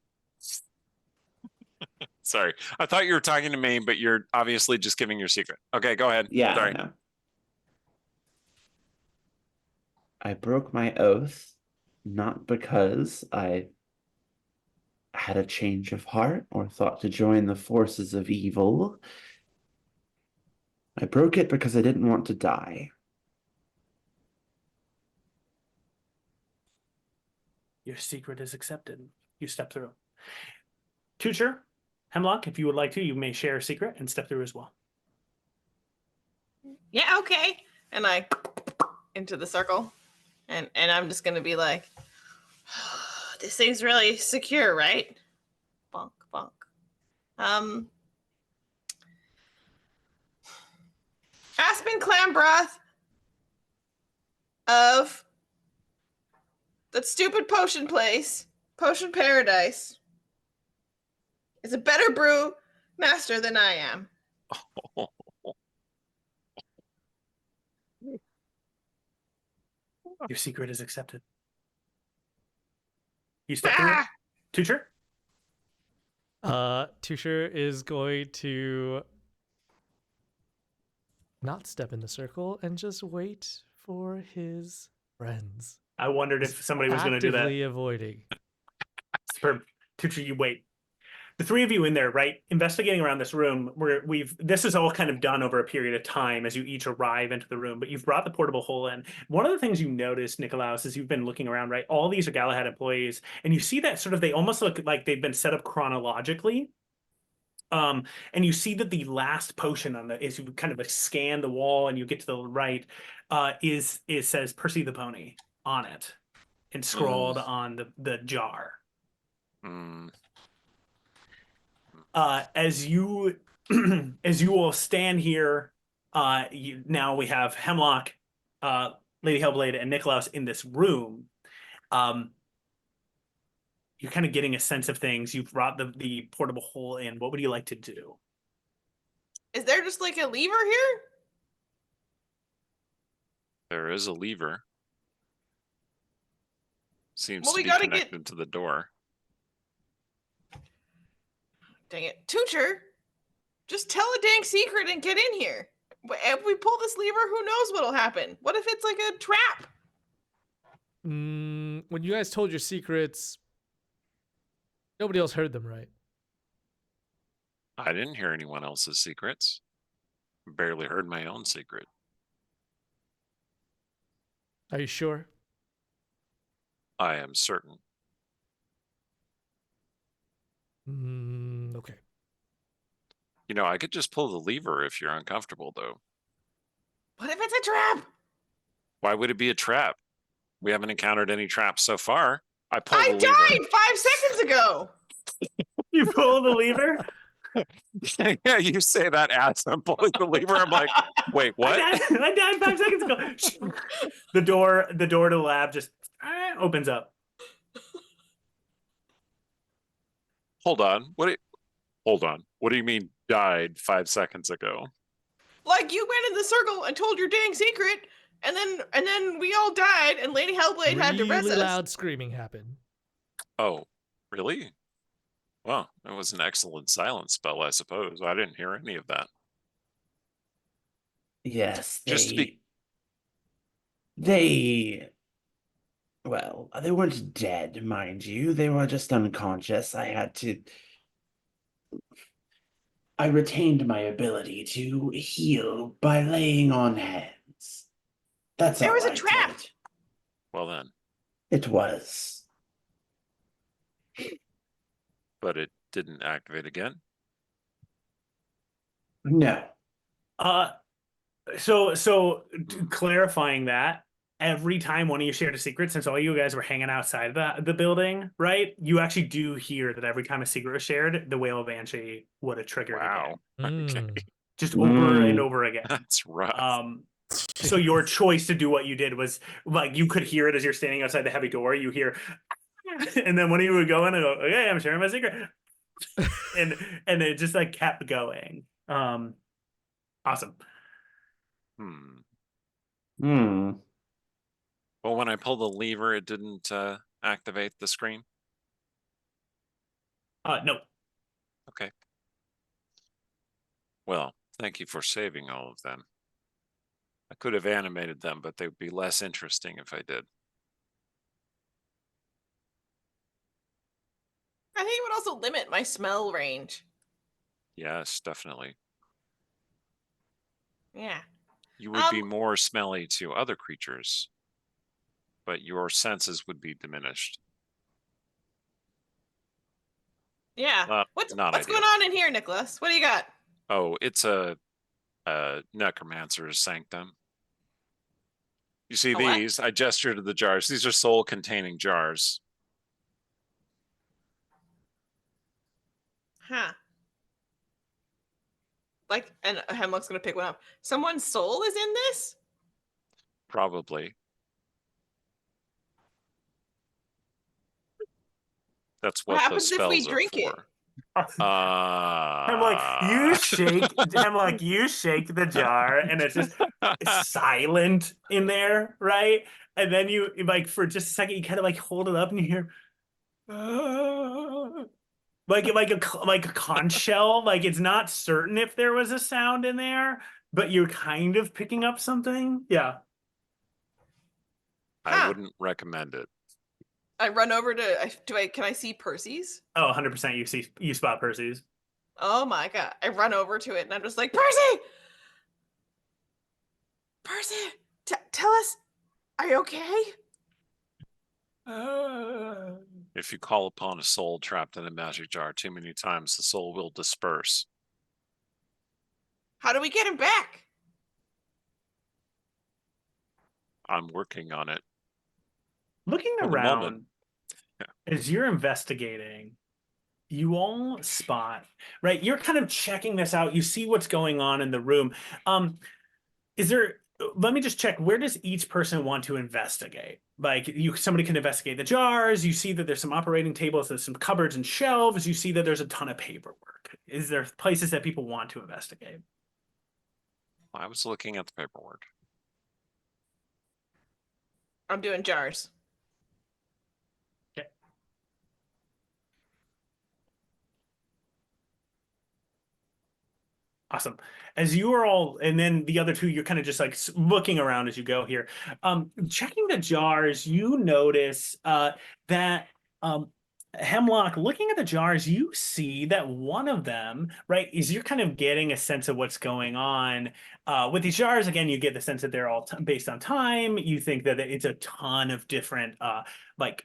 Sorry. I thought you were talking to me, but you're obviously just giving your secret. Okay, go ahead. Yeah, Sorry. I know. I broke my oath not because I had a change of heart or thought to join the forces of evil. I broke it because I didn't want to die. Your secret is accepted. You step through. Tutor, Hemlock, if you would like to, you may share a secret and step through as well. Yeah, okay. And I into the circle. And I'm just gonna be like, this thing's really secure, right? Bonk, bonk. Aspen clam broth of that stupid potion place, Potion Paradise, is a better brew master than I am. Your secret is accepted. You step through it. Tutor? Tusher is going to not step in the circle and just wait for his friends. I wondered if somebody was going to do that. Actively avoiding. Superb. Tutor, you wait. The three of you in there, right, investigating around this room, this is all kind of done over a period of time as you each arrive into the room, but you've brought the portable hole in. One of the things you notice, Nikolaos, as you've been looking around, right, all these are Galahad employees, and you see that sort of, they almost look like they've been set up chronologically. And you see that the last potion on the, as you kind of like scan the wall and you get to the right, says Percy the Pony on it and scrawled on the jar. As you as you all stand here, now we have Hemlock, Lady Hellblade, and Nikolaos in this room. You're kind of getting a sense of things. You've brought the portable hole in. What would you like to do? Is there just like a lever here? There is a lever. Seems Well, to we be gotta connected to the door. Dang it. Tutor, just tell a dang secret and get in here. If we pull this lever, who knows what'll happen? What if it's like a trap? When you guys told your secrets, nobody else heard them, right? I didn't hear anyone else's secrets. Barely heard my own secret. Are you sure? I am certain. Okay. You know, I could just pull the lever if you're uncomfortable, though. What if it's a trap? Why would it be a trap? We haven't encountered any traps so far. I pulled I the lever. died 5 seconds ago. You pull the lever? Yeah, you say that as I'm pulling the lever. I'm like, wait, what? I died 5 seconds ago. The door to the lab just opens up. Hold on. Hold on. What do you mean died 5 seconds ago? Like you went in the circle and told your dang secret, and then we all died, and Lady Hellblade had to rest Really us. loud screaming happened. Oh, really? Well, it was an excellent silence spell, I suppose. I didn't hear any of that. Yes, Just to be... Well, they weren't dead, mind you. They were just unconscious. I retained my ability to heal by laying on hands. That's There all was a I trap. did. Well then. It was. But it didn't activate again? No. So clarifying that, every time one of you shared a secret, since all you guys were hanging outside the building, right? You actually do hear that every time a secret was shared, the Whale of Banshee would have triggered again. Just over and over again. That's rough. So your choice to do what you did was like you could hear it as you're standing outside the heavy door. You hear, and then one of you would go in and go, "Okay, I'm sharing my secret," and it just like kept going. Awesome. Well, when I pulled the lever, it didn't activate the screen? No. Okay. Well, thank you for saving all of them. I could have animated them, but they would be less interesting if I did. I think it would also limit my smell range. Yes, definitely. Yeah. You would be more smelly to other creatures, but your senses would be diminished. Yeah. What's not going ideal. on in here, Nicholas? What do you got? Oh, it's a necromancer's sanctum. You see A what? these? I gesture to the jars. These are soul-containing jars. Huh. Like, and Hemlock's gonna pick one up. Someone's soul is in this? Probably. That's What what the happens if we spells are drink it? for. You shake the jar and it's just silent in there, right? And then you like for just a second you kind of like hold it up and you hear like a conch shell. Like it's not certain if there was a sound in there, but you're kind of picking up something. Yeah. I wouldn't recommend it. I run over to can I see Percy's? Oh, 100% you spot Percy's. Oh my god. I run over to it and I'm just like, Percy! Percy, tell us, are you okay? If you call upon a soul trapped in a magic jar too many times, the soul will disperse. How do we get him back? I'm working on it. Looking For the around moment. as you're investigating, you all spot, right? You're kind of checking this out. You see what's going on in the room. Let me just check. Where does each person want to investigate? Like somebody can investigate the jars. You see that there's some operating tables, there's some cupboards and shelves. You see that there's a ton of paperwork. Is there places that people want to investigate? I was looking at the paperwork. I'm doing jars. Okay. Awesome. As you are all, and then the other two, you're kind of just like looking around as you go here. Checking the jars, you notice that Hemlock, looking at the jars, you see that one of them, right, is you're kind of getting a sense of what's going on. With these jars, again, you get the sense that they're all based on time. You think that it's a ton of different, like,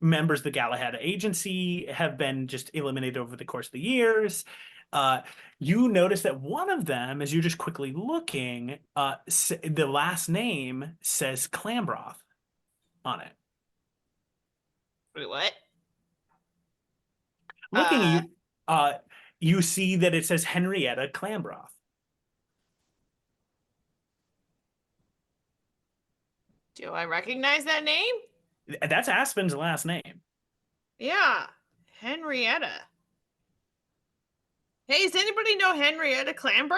members of the Galahad agency have been just eliminated over the course of the years. You notice that one of them, as you're just quickly looking, the last name says Clambroth on it. Wait, what? Looking at you see that it says Henrietta Clambroth. Do I recognize that name? That's Aspen's last name. Yeah, Henrietta. Hey, does anybody know Henrietta Clambroth?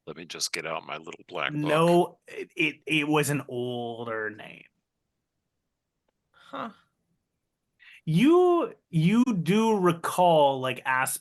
Let me just get out my little black book. No, it was an older name. Huh. You do recall like